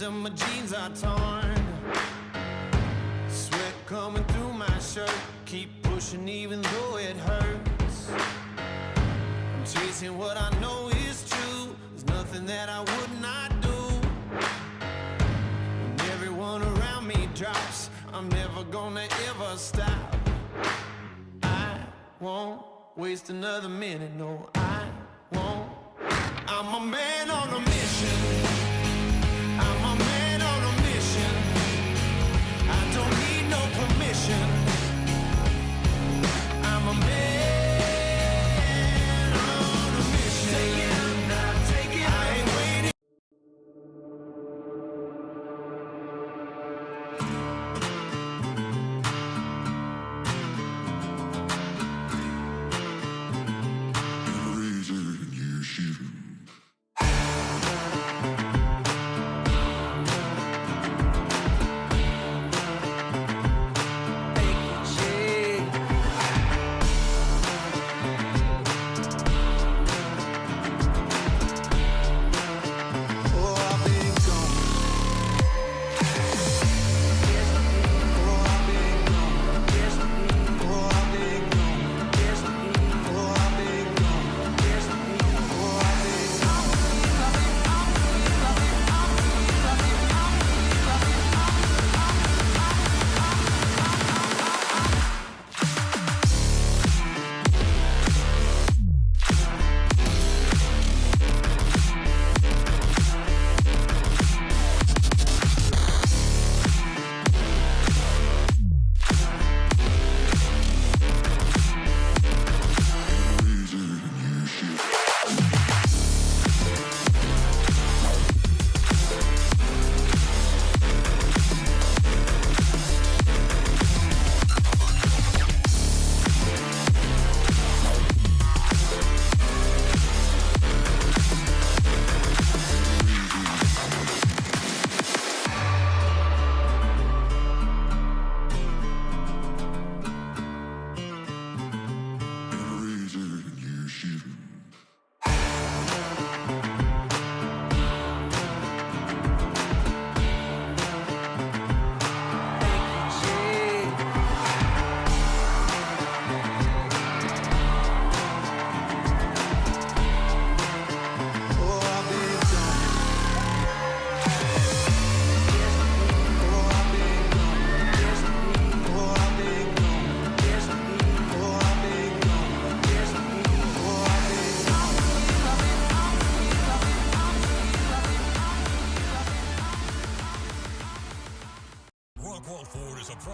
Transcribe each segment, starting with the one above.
and my jeans are torn. Sweat coming through my shirt. Keep pushing even though it hurts. I'm chasing what I know is true. There's nothing that I would not do. When everyone around me drops, I'm never gonna ever stop. I won't waste another minute, no, I won't. I'm a man on a mission. I'm a man on a mission. I don't need no permission. I'm a man on a mission. Take it, now take it. I ain't waiting.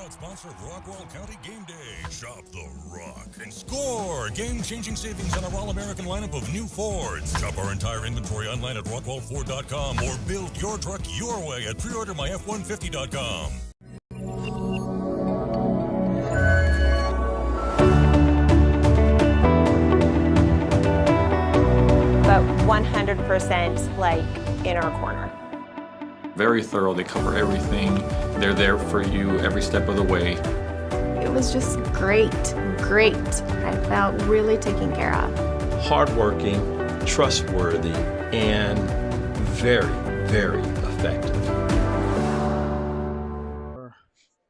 Sponsor of Rockwall County Game Day. Shop the Rock and score game-changing savings on our all-American lineup of new Fords. Shop our entire inventory online at rockwallford.com or build your truck your way at preordermyf150.com. But 100% like in our corner. Very thorough. They cover everything. They're there for you every step of the way. It was just great. I felt really taken care of. Hardworking, trustworthy, and very, very effective.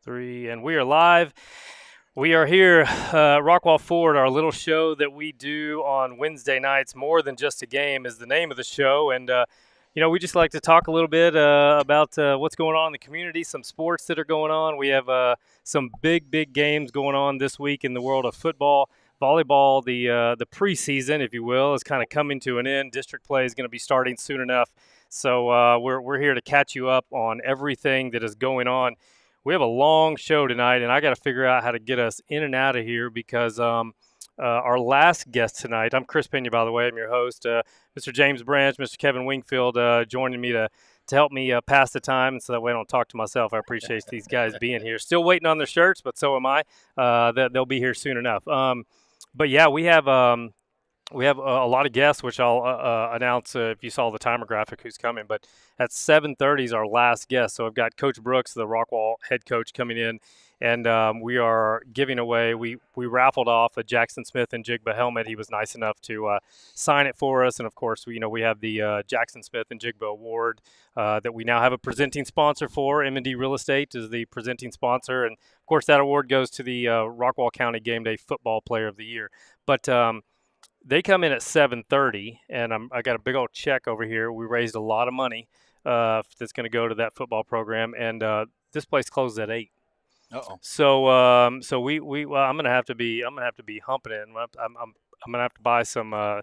3, and we are live. We are here, Rockwall Ford, our little show that we do on Wednesday nights. More Than Just a Game is the name of the show, and we just like to talk a little bit about what's going on in the community, some sports that are going on. We have some big games going on this week in the world of football, volleyball. The preseason, if you will, is kind of coming to an end. District play is going to be starting soon enough. So we're here to catch you up on everything that is going on. We have a long show tonight, and I got to figure out how to get us in and out of here because our last guest tonight, I'm Chris Pena, by the way. I'm your host. Mr. James Branch, Mr. Kevin Wingfield joining me to help me pass the time, and so that way I don't talk to myself. I appreciate these guys being here. Still waiting on their shirts, but so am I. They'll be here soon enough. But yeah, we have we have a lot of guests, which I'll announce if you saw the timer graphic who's coming. But at 7:30 is our last guest. So I've got Coach Brooks, the Rockwall head coach, coming in, and we are giving away. We raffled off a Jackson Smith and Jigba helmet. He was nice enough to sign it for us, and of course, we have the Jackson Smith and Jigba Award that we now have a presenting sponsor for. M&D Real Estate is the presenting sponsor, and of course, that award goes to the Rockwall County Game Day Football Player of the Year. But they come in at 7:30, and I got a big old check over here. We raised a lot of money that's going to go to that football program, and this place closes at 8. Uh-oh. So well, I'm gonna have to be humping it. And I'm gonna have to buy some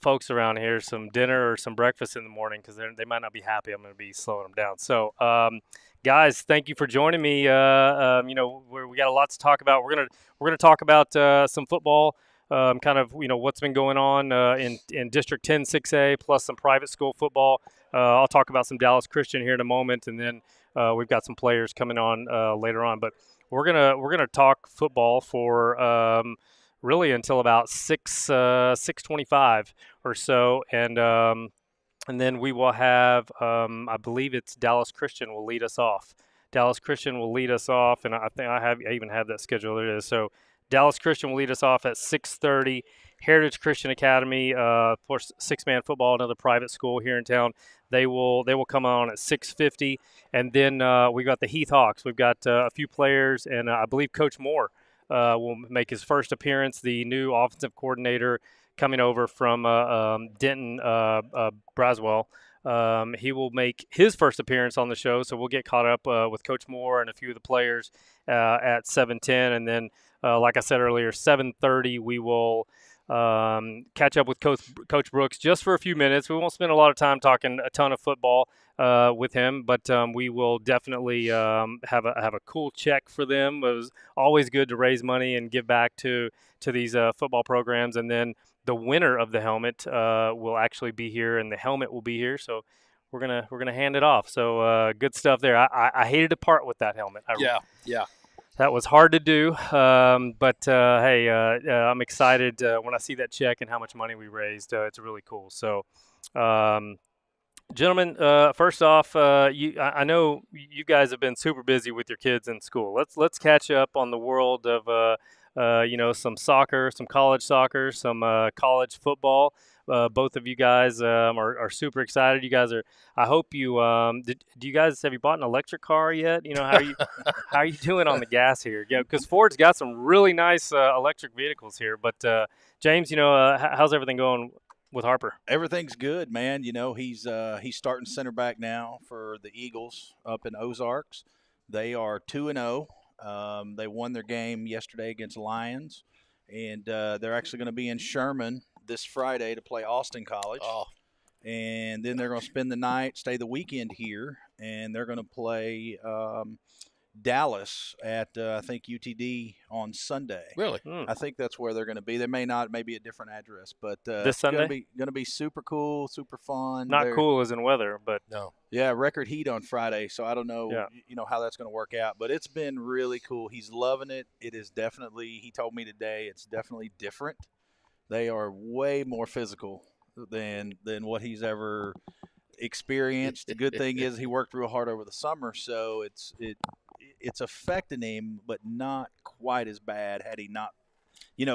folks around here some dinner or some breakfast in the morning because they might not be happy. I'm gonna be slowing them down. So guys, thank you for joining me. We got a lot to talk about. We're gonna talk about some football. Kind of, what's been going on in District 10 6A, plus some private school football. I'll talk about some Dallas Christian here in a moment, and then we've got some players coming on later on. But we're gonna talk football for really until about 6:25 or so, and then we will have I believe it's Dallas Christian will lead us off. Dallas Christian will lead us off, and I think I even have that schedule. There it is. So Dallas Christian will lead us off at 6:30. Heritage Christian Academy, of course, six-man football, another private school here in town. They will come on at 6:50, and then we got the Heath Hawks. We've got a few players, and I believe Coach Moore will make his first appearance. The new offensive coordinator coming over from Denton Braswell. He will make his first appearance on the show, so we'll get caught up with Coach Moore and a few of the players at 7:10, and then. Like I said earlier, 7:30, we will catch up with Coach Brooks just for a few minutes. We won't spend a lot of time talking a ton of football with him, but we will definitely have a cool check for them. It was always good to raise money and give back to these football programs. And then the winner of the helmet will actually be here, and the helmet will be here. So we're gonna hand it off. So good stuff there. I hated to part with that helmet. Yeah. That was hard to do, but hey, I'm excited when I see that check and how much money we raised. It's really cool. So, gentlemen, first off, I know you guys have been super busy with your kids in school. Let's catch up on the world of some soccer, some college soccer, some college football. Both of you guys are super excited. You guys are. I hope you. Do you guys have you bought an electric car yet? How are you doing on the gas here? Because Ford's got some really nice electric vehicles here. But James, how's everything going with Harper? Everything's good, man. He's starting center back now for the Eagles up in Ozarks. They are 2-0. They won their game yesterday against Lions, and they're actually going to be in Sherman this Friday to play Austin College. Oh. And then they're going to spend the night, stay the weekend here, and they're going to play Dallas at, I think, UTD on Sunday. Really? I think that's where they're going to be. They may not, maybe a different address, but this Sunday? Going to be super cool, super fun. Not cool as in weather, but no. Yeah, record heat on Friday, so I don't know, how that's going to work out, but it's been really cool. He's loving it. It is definitely, he told me today, it's definitely different. They are way more physical than what he's ever experienced. The good thing is he worked real hard over the summer, so it's affecting him, but not quite as bad had he not,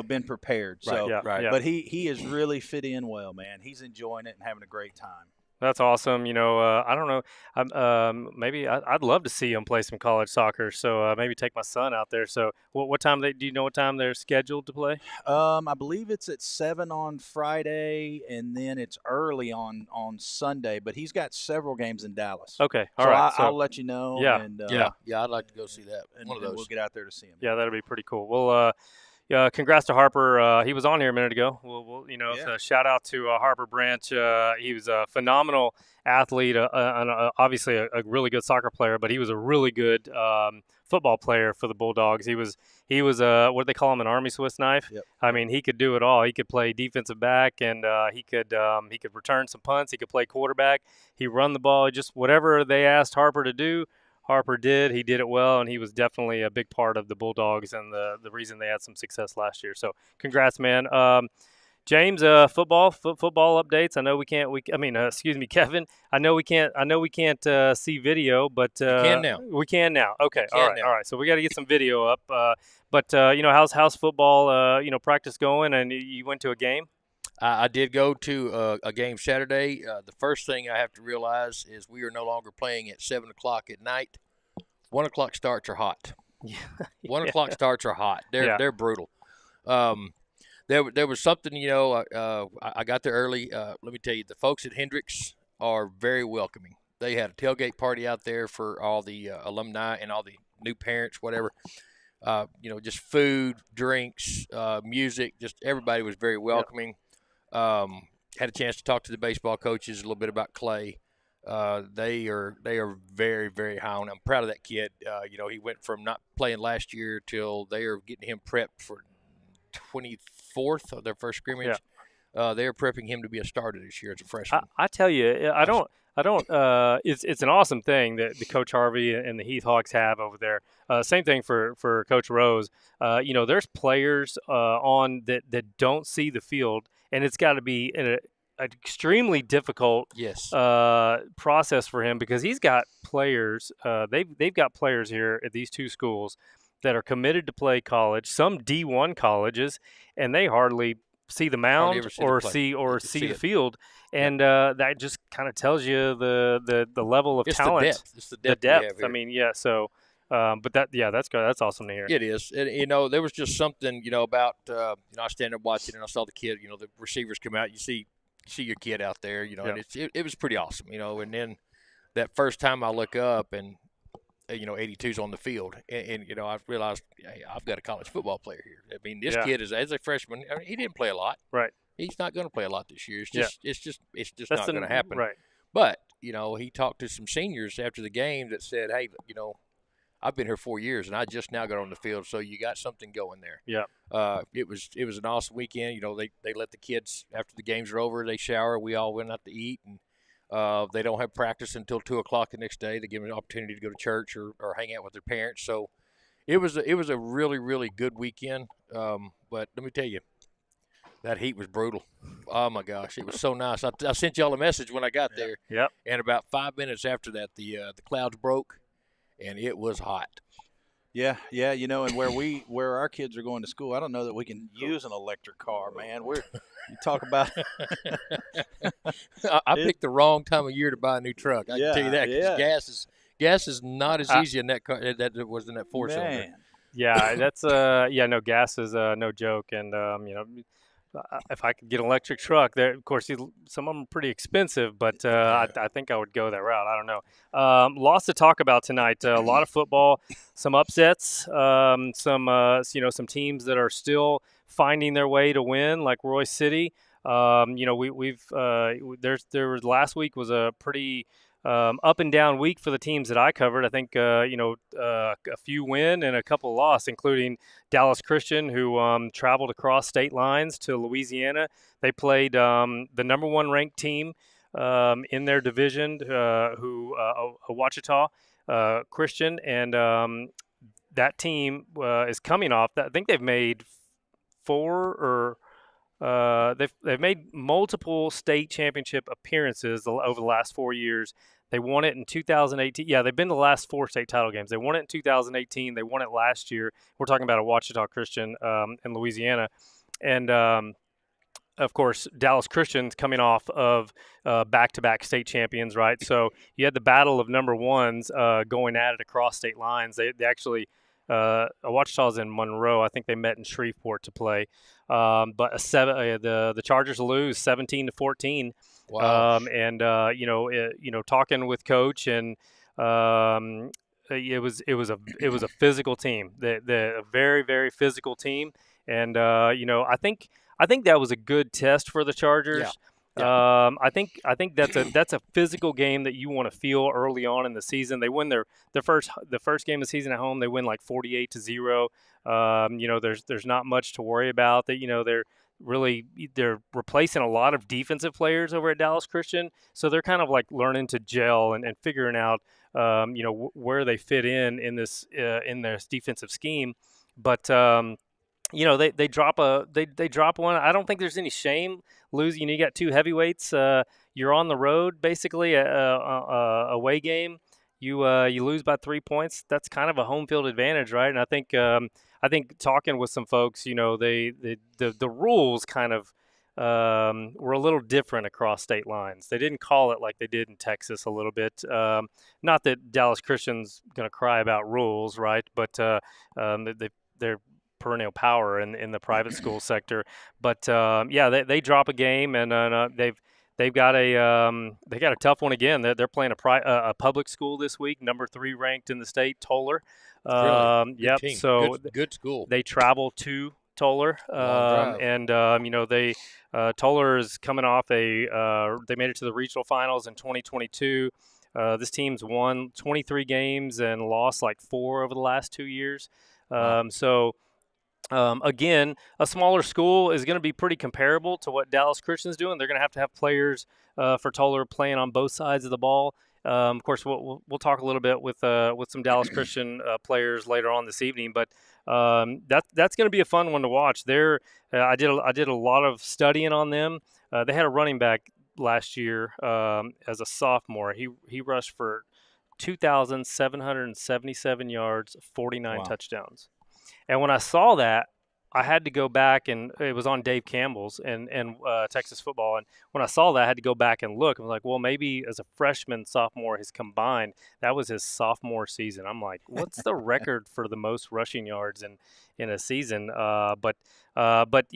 been prepared. So, Right. But he has really fit in well, man. He's enjoying it and having a great time. that's awesome. I don't know. Maybe I'd love to see him play some college soccer. So maybe take my son out there. So what time do you know what time they're scheduled to play? I believe it's at 7 on Friday, and then it's early on Sunday. But he's got several games in Dallas. Okay, all right. I'll let you know. Yeah. And, Yeah, I'd like to go see that. And, One of and those. we'll get out there to see him. Yeah, that'd be pretty cool. Well, congrats to Harper. He was on here a minute ago. So shout out to Harper Branch. He was a phenomenal athlete, and obviously a really good soccer player, but he was a really good football player for the Bulldogs. He was what do they call him, an Army Swiss knife? Yep. I mean, he could do it all. He could play defensive back, and he could return some punts. He could play quarterback. He run the ball. Just whatever they asked Harper to do, Harper did. He did it well, and he was definitely a big part of the Bulldogs and the reason they had some success last year. So congrats, man. James, football updates. I know we can't. Excuse me, Kevin. I know we can't see video, but you can now. We can now. Okay, all right. So we got to get some video up. But how's football? Practice going, and you went to a game. I did go to a game Saturday. The first thing I have to realize is we are no longer playing at 7 o'clock at night. 1 o'clock starts are hot. 1 o'clock starts are hot. They're brutal. There was something, I got there early. Let me tell you, the folks at Hendricks are very welcoming. They had a tailgate party out there for all the alumni and all the new parents, whatever. Just food, drinks, music, just everybody was very welcoming. Had a chance to talk to the baseball coaches a little bit about Clay. They are very, very high on him. I'm proud of that kid. He went from not playing last year till they are getting him prepped for 24th of their first scrimmage. Yeah. They are prepping him to be a starter this year as a freshman. I tell you, I don't. It's an awesome thing that the Coach Harvey and the Heath Hawks have over there. Same thing for Coach Rose. There's players on that don't see the field, and it's got to be an extremely difficult process for him because he's got players. They've got players here at these two schools that are committed to play college, some D1 colleges, and they hardly see the mound or see the field, and that just kind of tells you the level of talent. It's the depth. I mean, yeah. So, but that's good. That's awesome to hear. It is. And, there was just something about I stand there watching and I saw the kid. The receivers come out. You see your kid out there. And it was pretty awesome. And then that first time I look up and 82's on the field, and I realized, hey, I've got a college football player here. I mean, this kid is as a freshman. I mean, he didn't play a lot. Right. He's not going to play a lot this year. It's just not going to happen. Right. But he talked to some seniors after the game that said, hey, I've been here 4 years and I just now got on the field, so you got something going there. Yeah. It was an awesome weekend. They let the kids after the games are over, they shower. We all went out to eat and. They don't have practice until 2 o'clock the next day. They give them an opportunity to go to church or hang out with their parents. So it was a really, really good weekend. But let me tell you, that heat was brutal. Oh, my gosh. It was so nice. I sent y'all a message when I got there. Yep. And about 5 minutes after that, the clouds broke, and it was hot. Yeah, and where our kids are going to school, I don't know that we can use an electric car, man. You talk about I picked the wrong time of year to buy a new truck. I can tell you that. Yeah. Gas is not as easy in that car that it was in that 4-cylinder. Yeah, that's no, gas is no joke, and if I could get an electric truck, there of course some of them are pretty expensive, but I think I would go that route. I don't know. Lots to talk about tonight. A lot of football, some upsets, some teams that are still finding their way to win, like Roy City. Last week was a pretty up and down week for the teams that I covered. I think a few win and a couple lost, including Dallas Christian, who traveled across state lines to Louisiana. They played the number one ranked team in their division, Ouachita Christian, and that team is coming off. I think they've made they've made multiple state championship appearances over the last 4 years. They won it in 2018. Yeah, they've been to the last 4 state title games. They won it in 2018. They won it last year. We're talking about Ouachita Christian in Louisiana. And, of course, Dallas Christian's coming off of back-to-back state champions, right? So you had the battle of number ones going at it across state lines. They actually Ouachita's in Monroe. I think they met in Shreveport to play. But the Chargers lose 17-14. Wow. Talking with coach, and it was a physical team. A very, very physical team, and I think that was a good test for the Chargers. Yeah. Yeah. I think that's a physical game that you want to feel early on in the season. They win the first game of the season at home. They win like 48-0. There's not much to worry about. They're replacing a lot of defensive players over at Dallas Christian, so they're kind of like learning to gel and figuring out where they fit in this defensive scheme. But they drop one. I don't think there's any shame losing. You got two heavyweights. You're on the road basically a away game. You lose by 3 points. That's kind of a home field advantage, right? And I think talking with some folks, the rules kind of were a little different across state lines. They didn't call it like they did in Texas a little bit. Not that Dallas Christian's going to cry about rules, right? But they're perennial power in the private school sector. But they drop a game, and they've got a tough one again. They're playing a public school this week, number 3 ranked in the state, Toller. Really? Yep. Team. So good school. They travel to Toller, and Toller is coming off they made it to the regional finals in 2022. This team's won 23 games and lost like 4 over the last 2 years. Again, a smaller school is going to be pretty comparable to what Dallas Christian's doing. They're going to have players for Toller playing on both sides of the ball. Of course, we'll talk a little bit with some Dallas Christian players later on this evening, but that's going to be a fun one to watch. I did a lot of studying on them. They had a running back last year as a sophomore. He rushed for 2,777 yards, 49 touchdowns. And when I saw that, I had to go back, and it was on Dave Campbell's and Texas football. And when I saw that, I had to go back and look. I was like, well, maybe as a freshman, sophomore, his combined, that was his sophomore season. I'm like, what's the record for the most rushing yards in a season? So that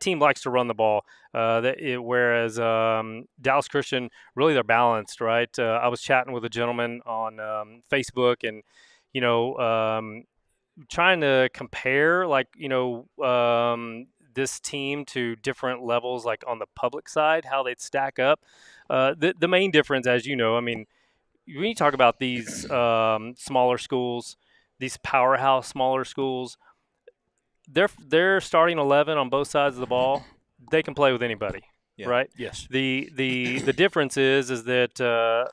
team likes to run the ball. Whereas Dallas Christian, really they're balanced, right? I was chatting with a gentleman on Facebook, and trying to compare this team to different levels, like on the public side, how they'd stack up. The main difference, as you know, I mean, when you talk about these smaller schools, these powerhouse smaller schools, they're starting 11 on both sides of the ball. They can play with anybody, right? Yes. The difference is that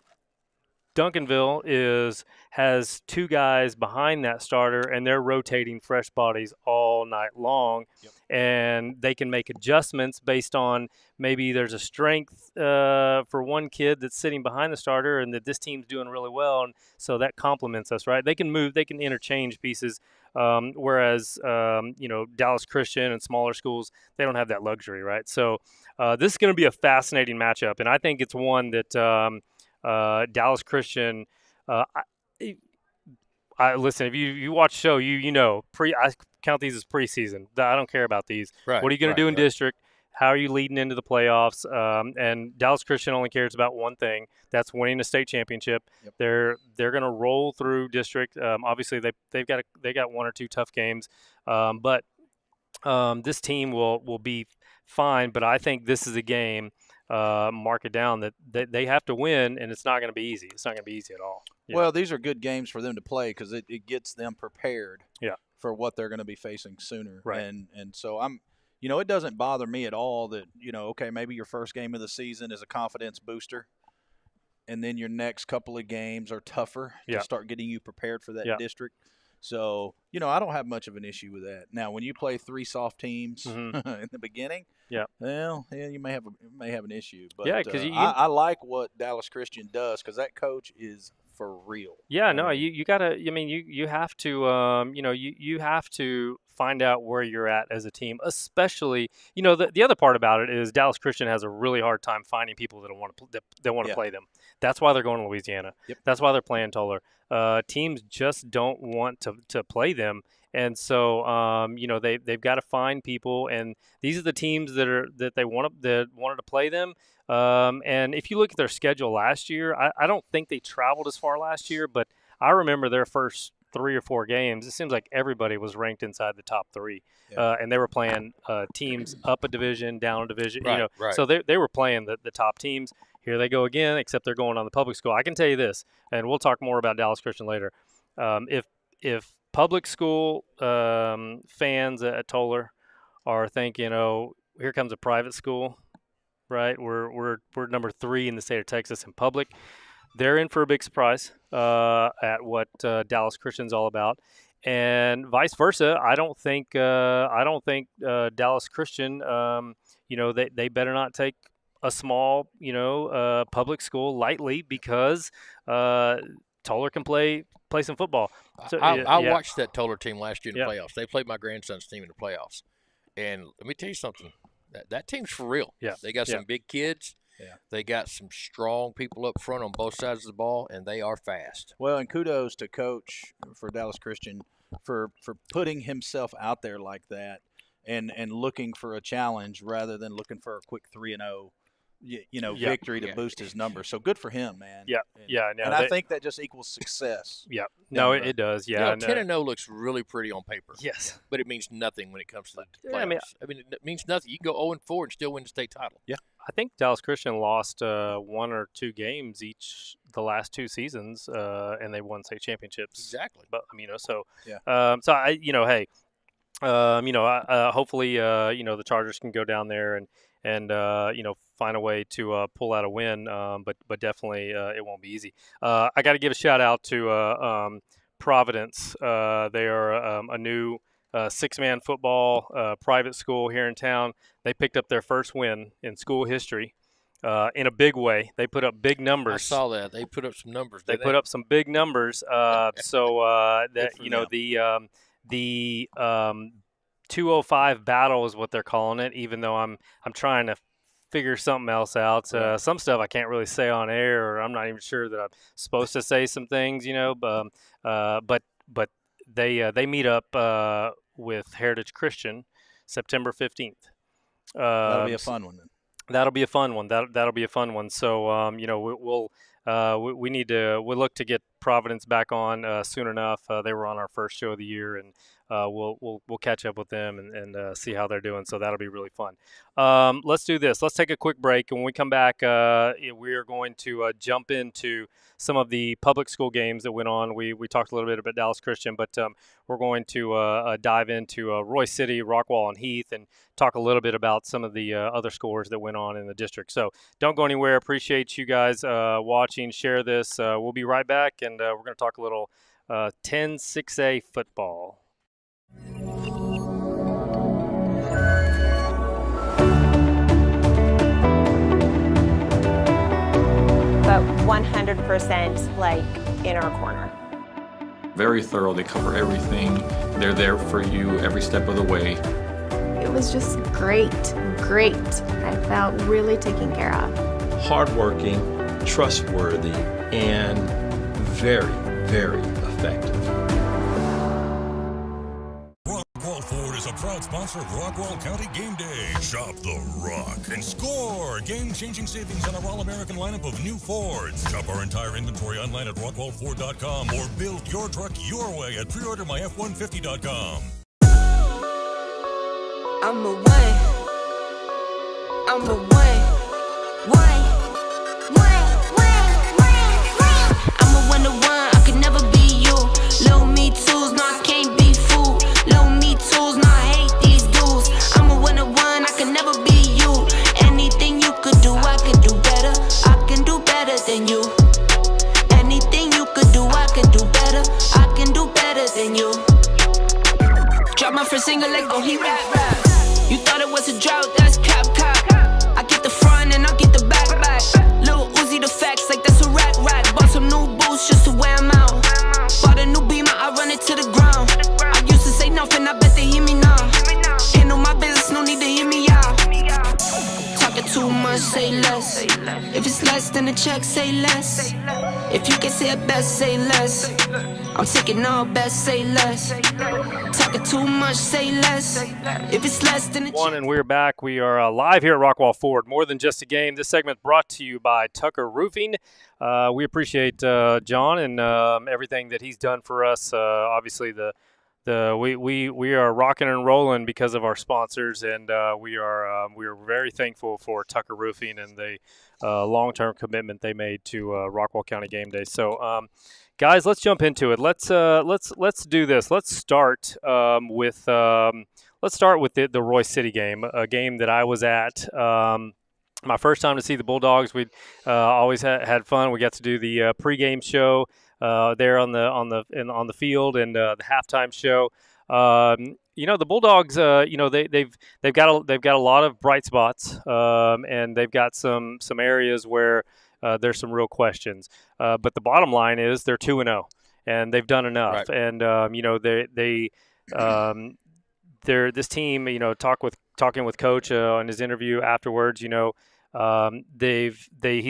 Duncanville has 2 guys behind that starter, and they're rotating fresh bodies all night long, and they can make adjustments based on maybe there's a strength for one kid that's sitting behind the starter, and that this team's doing really well, and so that complements us, right? They can interchange pieces, whereas Dallas Christian and smaller schools, they don't have that luxury, right? So this is going to be a fascinating matchup, and I think it's one that Dallas Christian, listen, if you watch the show, I count these as preseason. I don't care about these. Right, what are you going to do in district? How are you leading into the playoffs? And Dallas Christian only cares about one thing. That's winning a state championship. Yep. They're going to roll through district. Obviously, they got 1 or 2 tough games, but this team will be fine. But I think this is a game. Mark it down that they have to win, and it's not going to be easy. It's not going to be easy at all. Well, these are good games for them to play because it gets them prepared for what they're going to be facing sooner. Right. And so it doesn't bother me at all that, okay, maybe your first game of the season is a confidence booster, and then your next couple of games are tougher to start getting you prepared for that district. So, I don't have much of an issue with that. Now, when you play 3 soft teams in the beginning, you may have an issue. But I like what Dallas Christian does because that coach is for real. Yeah, no, you gotta. I mean, you have to. You have to find out where you're at as a team, especially. The other part about it is Dallas Christian has a really hard time finding people that want to play them. That's why they're going to Louisiana. Yep. That's why they're playing Toller. Teams just don't want to play them, and so they've got to find people, and these are the teams that wanted to play them. And if you look at their schedule last year, I don't think they traveled as far last year, but I remember their first 3 or 4 games. It seems like everybody was ranked inside the top 3, and they were playing teams up a division, down a division. Right. So they were playing the top teams. Here they go again, except they're going on the public school. I can tell you this, and we'll talk more about Dallas Christian later. If public school fans at Toller are thinking, here comes a private school, right? We're number 3 in the state of Texas in public. They're in for a big surprise at what Dallas Christian's all about. and vice versa. I don't think Dallas Christian, they better not take a small, public school lightly, because Toller can play some football. So, I watched that Toller team last year in the Yeah. playoffs. They played my grandson's team in the playoffs, and let me tell you something. That team's for real. Yeah. They got some big kids. Yeah. They got some strong people up front on both sides of the ball, and they are fast. Well, and kudos to Coach for Dallas Christian for putting himself out there like that and looking for a challenge rather than looking for a quick 3-0, victory to boost his numbers. So good for him, man. Yeah, and I think that just equals success. Yeah, no, it does. Yeah, 10-0 looks really pretty on paper. Yes, but it means nothing when it comes to the playoffs. I mean, it means nothing. You can go 0-4 and still win the state title. Yeah. I think Dallas Christian lost 1 or 2 games each the last 2 seasons, and they won state championships. Exactly. But so yeah. So I, hey, hopefully, the Chargers can go down there and find a way to pull out a win. But definitely it won't be easy. I got to give a shout out to Providence. They are a new 6-man football private school here in town. They picked up their first win in school history in a big way. They put up big numbers. I saw that. They put up some numbers. They put up some big numbers. The 205 battle is what they're calling it, even though I'm trying to figure something else out. Some stuff I can't really say on air, or I'm not even sure that I'm supposed to say some things, but they meet up with Heritage Christian September 15th. That'll be a fun one then. That'll be a fun one. That'll be a fun one. So we'll look to get Providence back on soon enough. They were on our first show of the year, and we'll catch up with them and see how they're doing. So that'll be really fun. Let's do this. Let's take a quick break, and when we come back, we are going to jump into some of the public school games that went on. We talked a little bit about Dallas Christian, but we're going to dive into Roy City, Rockwall, and Heath, and talk a little bit about some of the other scores that went on in the district. So don't go anywhere. Appreciate you guys watching. Share this. We'll be right back, and we're going to talk a little 10-6A football. But 100% like in our corner. Very thorough. They cover everything. They're there for you every step of the way. It was just great. I felt really taken care of. Hardworking, trustworthy, and very, very effective. Rockwall Ford is a proud sponsor of Rockwall County Game Day. Shop the Rock and score game-changing savings on our all-American lineup of new Fords. Shop our entire inventory online at rockwall4.com or build your truck your way at preordermyf150.com. I'm a one. I'm a one. I'm a 1 to 1. I could never be you. Little me tools, no, I can't be fooled. Little me tools, no, I hate these dudes. I'm a 1 to 1. I could never be you. Anything you could do, I could do better. I can do better than you. Anything you could do, I could do better. I can do better than you. Drop my first single, let go, he rap. You thought it was a drought, that's cap. I get the front and I get the back. Lil Uzi the facts, like that's a rack. Bought some new boots just to wear 'em out. Bought a new Beamer, I run it to the ground. I used to say nothing, I bet they hear me now. Handle my business, no need to hear me out. Talking too much, say less. If it's less than a check, say less. If you can say it best, say less. I'm taking all best, say less. Talking too much, say less. If it's less than a One, and we're back. We are live here at Rockwall Ford. More than just a game. This segment brought to you by Tucker Roofing. We appreciate John and everything that he's done for us. Obviously, we are rocking and rolling because of our sponsors, and we are very thankful for Tucker Roofing and the long-term commitment they made to Rockwall County Game Day. So, guys, let's jump into it. Let's do this. Let's start with the Roy City game, a game that I was at. My first time to see the Bulldogs. We always had fun. We got to do the pregame show. there on the field and the halftime show. The Bulldogs, they've got a lot of bright spots, and they've got some areas where there's some real questions. But the bottom line is they're 2-0, and they've done enough. Right. And they're this team. Talking with Coach on his interview afterwards. He's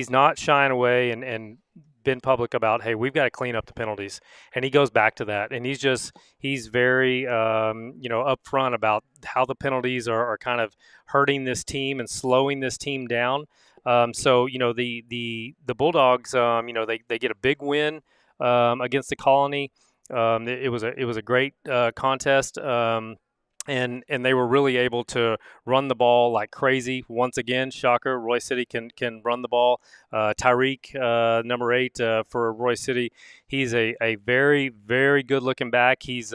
not shying away and been public about, hey, we've got to clean up the penalties, and he goes back to that, and he's very upfront about how the penalties are kind of hurting this team and slowing this team down. The Bulldogs, they get a big win against the Colony. It was a great contest. And they were really able to run the ball like crazy. Once again, shocker, Roy City can run the ball. Tyreek, number 8 for Roy City, he's a very, very good-looking back. He's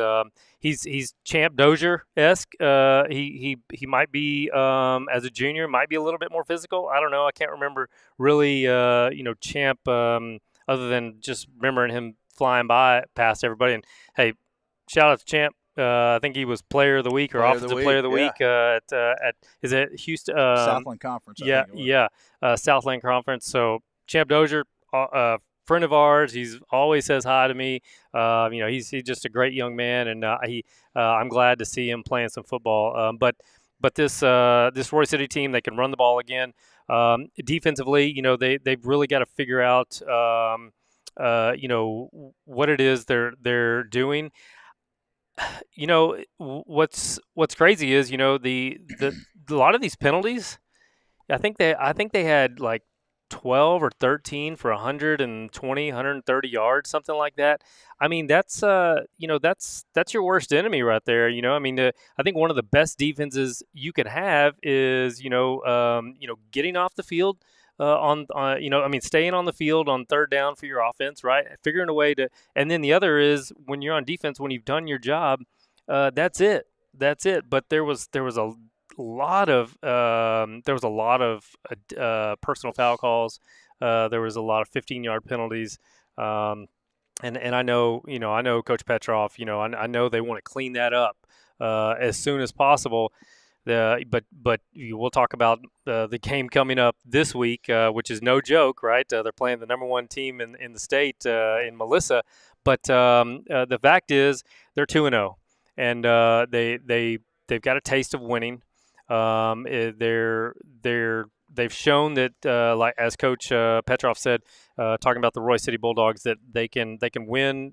Champ Dozier-esque. He might be, as a junior, might be a little bit more physical. I don't know. I can't remember really, Champ, other than just remembering him flying by past everybody. And, hey, shout out to Champ. I think he was Player of the Week or Offensive Player of the Week at is it Houston? Southland Conference. Southland Conference. So Champ Dozier, friend of ours. He's always says hi to me. He's just a great young man, and I'm glad to see him playing some football. But this Roy City team, they can run the ball again. Defensively, they've really got to figure out what it is they're doing. What's crazy is the a lot of these penalties. I think they had like 12 or 13 for 120, 130 yards, something like that. I mean, that's your worst enemy right there. I think one of the best defenses you could have is getting off the field. Staying on the field on third down for your offense, right? Figuring a way to, and then the other is when you're on defense, when you've done your job, that's it. But there was a lot of personal foul calls. There was a lot of 15-yard penalties. And I know Coach Petrov. I know they want to clean that up as soon as possible. But we'll talk about the game coming up this week, which is no joke, right? They're playing the number 1 team in the state in Melissa. But the fact is they're 2-0, and they've got a taste of winning. They've shown that, like as Coach Petrov said, talking about the Roy City Bulldogs, that they can win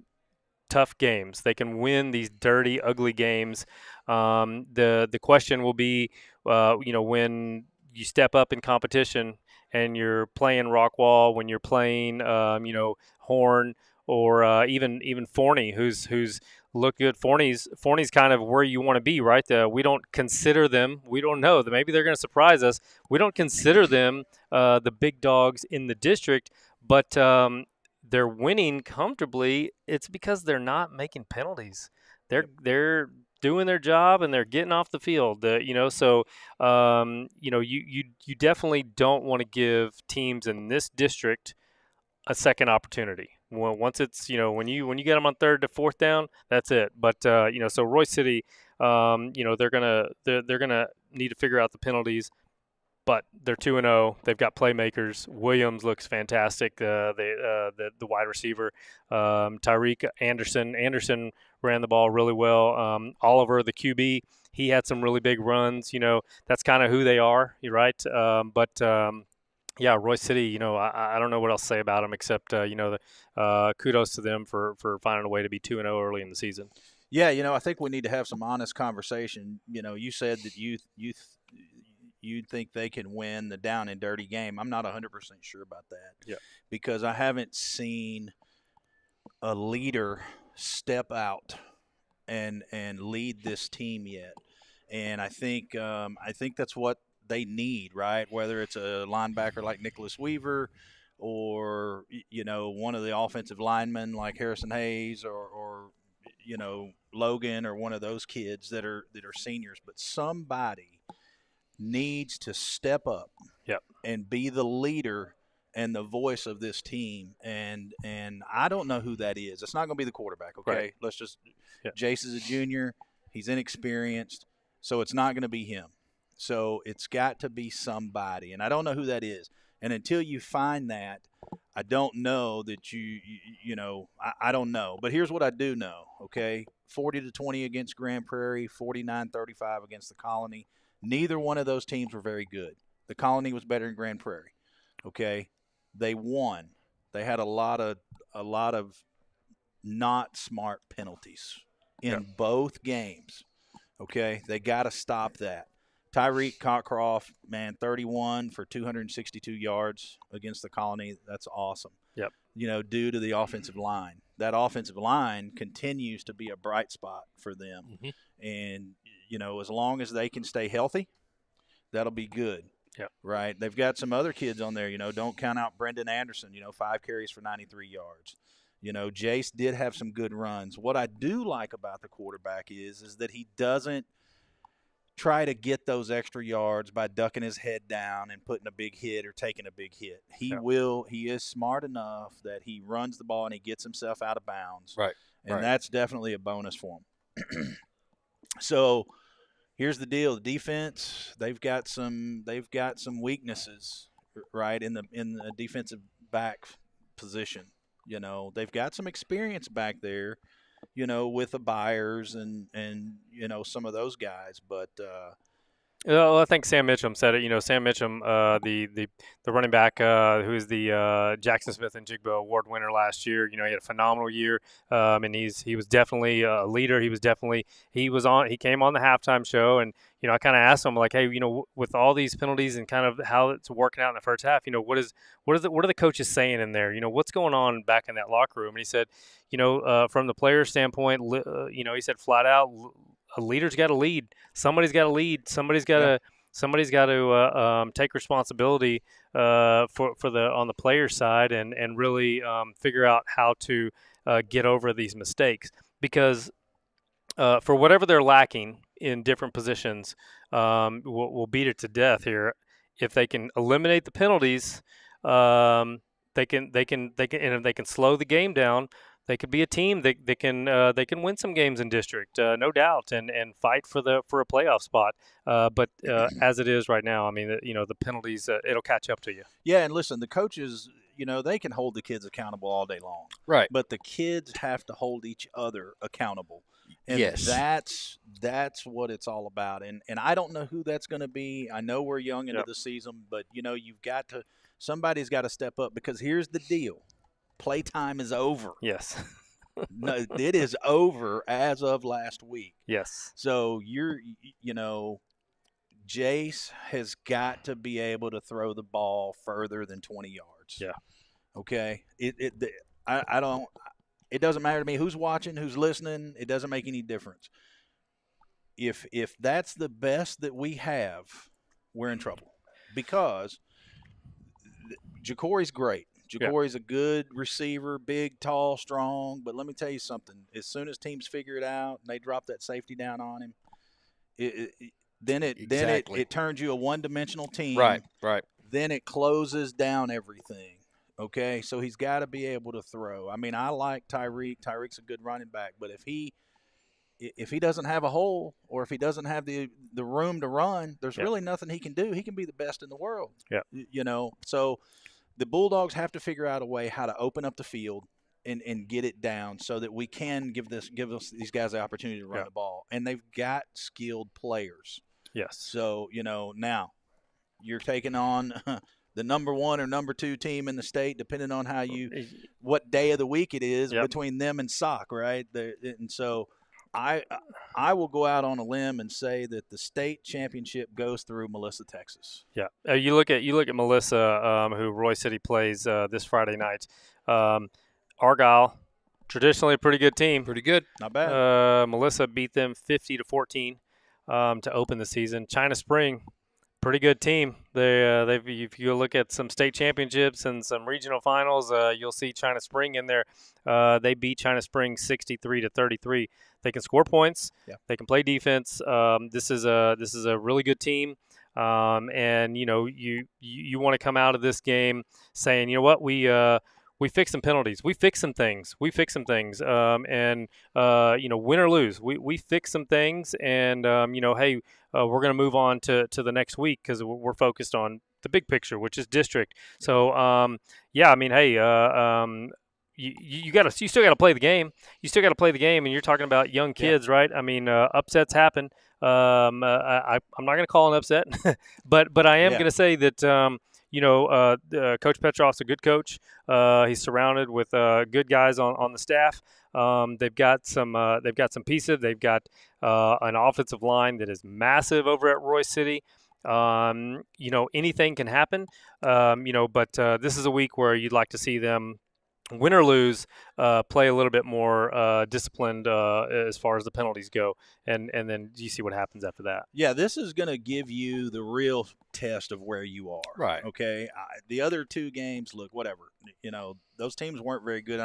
tough games. They can win these dirty, ugly games. The question will be, when you step up in competition and you're playing Rockwall, when you're playing, Horn, or even Forney, who's look good. Forney's kind of where you want to be, right? We don't consider them. We don't know that maybe they're going to surprise us. We don't consider them the big dogs in the district, but they're winning comfortably. It's because they're not making penalties. They're doing their job and they're getting off the field. You definitely don't want to give teams in this district a second opportunity. Once it's when you get them on third to fourth down, that's it. But so Roy City, they're gonna need to figure out the penalties. But they're 2-0. They've got playmakers. Williams looks fantastic. The wide receiver, Tyreek Anderson ran the ball really well. Oliver, the QB, he had some really big runs. That's kind of who they are. You're right. Yeah, Roy City. I don't know what else to say about them except kudos to them for finding a way to be 2-0 early in the season. Yeah, I think we need to have some honest conversation. You said that you think they can win the down and dirty game. I'm not 100% sure about that. Yeah. Because I haven't seen a leader step out and lead this team yet. And I think that's what they need, right? Whether it's a linebacker like Nicholas Weaver or one of the offensive linemen like Harrison Hayes or Logan or one of those kids that are seniors, but somebody needs to step up and be the leader and the voice of this team. And I don't know who that is. It's not going to be the quarterback, okay? Right. Let's just Jace is a junior. He's inexperienced, so it's not going to be him. So it's got to be somebody, and I don't know who that is. And until you find that, I don't know that you know, I don't know. But here's what I do know, okay? 40-20 against Grand Prairie, 49-35 against the Colony. Neither one of those teams were very good. The Colony was better than Grand Prairie, okay? They won. They had a lot of not smart penalties in both games, okay? They got to stop that. Tyreek Cockcroft, man, 31 for 262 yards against the Colony. That's awesome. Yep. You know, due to the offensive line. That offensive line continues to be a bright spot for them. Mm-hmm. And, you know, as long as they can stay healthy, that'll be good. Yep. Right? They've got some other kids on there. You know, don't count out Brendan Anderson, 5 carries for 93 yards. You know, Jace did have some good runs. What I do like about the quarterback is that he doesn't try to get those extra yards by ducking his head down and putting a big hit or taking a big hit. He is smart enough that he runs the ball and he gets himself out of bounds. Right. And that's definitely a bonus for him. So here's the deal. The defense, they've got some weaknesses, right, in the defensive back position. You know, they've got some experience back there, with the Byers and some of those guys. But well, I think Sam Mitchum said it. Sam Mitchum, the running back who's the Jackson Smith and Jigbo Award winner last year. He had a phenomenal year, and he was definitely a leader. He came on the halftime show, and I kind of asked him, like, hey, with all these penalties and kind of how it's working out in the first half, what are the coaches saying in there? What's going on back in that locker room? And he said, from the player standpoint, he said flat out, a leader's got to lead. Somebody's got to lead. Somebody's got to take responsibility on the player side and really figure out how to get over these mistakes, because for whatever they're lacking in different positions, we'll beat it to death here. If they can eliminate the penalties, they can and if they can slow the game down, they could be a team that can win some games in district, no doubt, and fight for a playoff spot. But as it is right now, I mean, the penalties, it'll catch up to you. Yeah, and listen, the coaches, they can hold the kids accountable all day long, right? But the kids have to hold each other accountable, and yes, that's what it's all about. And I don't know who that's going to be. I know we're young into the season, but somebody's got to step up, because here's the deal. Playtime is over. Yes. No, it is over as of last week. Yes. So Jace has got to be able to throw the ball further than 20 yards. Yeah. Okay. It doesn't matter to me who's watching, who's listening. It doesn't make any difference. If that's the best that we have, we're in trouble, because Jacory's great. Jacory's a good receiver, big, tall, strong. But let me tell you something. As soon as teams figure it out and they drop that safety down on him, it turns you a one-dimensional team. Right. Then it closes down everything. Okay, so he's got to be able to throw. I mean, I like Tyreek. Tyreek's a good running back, but if he doesn't have a hole, or if he doesn't have the room to run, there's really nothing he can do. He can be the best in the world. Yeah. So the Bulldogs have to figure out a way how to open up the field and get it down, so that we can give these guys the opportunity to run the ball. And they've got skilled players. Yes. So, now you're taking on the number 1 or number 2 team in the state, depending on what day of the week it is between them and SOC, right? And so I will go out on a limb and say that the state championship goes through Melissa, Texas. Yeah, you look at Melissa, who Roy City plays this Friday night. Argyle, traditionally a pretty good team. Pretty good, not bad. Melissa beat them 50-14 to open the season. China Spring, pretty good team. They've if you look at some state championships and some regional finals, you'll see China Spring in there. They beat China Spring 63-33. They can score points. Yeah. They can play defense. This is a really good team. And you want to come out of this game saying, you know what, we fix some penalties, we fix some things, and win or lose, we fix some things, and hey, we're going to move on to the next week because we're focused on the big picture, which is district. So yeah, I mean, hey, you still gotta play the game. You still gotta play the game, and you're talking about young kids, right? I mean, upsets happen. I'm not gonna call an upset, but I am gonna say that Coach Petrov's a good coach. He's surrounded with good guys on the staff. They've got some pieces. They've got an offensive line that is massive over at Roy City. Anything can happen. But this is a week where you'd like to see them, win or lose, play a little bit more disciplined as far as the penalties go, and then you see what happens after that. Yeah, this is going to give you the real test of where you are. Right. Okay. The other two games, look, whatever. Those teams weren't very good.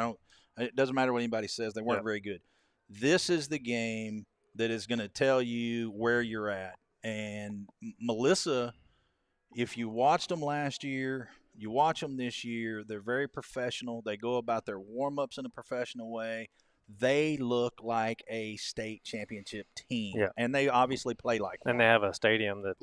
It doesn't matter what anybody says; they weren't very good. This is the game that is going to tell you where you're at. And Melissa, if you watched them last year, you watch them this year, they're very professional. They go about their warm-ups in a professional way. They look like a state championship team. Yeah. And they obviously play like one. And they have a stadium that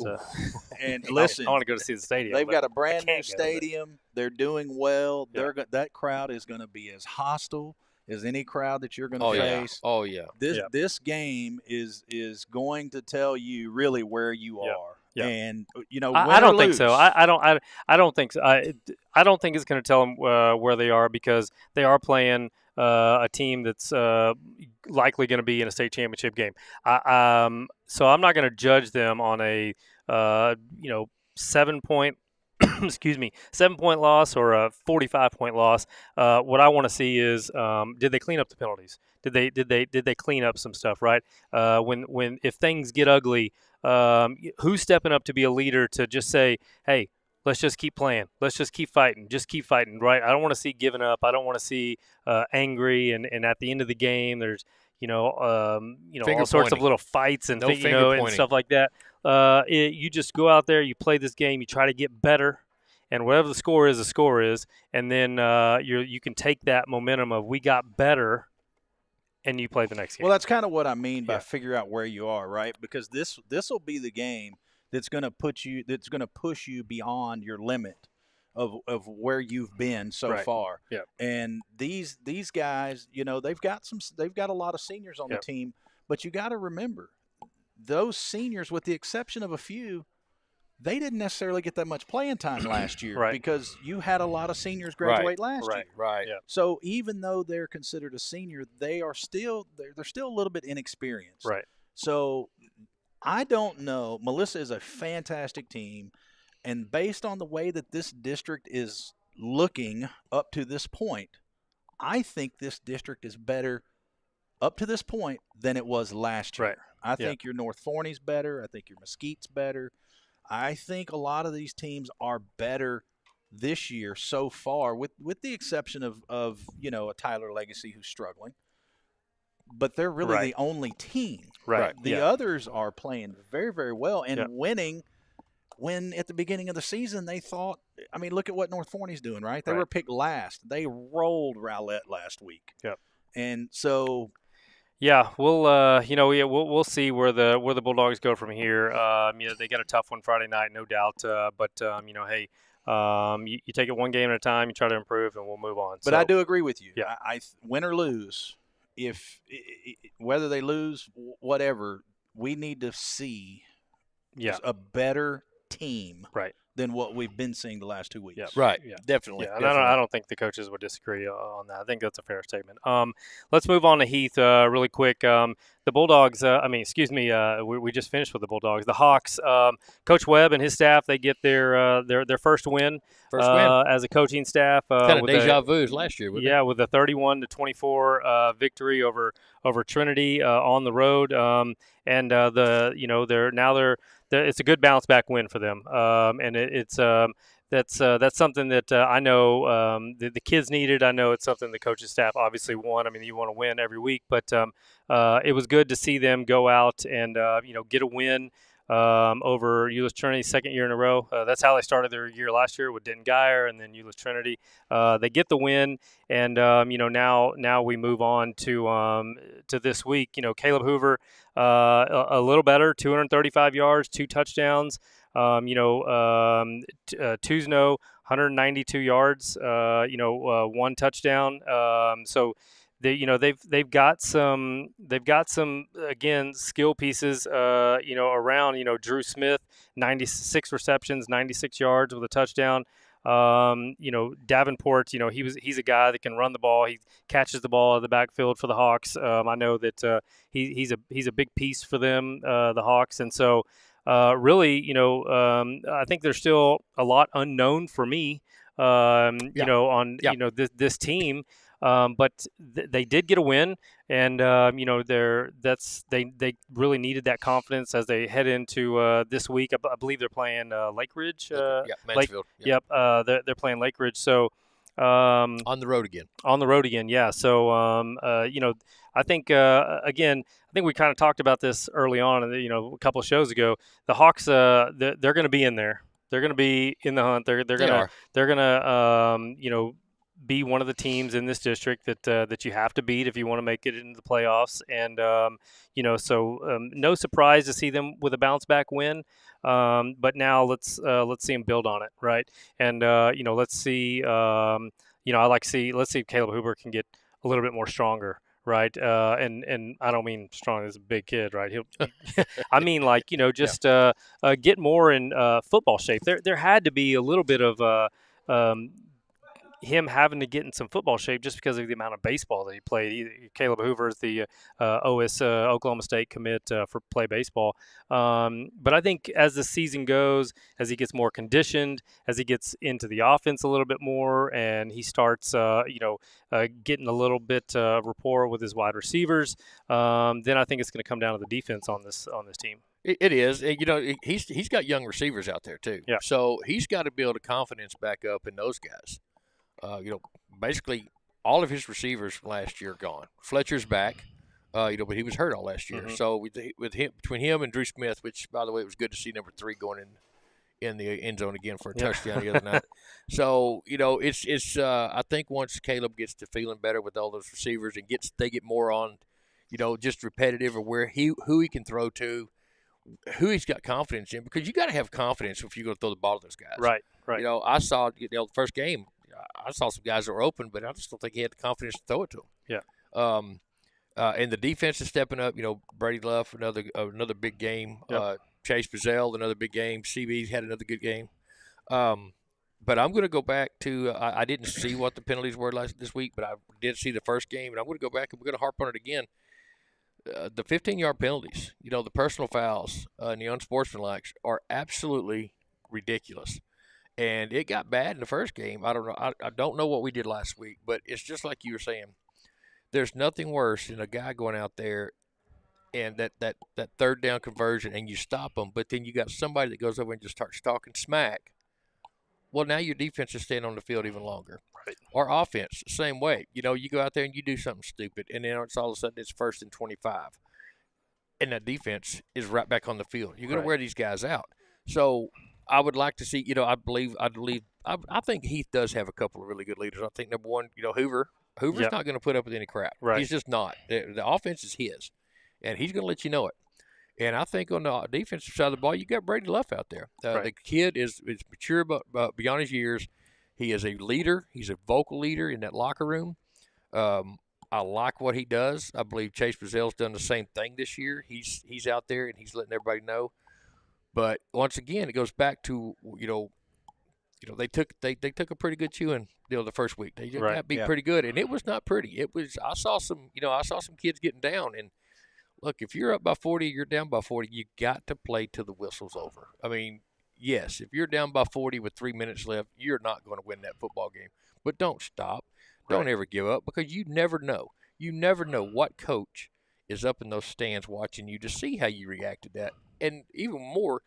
and listen, I want to go to see the stadium. They've got a brand new stadium. They're doing well. Yeah. That crowd is going to be as hostile as any crowd that you're going to face. Oh yeah. This game is going to tell you really where you are. Yeah. And I don't think so. I don't think so. I don't think it's going to tell them where they are, because they are playing a team that's likely going to be in a state championship game. So I'm not going to judge them on a 7-point 7-point loss or a 45-point loss. What I want to see is, did they clean up the penalties? Did they clean up some stuff, right? If things get ugly, who's stepping up to be a leader to just say, hey, let's just keep playing, let's just keep fighting, right? I don't want to see giving up. I don't want to see angry, and at the end of the game there's all sorts of little fights and and stuff like that. You just go out there, you play this game, you try to get better, and whatever the score is, and then you can take that momentum of we got better, and you play the next game. Well, that's kind of what I mean by figure out where you are, right? Because this will be the game that's going to push you beyond your limit of where you've been so far. Yeah. And these guys, they've got a lot of seniors on the team, but you got to remember, those seniors, with the exception of a few, they didn't necessarily get that much playing time last year because you had a lot of seniors graduate last year. Right. Yeah. So even though they're considered a senior, they're still a little bit inexperienced. Right. So I don't know. Melissa is a fantastic team, and based on the way that this district is looking up to this point, I think this district is better up to this point than it was last year. Right. I think your North Forney's better. I think your Mesquite's better. I think a lot of these teams are better this year so far, with the exception of a Tyler Legacy who's struggling. But they're really the only team. Right. The others are playing very, very well and winning. When at the beginning of the season they thought, look at what North Forney's doing, right? They were picked last. They rolled Rowlett last week. Yep. And so, yeah, we'll see where the Bulldogs go from here. They got a tough one Friday night, no doubt. But hey, you take it one game at a time. You try to improve, and we'll move on. But I do agree with you. Yeah. I win or lose, whether they lose, whatever, we need to see a better team than what we've been seeing the last 2 weeks. Yeah. Right. Yeah. Definitely. Yeah. I don't think the coaches would disagree on that. I think that's a fair statement. Let's move on to Heath really quick. The Bulldogs, we just finished with the Bulldogs. The Hawks, Coach Webb and his staff, they get their first win. As a coaching staff. Kind of deja vu as last year, wasn't it? Yeah, with a 31-24 victory over Trinity on the road. It's a good bounce back win for them. And that's something that I know the kids needed. I know it's something the coaching staff obviously want. You want to win every week, but it was good to see them go out and get a win over Euless Trinity's second year in a row. That's how they started their year last year with Denton Geyer and then Euless Trinity. They get the win, and now we move on to this week. Caleb Hoover, a little better, 235 yards, 2 touchdowns. Tuzno, 192 yards, 1 touchdown. So they've got some again skill pieces around. Drew Smith, 96 receptions, 96 yards with a touchdown. Davenport, he's a guy that can run the ball. He catches the ball out of the backfield for the Hawks. I know that he's a big piece for them, the Hawks, and so really, I think there's still a lot unknown for me. This team. But they did get a win, and they really needed that confidence as they head into this week. I believe they're playing Lake Ridge. Mansfield. Yep, they're playing Lake Ridge. So on the road again. On the road again, yeah. So I think again, I think we kind of talked about this early on, a couple of shows ago. The Hawks, they're going to be in there. They're going to be in the hunt. They're going to be one of the teams in this district that you have to beat if you want to make it into the playoffs. And no surprise to see them with a bounce back win. But now let's see them build on it, right? And let's see. Let's see if Caleb Hoover can get a little bit more stronger. Right, and I don't mean strong as a big kid, right? I mean get more in football shape. There had to be a little bit of him having to get in some football shape just because of the amount of baseball that he played. Caleb Hoover is the Oklahoma State commit for play baseball. But I think as the season goes, as he gets more conditioned, as he gets into the offense a little bit more, and he starts, getting a little bit rapport with his wide receivers, then I think it's going to come down to the defense on this team. It is. He's got young receivers out there too. Yeah. So he's got to build a confidence back up in those guys. Basically all of his receivers from last year are gone. Fletcher's back, but he was hurt all last year. Mm-hmm. So with him, between him and Drew Smith, which by the way, it was good to see number 3 going in the end zone again for a touchdown the other night. So it's I think once Caleb gets to feeling better with all those receivers and they get more on, just repetitive or who he can throw to, who he's got confidence in, because you got to have confidence if you're going to throw the ball to those guys. Right. I saw the first game. I saw some guys that were open, but I just don't think he had the confidence to throw it to them. Yeah. And the defense is stepping up. Brady Luff, another big game. Yep. Chase Bazell, another big game. CB's had another good game. But I'm going to go back to I didn't see what the penalties were this week, but I did see the first game, and I'm going to go back and we're going to harp on it again. The 15-yard penalties, the personal fouls and the unsportsmanlike are absolutely ridiculous. And it got bad in the first game. I don't know. I don't know what we did last week, but it's just like you were saying. There's nothing worse than a guy going out there and that third down conversion, and you stop them, but then you got somebody that goes over and just starts talking smack. Well, now your defense is staying on the field even longer. Right. Or offense, same way. You go out there and you do something stupid, and then it's all of a sudden it's 1st and 25. And that defense is right back on the field. You're going to wear these guys out. So I would like to see, I think Heath does have a couple of really good leaders. I think number one, Hoover's not going to put up with any crap. Right. He's just not. The offense is his, and he's going to let you know it. And I think on the defensive side of the ball, you got Brady Luff out there. The kid is mature but beyond his years. He is a leader. He's a vocal leader in that locker room. I like what he does. I believe Chase Bazell's done the same thing this year. He's out there and he's letting everybody know. But once again, it goes back to they took a pretty good chewing the first week. They got beat pretty good, and it was not pretty. It was. I saw some kids getting down. And look, if you're up by 40, you're down by 40. You got to play till the whistle's over. I mean, yes, if you're down by 40 with 3 minutes left, you're not going to win that football game. But don't stop. Don't ever give up, because you never know. You never know what coach is up in those stands watching you to see how you react to that. And even more,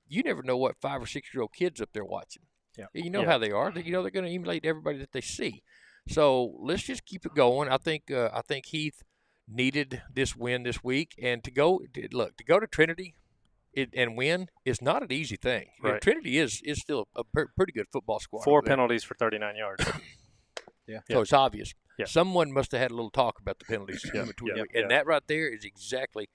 you never know what 5 or 6 year old kids up there watching. Yeah. You know how they are. They're going to emulate everybody that they see. So let's just keep it going. I think Heath needed this win this week, and to go to Trinity and win is not an easy thing. Right. Trinity is still a pretty good football squad. 4 penalties for 39 yards. Yeah. So it's obvious. Yeah. Someone must have had a little talk about the penalties. And that right there is exactly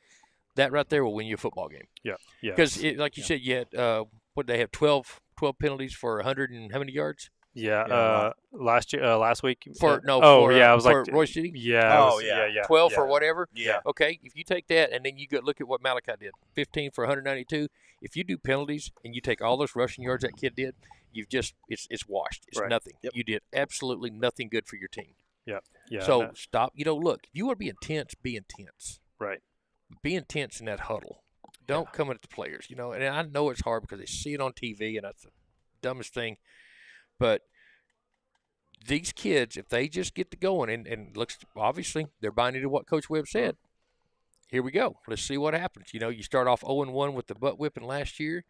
that right there will win you a football game. Yeah. Yeah. Because like you said, you had what they have 12 penalties for 100 and how many yards? Yeah. Last week. For no. Oh for, yeah. I was for like Royce City. Yeah. Yeah. 12 for whatever. Yeah. Okay. If you take that and then you go look at what Malachi did, 15 for 192. If you do penalties and you take all those rushing yards that kid did, you've just it's washed. It's nothing. Yep. You did absolutely nothing good for your team. Yeah. Yeah. So stop. Look, if you want to be intense, be intense. Right. Be intense in that huddle. Don't come at the players. And I know it's hard because they see it on TV, and that's the dumbest thing. But these kids, if they just get to going, and looks obviously they're buying into what Coach Webb said. Here we go. Let's see what happens. You start off 0-1 with the butt whipping last year.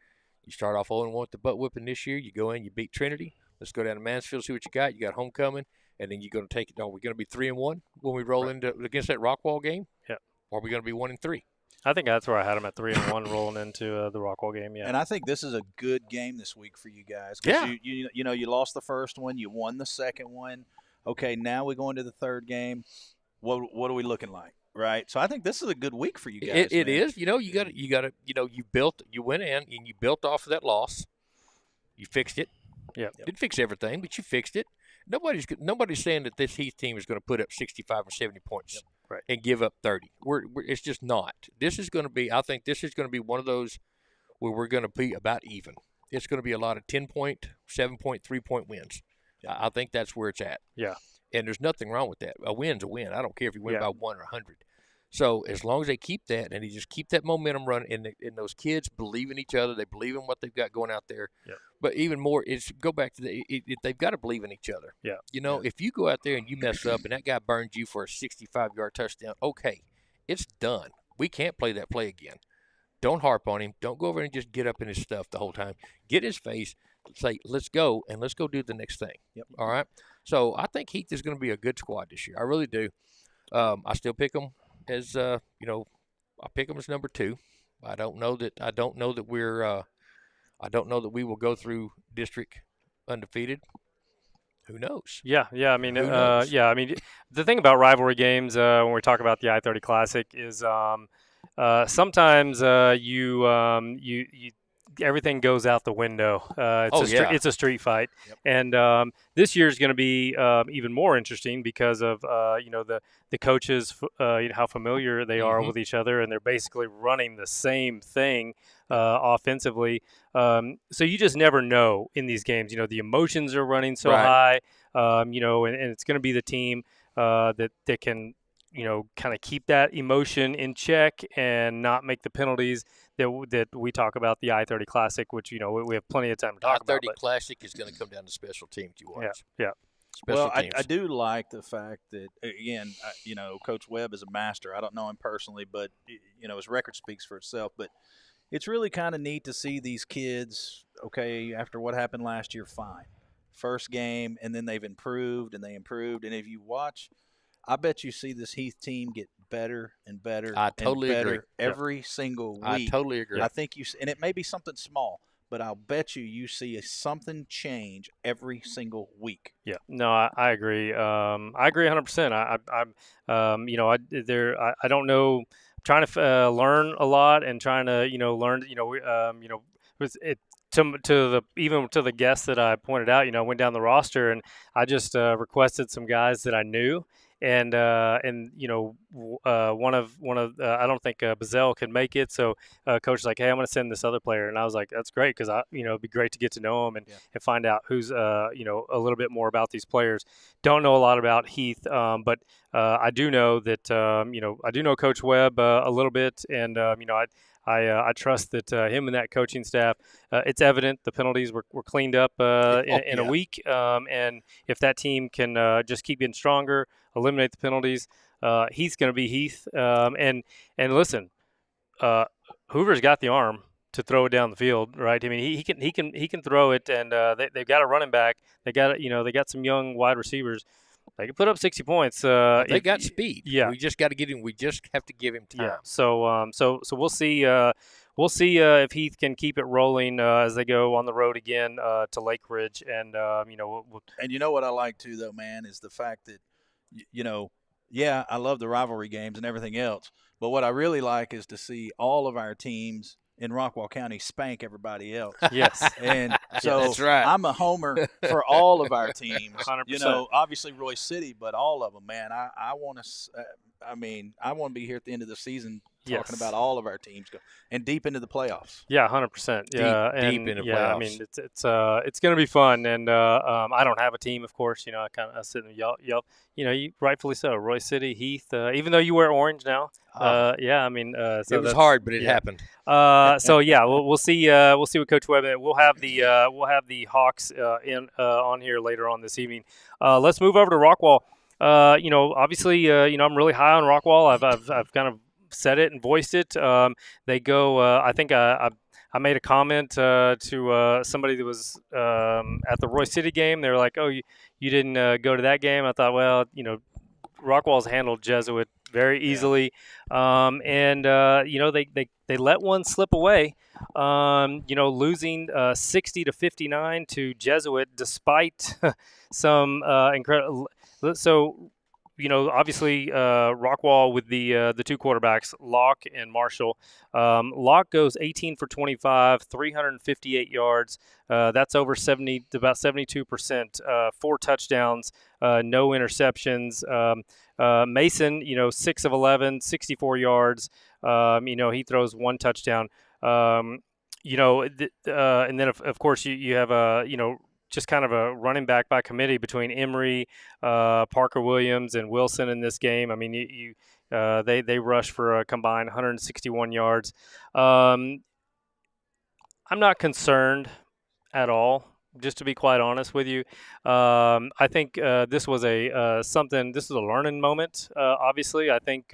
You start off 0-1 with the butt whipping this year. You go in, you beat Trinity. Let's go down to Mansfield, see what you got. You got homecoming, and then you're going to take it. Are we going to be 3-1 when we roll into against that Rockwall game? Yeah. Or are we going to be 1-3? I think that's where I had them at 3-1 rolling into the Rockwall game. Yeah. And I think this is a good game this week for you guys. Yeah. You lost the first one, you won the second one. Okay, now we go into the third game. What are we looking like? Right. So I think this is a good week for you guys. It is. You got to. You went in and you built off of that loss. You fixed it. Yeah. Didn't fix everything, but you fixed it. Nobody's saying that this Heath team is going to put up 65 or 70 points and give up 30. It's just not. This is going to be. I think this is going to be one of those where we're going to be about even. It's going to be a lot of 10-point, 7-point, 3-point wins. Yeah. I think that's where it's at. Yeah. And there's nothing wrong with that. A win's a win. I don't care if you win by 1 or 100. So as long as they keep that and they just keep that momentum running, and those kids believe in each other, they believe in what they've got going out there. Yeah. But even more is go back to they've got to believe in each other. Yeah. If you go out there and you mess up and that guy burns you for a 65-yard touchdown, okay, it's done. We can't play that play again. Don't harp on him. Don't go over and just get up in his stuff the whole time. Get in his face, say, let's go, and let's go do the next thing. Yep. All right? So I think Heath is going to be a good squad this year. I really do. I still pick them as, I pick them as number 2. I don't know that we're I don't know that we will go through district undefeated. Who knows? Yeah. I mean, the thing about rivalry games when we talk about the I-30 Classic is sometimes you everything goes out the window. It's a street fight, and this year is going to be even more interesting because of the coaches, how familiar they are with each other, and they're basically running the same thing offensively. So you just never know in these games. The emotions are running so high, and it's going to be the team that can kind of keep that emotion in check and not make the penalties that we talk about the I-30 Classic, which, we have plenty of time to talk about. I-30 Classic is going to come down to special teams, you watch. Yeah. Well, I do like the fact that, again, Coach Webb is a master. I don't know him personally, but, his record speaks for itself. But it's really kind of neat to see these kids, after what happened last year, fine. First game, and then they've improved, and they improved. And if you watch, I bet you see this Heath team get better and better. I totally agree. Every single week. I totally agree. I think and it may be something small, but I'll bet you see something change every single week. Yeah, no, I agree. I agree 100%. I don't know. I'm trying to learn a lot and trying to learn. Even to the guests that I pointed out. I went down the roster and I just requested some guys that I knew. And one of I don't think Bazell can make it, so coach was like, hey, I'm going to send this other player, and I was like, that's great, because it'd be great to get to know him and find out who's a little bit more about these players. Don't know a lot about Heath, but I do know that I do know Coach Webb a little bit, and I trust that him and that coaching staff, it's evident the penalties were cleaned up in a week. And if that team can just keep getting stronger, eliminate the penalties, Heath's going to be Heath. And listen, Hoover's got the arm to throw it down the field, right? I mean, he can throw it, and they've got a running back. They got some young wide receivers. They can put up 60 points. They got speed. Yeah, we just got to get him. We just have to give him time. Yeah. So we'll see. We'll we'll see if Heath can keep it rolling as they go on the road again to Lake Ridge, and And you know what I like too, though, man, is the fact that yeah, I love the rivalry games and everything else, but what I really like is to see all of our teams in Rockwall County spank everybody else. Yes. And so That's right. I'm a homer for all of our teams. 100%. Obviously Royce City, but all of them, man. I want to. I want to be here at the end of the season talking about all of our teams and deep into the playoffs. Yeah, 100%. Yeah, deep into playoffs. I mean, it's going to be fun, and I don't have a team, of course. I sit and yell. You rightfully so. Royce City, Heath. Even though you wear orange now, yeah. I mean, so it was hard, but it happened. So yeah, we'll see. We'll see what Coach Webb. We'll have the Hawks on here later on this evening. Let's move over to Rockwall. Obviously, I'm really high on Rockwall. I've kind of said it and voiced it. They go. I think I made a comment to somebody that was at the Royce City game. They were like, "Oh, you didn't go to that game." I thought, well, Rockwall's handled Jesuit very easily, and they let one slip away. Losing 60-59 to Jesuit despite some incredible. So, obviously Rockwall with the two quarterbacks, Locke and Marshall. Locke goes 18 for 25, 358 yards. That's over about 72%. 4 touchdowns, no interceptions. Mason, 6 of 11, 64 yards. He throws 1 touchdown. And then of course you have just kind of a running back by committee between Emery, Parker Williams, and Wilson in this game. I mean, they rush for a combined 161 yards. I'm not concerned at all, just to be quite honest with you. I think this was this is a learning moment. Obviously, I think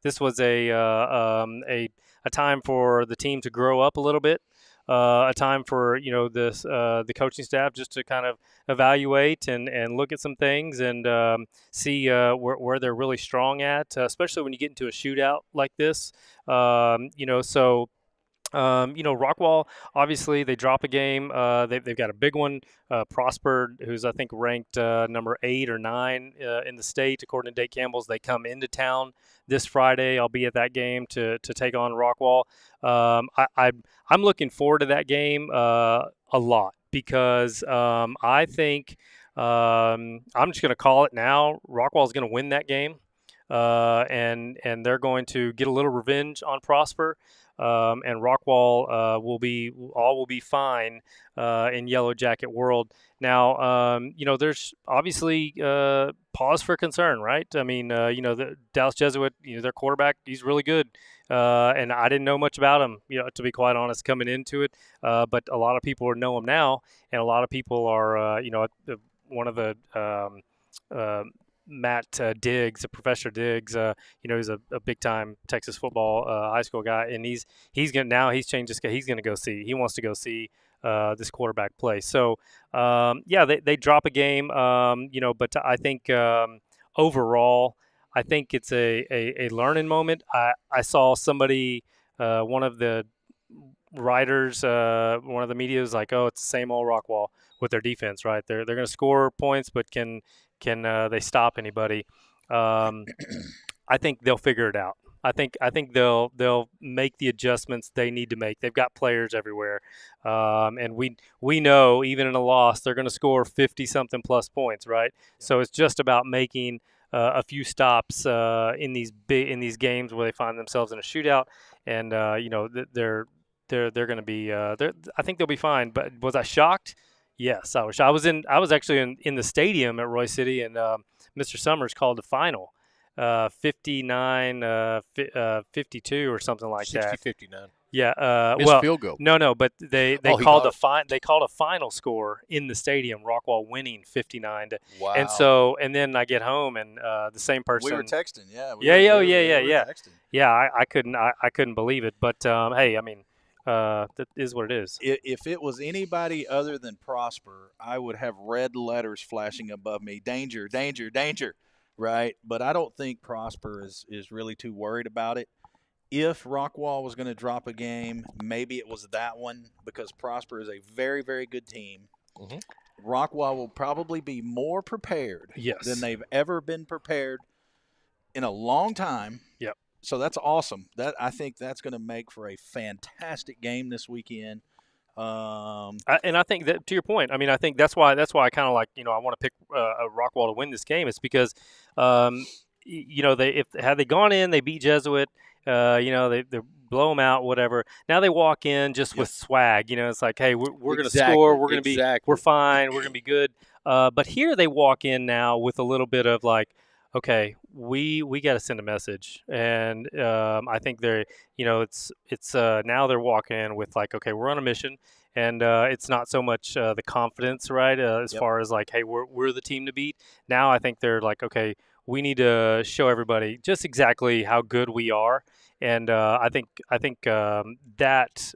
this was a time for the team to grow up a little bit. A time for the coaching staff just to kind of evaluate and look at some things and see where they're really strong at, especially when you get into a shootout like this. Rockwall, obviously, they drop a game. They've got a big one. Prosper, who's, I think, ranked number 8 or 9 in the state, according to Dave Campbell's. They come into town this Friday. I'll be at that game to take on Rockwall. I'm looking forward to that game a lot because I think I'm just going to call it now. Rockwall's going to win that game, and they're going to get a little revenge on Prosper. And Rockwall will be fine in Yellow Jacket world. Now, there's obviously pause for concern, right? I mean, the Dallas Jesuit, their quarterback, he's really good, and I didn't know much about him, to be quite honest, coming into it. But a lot of people know him now, and a lot of people are, one of the Matt Diggs, Professor Diggs, he's a big time Texas football high school guy, and he's changed his. He's going to go see. He wants to go see this quarterback play. So they drop a game, but I think overall, I think it's a learning moment. I saw somebody, one of the writers, one of the media was like, "Oh, it's the same old Rockwall with their defense, right? They're going to score points, but can they stop anybody?" I think they'll figure it out. I think they'll make the adjustments they need to make. They've got players everywhere, and we know even in a loss they're going to score 50-something plus points, right? So it's just about making a few stops in these games where they find themselves in a shootout, and they're going to be. I think they'll be fine. But was I shocked? Yes, I was. I was actually in the stadium at Royce City, and Mr. Summers called the final 59-52 or something like 60, that. 59. Yeah. Missed field goal. No, but they called a final score in the stadium. Rockwall winning 59. Wow. And then I get home and the same person. We were texting. Yeah. Yeah. Yeah. I couldn't believe it. But hey, I mean. That is what it is. If it was anybody other than Prosper, I would have red letters flashing above me. Danger, danger, danger, right? But I don't think Prosper is really too worried about it. if Rockwall was going to drop a game, maybe it was that one because Prosper is a very, very good team. Mm-hmm. Rockwall will probably be more prepared than they've ever been prepared in a long time. Yep. So that's awesome. I think that's going to make for a fantastic game this weekend. And I think that, to your point, I mean, I think that's why I kind of like, I want to pick Rockwall to win this game. It's because, had they gone in, they beat Jesuit. They blow them out, whatever. Now they walk in just with swag. It's like, hey, we're going to score. We're going to be, we're fine. We're going to be good. But here they walk in now with a little bit of like, okay, we got to send a message, and I think they're, it's now they're walking in with like, okay, we're on a mission, and it's not so much the confidence, right? As far as like, hey, we're the team to beat. Now I think they're like, okay, we need to show everybody just exactly how good we are, and I think that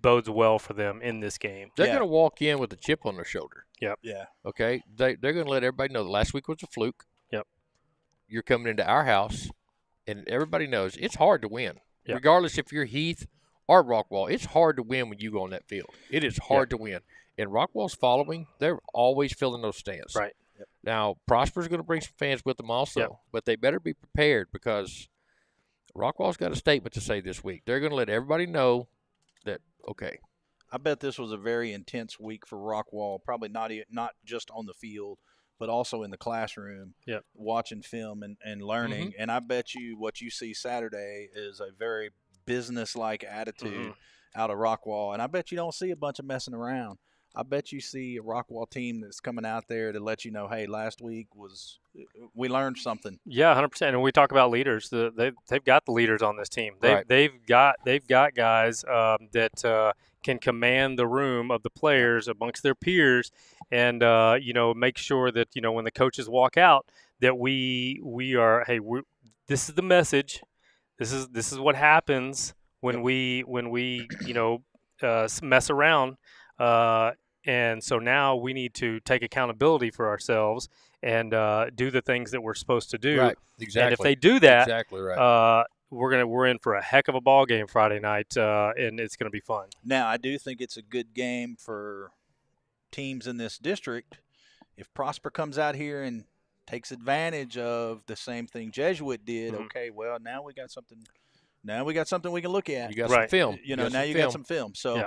bodes well for them in this game. They're going to walk in with a chip on their shoulder. Yep. Yeah. Okay. They're going to let everybody know that last week was a fluke. Yep. You're coming into our house, and everybody knows it's hard to win. Yep. Regardless if you're Heath or Rockwall, it's hard to win when you go on that field. It is hard to win. And Rockwall's following, they're always filling those stands. Right. Yep. Now, Prosper's going to bring some fans with them also, but they better be prepared because Rockwall's got a statement to say this week. They're going to let everybody know that, okay. I bet this was a very intense week for Rockwall, probably not just on the field, but also in the classroom, watching film and learning. And I bet you what you see Saturday is a very business-like attitude out of Rockwall. And I bet you don't see a bunch of messing around. I bet you see a Rockwall team that's coming out there to let you know, hey, last week we learned something. Yeah, 100%. And we talk about leaders. They've got the leaders on this team. They've got guys that can command the room of the players amongst their peers, and make sure that when the coaches walk out that we are, hey, this is the message. This is what happens when we mess around. And so now we need to take accountability for ourselves and do the things that we're supposed to do. Right. Exactly. And if they do that, exactly right. We're in for a heck of a ball game Friday night, and it's going to be fun. Now, I do think it's a good game for teams in this district. If Prosper comes out here and takes advantage of the same thing Jesuit did, okay, well, now we got something. Now we got something we can look at. You got some film. Now you got some film. So. Yeah.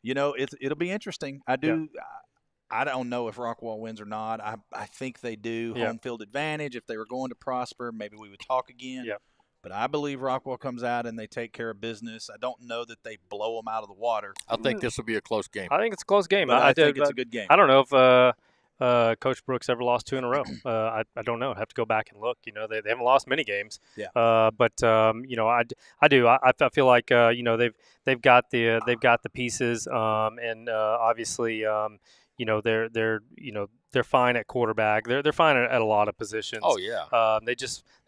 It'll be interesting. I don't know if Rockwall wins or not. I think they do. Home field advantage. If they were going to Prosper, maybe we would talk again. Yeah. But I believe Rockwall comes out and they take care of business. I don't know that they blow them out of the water. I think this will be a close game. I think it's a close game. I think it's a good game. I don't know if Coach Brooks ever lost 2 in a row. I don't know. I have to go back and look. They haven't lost many games. Yeah. But I do. I feel like they've got the pieces. And obviously they're fine at quarterback. They're fine at a lot of positions. Oh yeah. They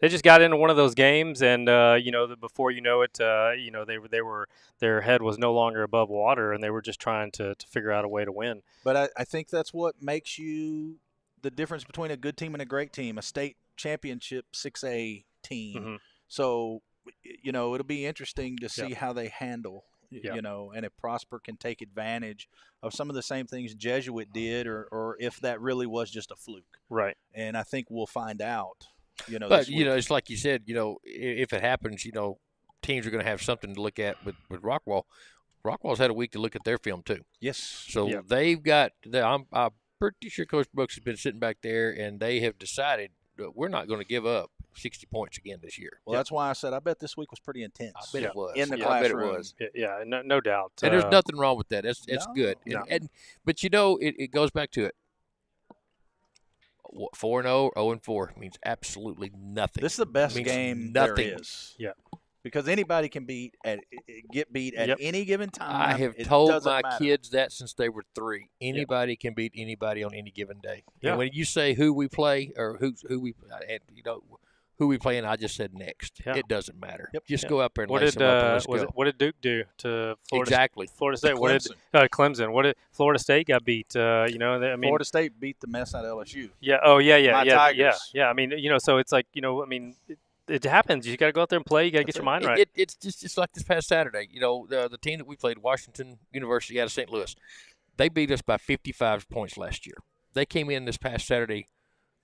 just got into one of those games, and before you know it, their head was no longer above water, and they were just trying to figure out a way to win. But I think that's what makes you the difference between a good team and a great team, a state championship 6A team. Mm-hmm. So it'll be interesting to see how they handle. And if Prosper can take advantage of some of the same things Jesuit did, or if that really was just a fluke. Right. And I think we'll find out, But, it's like you said, if it happens, teams are going to have something to look at with Rockwall. Rockwall's had a week to look at their film, too. Yes. So they've got – I'm pretty sure Coach Brooks has been sitting back there, and they have decided that we're not going to give up 60 points again this year. Well, that's why I said I bet this week was pretty intense. I bet it was. In the classroom. I bet it was. Yeah, no doubt. And there's nothing wrong with that. It's good. No. But, it goes back to it. 4-0, 0-4 means absolutely nothing. This is the best game there is. Yeah. Because anybody can get beat at any given time. I have told my kids that since they were 3. Anybody can beat anybody on any given day. Yeah. And when you say who we play or who we play, and I just said next. Yeah. It doesn't matter. Yep. Just go up there and lace them up and let's go. What did Duke do to Florida? Exactly. Florida State. Clemson. What did Florida State got beat? Florida State beat the mess out of LSU. Yeah. Oh, yeah. My Tigers. Yeah. I mean, so it's like, it happens. You got to go out there and play. You got to get your mind right. It's just like this past Saturday. The team that we played, Washington University out of St. Louis, they beat us by 55 points last year. They came in this past Saturday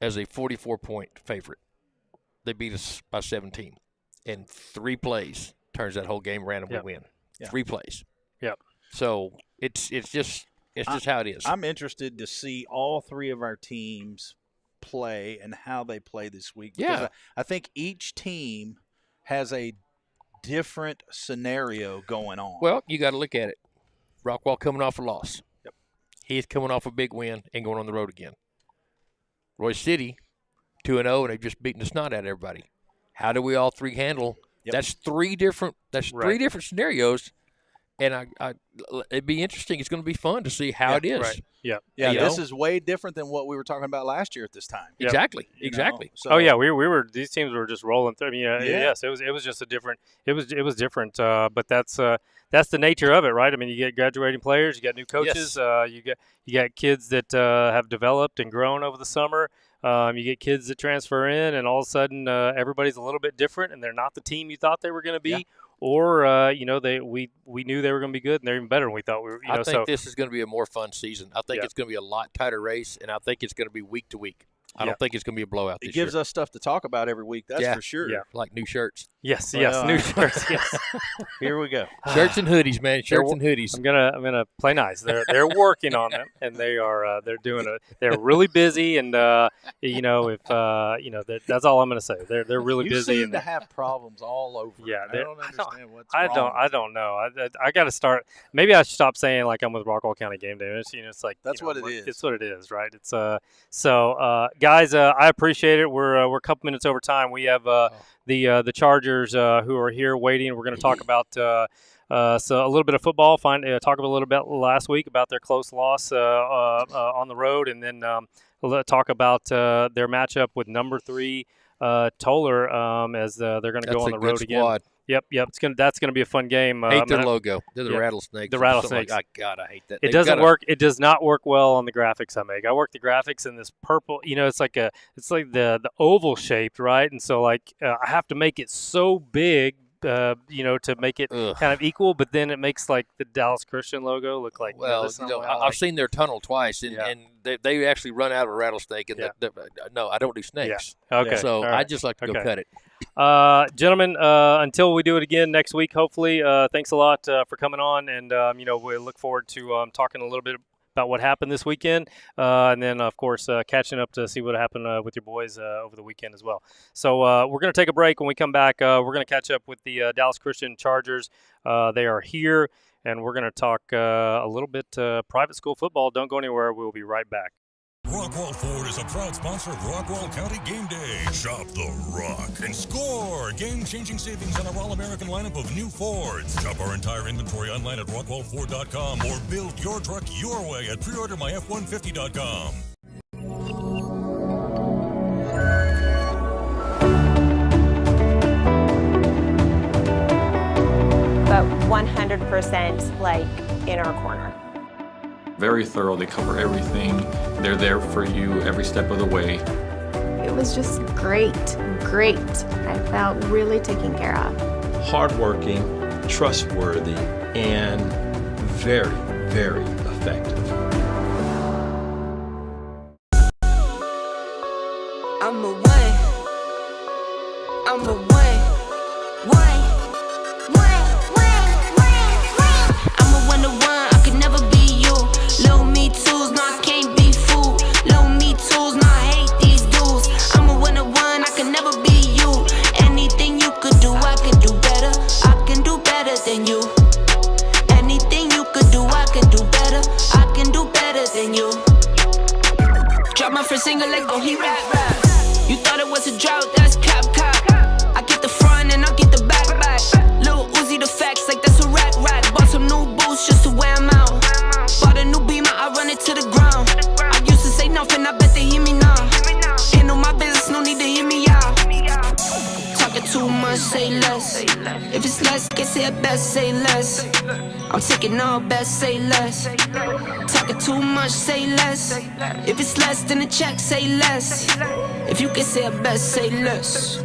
as a 44-point favorite. They beat us by 17. In 3 plays, turns that whole game around and we win. 3 plays. Yep. So it's just how it is. I'm interested to see all 3 of our teams play and how they play this week. Yeah. I think each team has a different scenario going on. Well, you got to look at it. Rockwall coming off a loss. Yep. He's coming off a big win and going on the road again. Royce City, 2-0, and they've just beaten the snot out of everybody. How do we all 3 handle? Yep. That's 3 different. That's 3 different scenarios, and it'd be interesting. It's going to be fun to see how it is. Right. Yeah. Yeah. This is way different than what we were talking about last year at this time. Yep. Exactly. So, we were. These teams were just rolling through. I mean, yes, it was just a different. It was different. But that's the nature of it, right? I mean, you get graduating players, you got new coaches, you got kids that have developed and grown over the summer. You get kids that transfer in, and all of a sudden everybody's a little bit different, and they're not the team you thought they were going to be. Yeah. Or we knew they were going to be good, and they're even better than we thought we were. I think this is going to be a more fun season. I think it's going to be a lot tighter race, and I think it's going to be week to week. I don't think it's going to be a blowout this year. It gives us stuff to talk about every week, that's for sure. Yeah, like new shirts. Yes, new shirts. Yes. Here we go. Shirts and hoodies, man. Shirts and hoodies. I'm gonna play nice. They're working on them, and they're doing it. They're really busy, and that's all I'm gonna say. They're really busy. You seem to have problems all over. Yeah, I don't understand what's wrong. I don't know. I got to start. Maybe I should stop saying like I'm with Rockwall County Game Day. It's like that's what it is. It's what it is, right? It's guys, I appreciate it. We're a couple minutes over time. We have the Chargers who are here waiting. We're going to talk about so a little bit of football. Talk a little bit last week about their close loss on the road, and then talk about their matchup with number 3 Toller as they're going to go on the road again. Yep. That's gonna be a fun game. Hate their logo. They're the rattlesnakes. The rattlesnakes. Like, God, I hate that. It doesn't work. It does not work well on the graphics I make. I work the graphics in this purple. It's like the oval shaped, right? And so I have to make it so big. To make it kind of equal, but then it makes like the Dallas Christian logo look like. Well, I've seen their tunnel twice, and they actually run out of a rattlesnake. And no, I don't do snakes. Yeah. Okay. So I just like to go cut it. Gentlemen, until we do it again next week, hopefully. Thanks a lot for coming on, and we look forward to talking a little bit about what happened this weekend, and then, of course, catching up to see what happened with your boys over the weekend as well. So we're going to take a break. When we come back, we're going to catch up with the Dallas Christian Chargers. They are here, and we're going to talk a little bit private school football. Don't go anywhere. We'll be right back. Rockwall Ford is a proud sponsor of Rockwall County Game Day. Shop the Rock and score game-changing savings on our all-American lineup of new Fords. Shop our entire inventory online at rockwall4.com or build your truck your way at preordermyf150.com. But 100% like in our corner. Very thorough. They cover everything. They're there for you every step of the way. It was just great. I felt really taken care of. Hardworking, trustworthy, and very, very effective. I'm a I'm a 1-to-1, I could never be you. Low me tools, no I can't be fooled. Low me tools, no I hate these dudes. I'm a 1-to-1, I could never be you. Anything you could do, I can do better. I can do better than you. Anything you could do, I can do better. I can do better than you. Drop my first single like, oh he rap. You thought it was a drought, that's cap. I get the front and I get the back. Lil Uzi the facts like that's a rack. Bought some new boots just to wear them out. Bought a new Beamer, I run it to the ground. I used to say nothing, I bet they hear me now. Ain't no my business, no need to hear me out. Talking too much, say less. If it's less, guess it best, say less. I'm taking all best, say less. Talking Talking too much, say less. If it's less than a check, say less. If you can say a best, say less.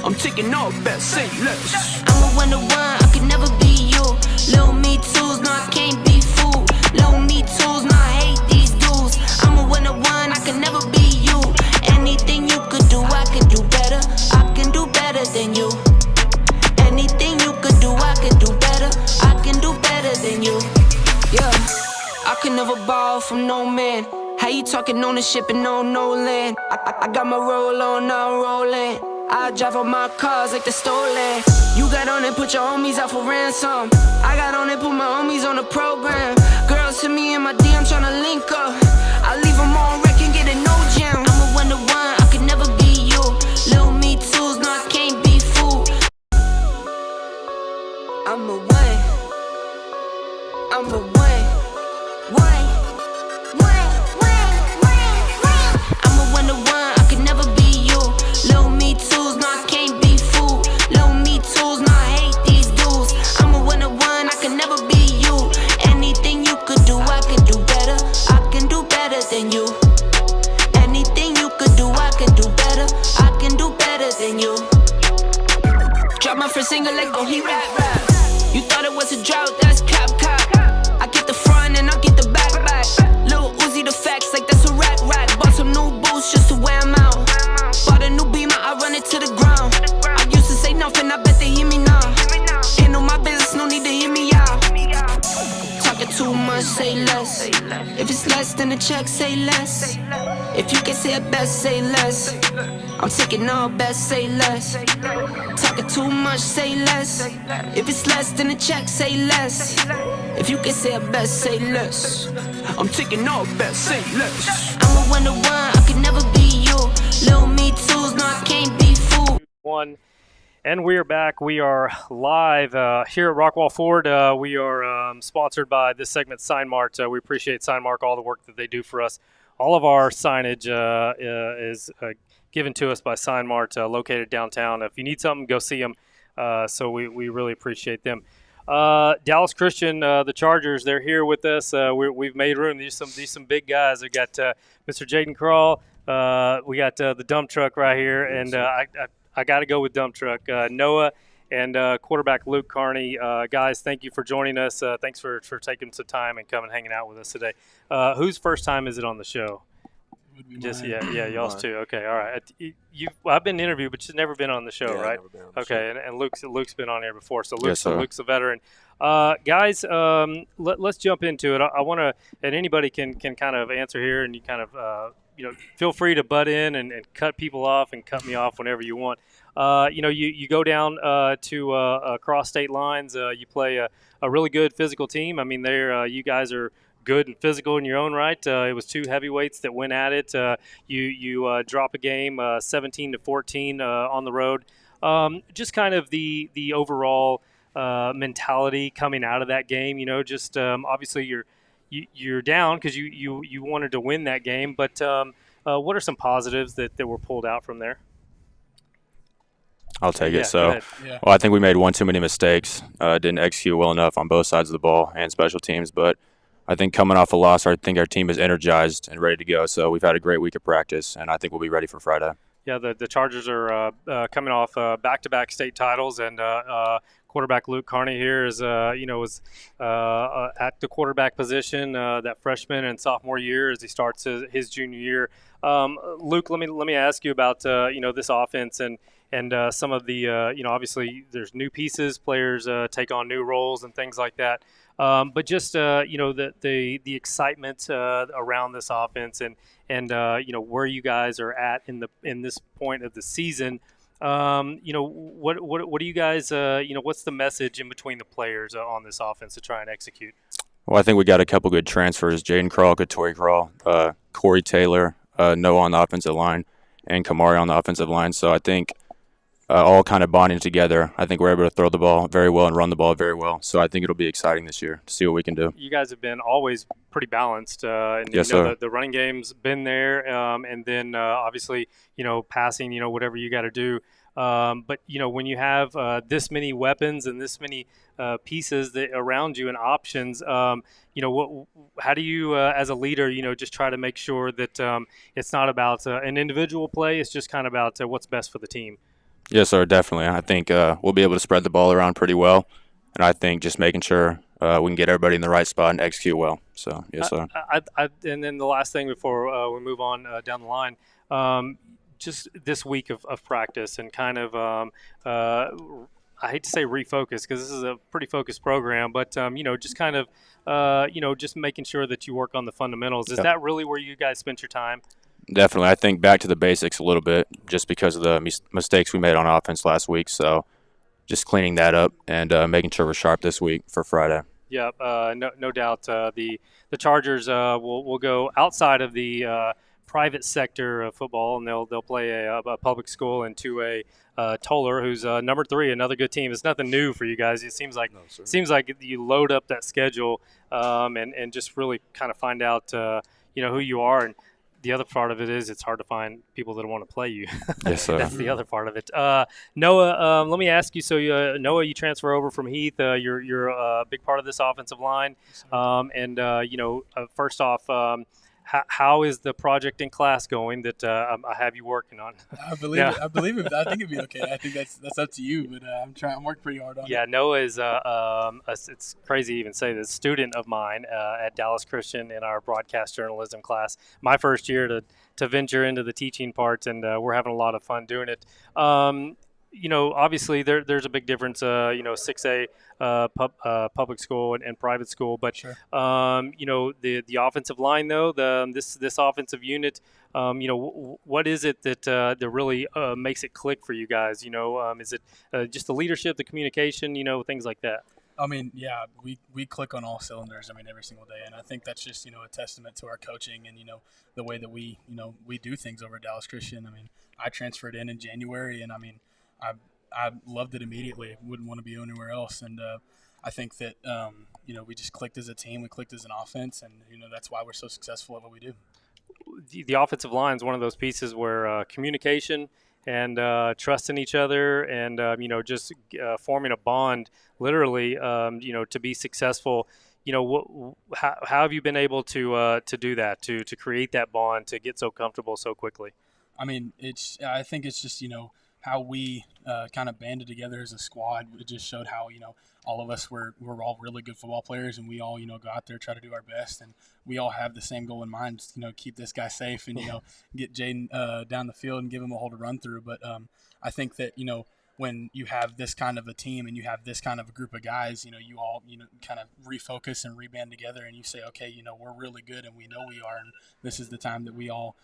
I'm taking all best, say less. I'm a one-to-one, I could never be you. Little me tools, no I can't be fooled. Little me tools, no I hate these dudes. I'm a one-to-one, I could never be you. Anything you could do, I can do better. I can do better than you. Anything you could do, I can do better. I can do better than you. Yeah, I could never borrow from no man. How you talking ownership and no land? I got my roll on, now I'm rolling. I drive all my cars like they're stolen. You got on and put your homies out for ransom. I got on and put my homies on the program. Girls hit me in my DM tryna link up. I leave them on wreck and get a no jam. I'm a one-to-one, I could never be you. Little me tools, no I can't be fooled. I'm a one. I'm a one. I'm a one-to-one, I could never be you. Little me tools, no I can't be fooled. Little me tools, no I hate these dudes. I'm a one-to-one, I could never be you. Anything you could do, I can do better. I can do better than you. Anything you could do, I can do better. I can do better than you. Drop my first single like oh he rap. You thought it was a drought, that's cap. I get the front and I get the back. Lil Uzi the facts like that's a rack. Bought some new boots just to wear 'em out. Bought a new Beamer, I run it to the ground. I used to say nothing, I bet they hear me now. Ain't no my business, no need to hear me out. Talking too much, say less. If it's less than a check, say less. If you can say it best, say less. I'm taking all best, say less. Talking too much, say less. If it's less than a check, say less. If you can say it best, say less. I'm taking all best, say less. I'm a one-to-one, I could never be you. Little me tools, no I can't be fooled. One. And we are back. We are live here at Rockwall Ford. We are sponsored by this segment, Sign Mart. We appreciate Sign Mart, all the work that they do for us. All of our signage is given to us by Sign Mart, located downtown. If you need something, go see them. So we really appreciate them. Dallas Christian, the Chargers, they're here with us. We've made room. These some big guys. We got Mr. Jaden Crawl. We got the dump truck right here, and I got to go with dump truck. Noah and quarterback Luke Carney. Guys, thank you for joining us. Thanks for taking some time and coming hanging out with us today. Whose first time is it on the show? Just yeah, y'all's too. Okay, all right. I've been interviewed, but you've never been on the show, right? Never been on the show. And Luke's been on here before, so Yes, sir. Luke's a veteran. Guys, let's jump into it. I want to, and anybody can kind of answer here, and you kind of feel free to butt in and cut people off and cut me off whenever you want. You go down to across state lines. You play a really good physical team. I mean, you guys are good and physical in your own right. It was two heavyweights that went at it. You drop a game 17-14 on the road. Just kind of the overall mentality coming out of that game. Obviously you're down because you wanted to win that game. But what are some positives that were pulled out from there? I'll take it. So, I think we made one too many mistakes. Didn't execute well enough on both sides of the ball and special teams. But I think coming off a loss, I think our team is energized and ready to go. So we've had a great week of practice, and I think we'll be ready for Friday. Yeah, the Chargers are coming off back-to-back state titles, and quarterback Luke Carney here was at the quarterback position that freshman and sophomore year as he starts his junior year. Luke, let me ask you about this offense and some of the obviously there's new pieces, players take on new roles and things like that. But just the excitement around this offense and where you guys are at in this point of the season. What do you guys what's the message in between the players on this offense to try and execute? Well, I think we got a couple good transfers: Jaden Crawl, Katori Crawl, Corey Taylor, Noah on the offensive line, and Kamari on the offensive line. So I think all kind of bonding together. I think we're able to throw the ball very well and run the ball very well. So I think it'll be exciting this year to see what we can do. You guys have been always pretty balanced. Yes, sir. The running game's been there, and then obviously, passing, whatever you got to do. But when you have this many weapons and this many pieces that around you and options, how do you, as a leader, just try to make sure that it's not about an individual play. It's just kind of about what's best for the team. Yes, sir, definitely. I think we'll be able to spread the ball around pretty well, and I think just making sure we can get everybody in the right spot and execute well. So, yes, sir. And then the last thing before we move on down the line, just this week of practice and kind of I hate to say refocus because this is a pretty focused program, but just kind of just making sure that you work on the fundamentals. Is that really where you guys spent your time? Definitely. I think back to the basics a little bit just because of the mistakes we made on offense last week. So just cleaning that up and making sure we're sharp this week for Friday. Yeah, no doubt. The Chargers will go outside of the private sector of football, and they'll play a public school into a Toller, who's number 3, another good team. It's nothing new for you guys. It seems like you load up that schedule and just really kind of find out who you are. And the other part of it is it's hard to find people that want to play you. Yes, sir. That's the other part of it. Noah, let me ask you. So, Noah, you transfer over from Heath. You're a big part of this offensive line. First off, how is the project in class going that I have you working on? I believe it. I think it'd be okay. I think that's up to you, but I'm working pretty hard on it. Yeah, Noah is it's crazy to even say this, student of mine at Dallas Christian in our broadcast journalism class. My first year to venture into the teaching part, and we're having a lot of fun doing it. Obviously there's a big difference, 6A public school and private school, but sure. The offensive line though, this offensive unit, what is it that really makes it click for you guys? Is it just the leadership, the communication, things like that? I mean, yeah, we click on all cylinders. I mean, every single day, and I think that's just a testament to our coaching and the way that we do things over at Dallas Christian. I mean, I transferred in January, and I mean, I loved it immediately. Wouldn't want to be anywhere else. And I think that, we just clicked as a team. We clicked as an offense. And, that's why we're so successful at what we do. The offensive line is one of those pieces where communication and trust in each other and, just forming a bond literally, to be successful. How have you been able to do that, to create that bond, to get so comfortable so quickly? I mean, I think it's just, how we kind of banded together as a squad. It just showed how, all of us we're all really good football players, and we all, go out there, try to do our best, and we all have the same goal in mind, keep this guy safe and, get Jaden down the field and give him a hole to run through. But I think that, when you have this kind of a team and you have this kind of a group of guys, you all, kind of refocus and reband together, and you say, okay, we're really good and we know we are, and this is the time that we all,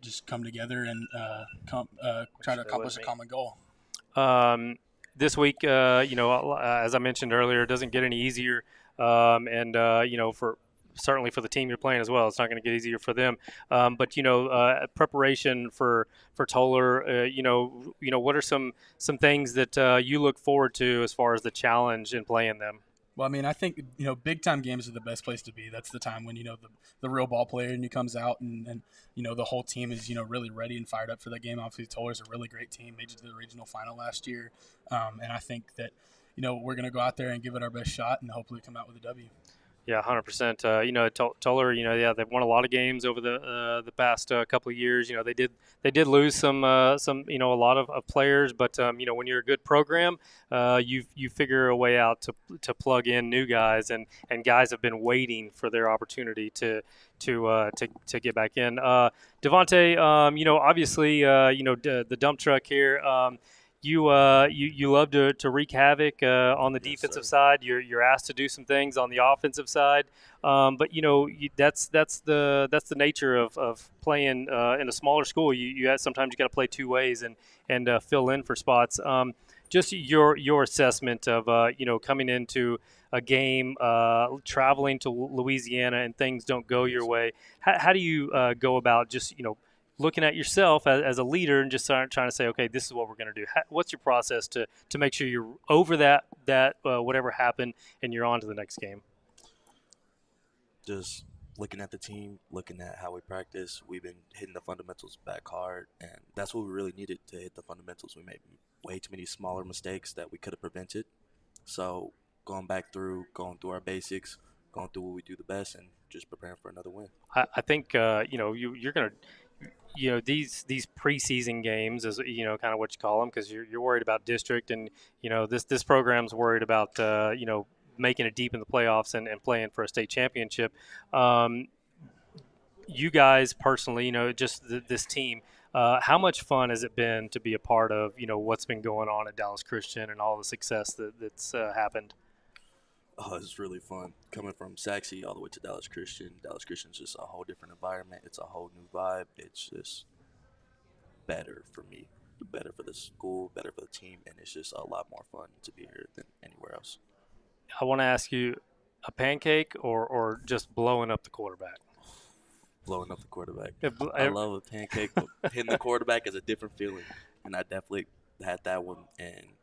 just come together and try to accomplish a common goal. This week, as I mentioned earlier, it doesn't get any easier, certainly for the team you're playing as well, it's not going to get easier for them. But preparation for Toller, what are some things that you look forward to as far as the challenge in playing them? Well, I mean, I think, big time games are the best place to be. That's the time when, the real ball player and he comes out and the whole team is, really ready and fired up for that game. Obviously, Toller's a really great team. Made it to the regional final last year. And I think that, we're going to go out there and give it our best shot and hopefully come out with a W. Yeah, 100%. Toller, they've won a lot of games over the past couple of years. They did lose some a lot of players, but when you're a good program, you figure a way out to plug in new guys, and guys have been waiting for their opportunity to get back in. Devontae, obviously, the dump truck here. You love to wreak havoc on the defensive side. You're asked to do some things on the offensive side, but that's the nature of playing in a smaller school. Sometimes you got to play two ways and fill in for spots. Just your assessment of coming into a game, traveling to Louisiana, and things don't go your way. How do you go about just looking at yourself as a leader and just trying to say, okay, this is what we're going to do? What's your process to make sure you're over that whatever happened and you're on to the next game? Just looking at the team, looking at how we practice, we've been hitting the fundamentals back hard, and that's what we really needed to hit the fundamentals. We made way too many smaller mistakes that we could have prevented. So going through our basics, going through what we do the best, and just preparing for another win. I think you're going to these preseason games is kind of what you call them, because you're worried about district, and this program's worried about making it deep in the playoffs and playing for a state championship. You guys personally, just this team, how much fun has it been to be a part of what's been going on at Dallas Christian and all the success that's happened? Oh, it's really fun coming from Saxe all the way to Dallas Christian. Dallas Christian's just a whole different environment. It's a whole new vibe. It's just better for me, better for the school, better for the team, and it's just a lot more fun to be here than anywhere else. I want to ask you, a pancake or just blowing up the quarterback? Blowing up the quarterback. I love a pancake, but hitting the quarterback is a different feeling, and I definitely had that one in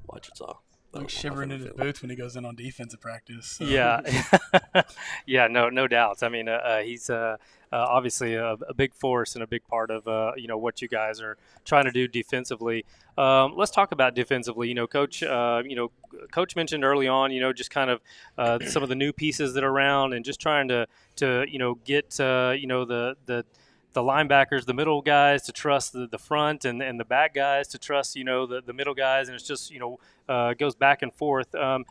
Wichita. Like shivering in his boots when he goes in on defensive practice. So. Yeah, yeah, no doubts. I mean, he's obviously a big force and a big part of what you guys are trying to do defensively. Let's talk about defensively. Coach, Coach mentioned early on, just kind of some of the new pieces that are around, and just trying to get the linebackers, the middle guys to trust the front, and the back guys to trust, the middle guys. And it's just, goes back and forth. How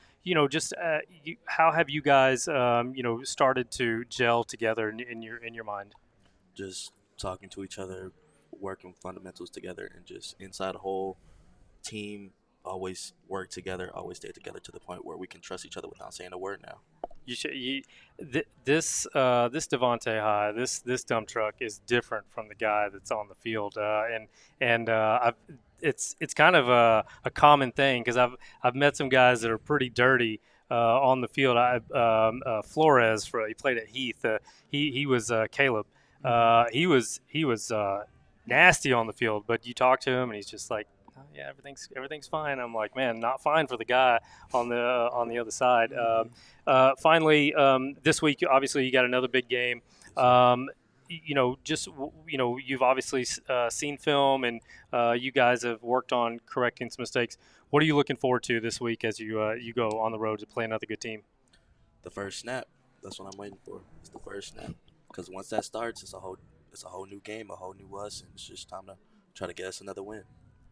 have you guys, started to gel together in your mind? Just talking to each other, working fundamentals together, and just inside the whole team, always work together, always stay together to the point where we can trust each other without saying a word now. This Devontae High, this dump truck is different from the guy that's on the field, it's kind of a common thing, because I've met some guys that are pretty dirty on the field. Flores, he played at Heath. He was Caleb. He was nasty on the field, but you talk to him and he's just like, oh, yeah, everything's fine. I'm like, man, not fine for the guy on the other side. Finally, this week, obviously, you got another big game. You've obviously seen film, and you guys have worked on correcting some mistakes. What are you looking forward to this week as you go on the road to play another good team? The first snap. That's what I'm waiting for. It's the first snap, because once that starts, it's a whole new game, a whole new us, and it's just time to try to get us another win.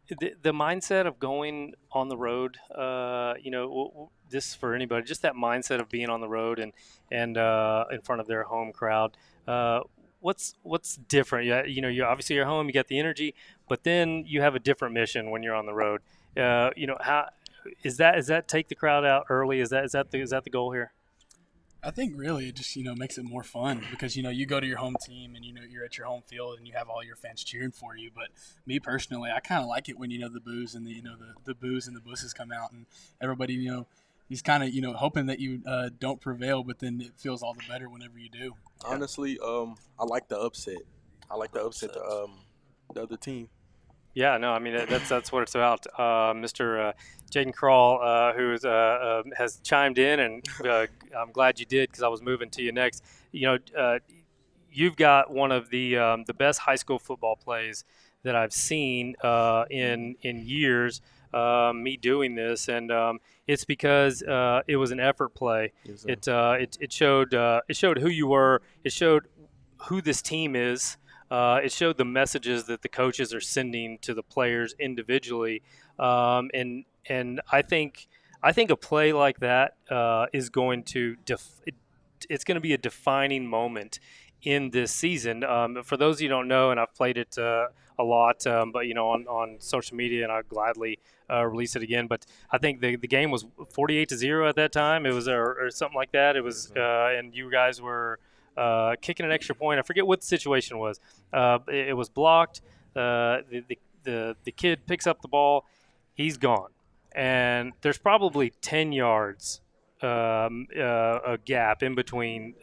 The mindset of going on the road, this for anybody, just that mindset of being on the road and in front of their home crowd. What's different? You obviously you're home, you got the energy, but then you have a different mission when you're on the road. How is that take the crowd out early? Is that the goal here? I think really it just makes it more fun, because you go to your home team and you're at your home field and you have all your fans cheering for you. But me personally, I kind of like it when the boos and the boos and the busses come out, and everybody he's kind of hoping that you don't prevail, but then it feels all the better whenever you do. Honestly, I like the upset. I like the upset the other team. Yeah, no, I mean that's what it's about. Mr. Jaden Crawl, who has chimed in, and I'm glad you did, because I was moving to you next. You've got one of the best high school football plays that I've seen in years. Me doing this, and it's because it was an effort play. Yes, it showed who you were. It showed who this team is. It showed the messages that the coaches are sending to the players individually, and I think a play like that is going to it's going to be a defining moment in this season. For those of you who don't know, and I've played it a lot, but on social media, and I'll gladly release it again. But I think the game was 48-0 at that time. It was or something like that. It was, and you guys were kicking an extra point. I forget what the situation was. It was blocked. The kid picks up the ball. He's gone, and there's probably 10 yards a gap in between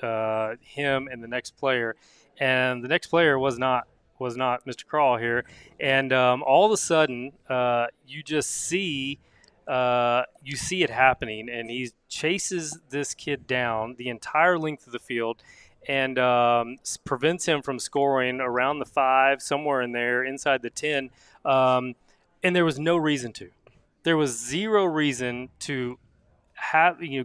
him and the next player, and the next player was not Mr. Crawl here, and all of a sudden you just see it happening, and he chases this kid down the entire length of the field, and prevents him from scoring around the 5, somewhere in there, inside the 10. And there was no reason to. There was zero reason to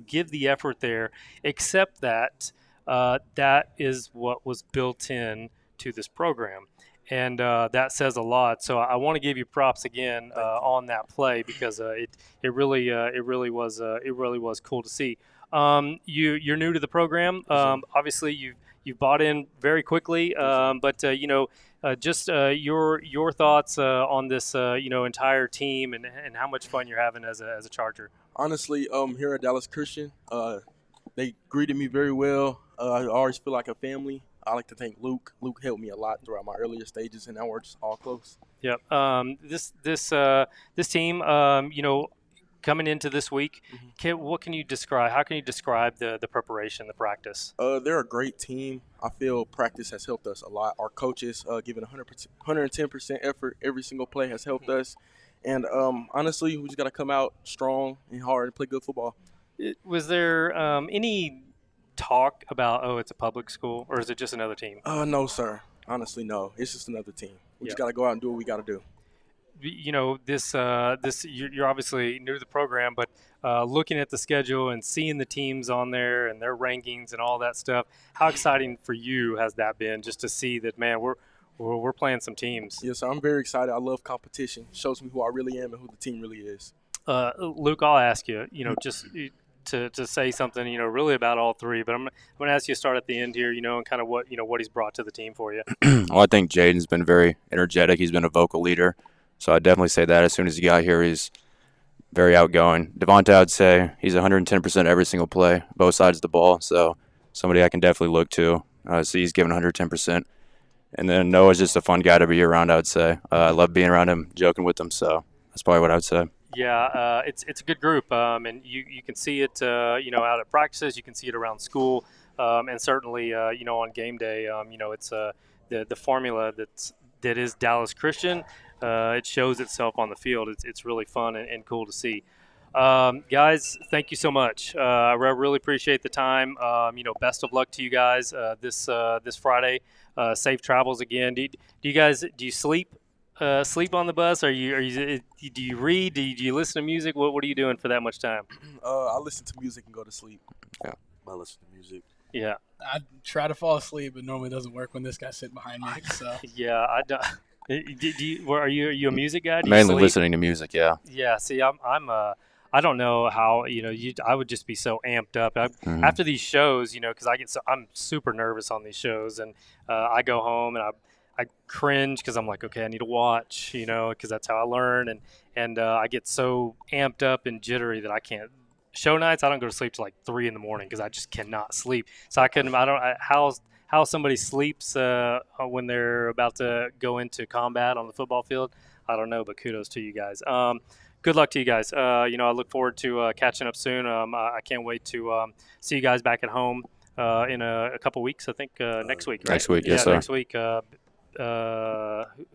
give the effort there, except that that is what was built in to this program. And that says a lot. So I want to give you props again on that play, because it really was cool to see. You're new to the program. Obviously, you've bought in very quickly. But just your thoughts on this entire team and how much fun you're having as a Charger. Honestly, here at Dallas Christian, they greeted me very well. I always feel like a family. I like to thank Luke. Luke helped me a lot throughout my earlier stages, and now we're just all close. Yep. This team, coming into this week, what can you describe? How can you describe the preparation, the practice? They're a great team. I feel practice has helped us a lot. Our coaches giving 110% effort every single play has helped us. And honestly, we just got to come out strong and hard and play good football. Was there any talk about, it's a public school, or is it just another team? No, sir. Honestly, no. It's just another team. We just got to go out and do what we got to do. This you're obviously new to the program, but looking at the schedule and seeing the teams on there and their rankings and all that stuff, how exciting for you has that been, just to see that, man, we're playing some teams? Yes, sir. I'm very excited. I love competition. It shows me who I really am and who the team really is. Luke, I'll ask you, just to say something, really about all three, but I'm going to ask you to start at the end here, and kind of what he's brought to the team for you. Well, I think Jaden's been very energetic. He's been a vocal leader. So I'd definitely say that as soon as he got here, he's very outgoing. Devontae, I'd say he's 110% every single play, both sides of the ball. So somebody I can definitely look to. So he's given 110%. And then Noah's just a fun guy to be around, I would say. I love being around him, joking with him. So that's probably what I would say. Yeah, it's a good group, and you can see it, out at practices. You can see it around school, and certainly, on game day. It's the formula that is Dallas Christian. It shows itself on the field. It's really fun and cool to see. Guys, thank you so much. I really appreciate the time. Best of luck to you guys this Friday. Safe travels again. Do you sleep? Sleep on the bus? Do you read? Do you listen to music? What are you doing for that much time? I listen to music and go to sleep. Yeah, I listen to music. Yeah, I try to fall asleep, but normally it doesn't work when this guy's sitting behind me. So yeah, I don't. Are you a music guy? Mainly listening to music. Yeah. Yeah. See, I don't know how I would just be so amped up after these shows, because I'm super nervous on these shows, and I go home and I cringe because I'm like, okay, I need to watch, because that's how I learn, and I get so amped up and jittery that I can't. Show nights, I don't go to sleep till like 3 a.m. because I just cannot sleep. So how somebody sleeps when they're about to go into combat on the football field, I don't know, but kudos to you guys. Good luck to you guys. I look forward to catching up soon. I can't wait to see you guys back at home in a couple weeks. I think next week, right? Next week, yes, sir. Next week.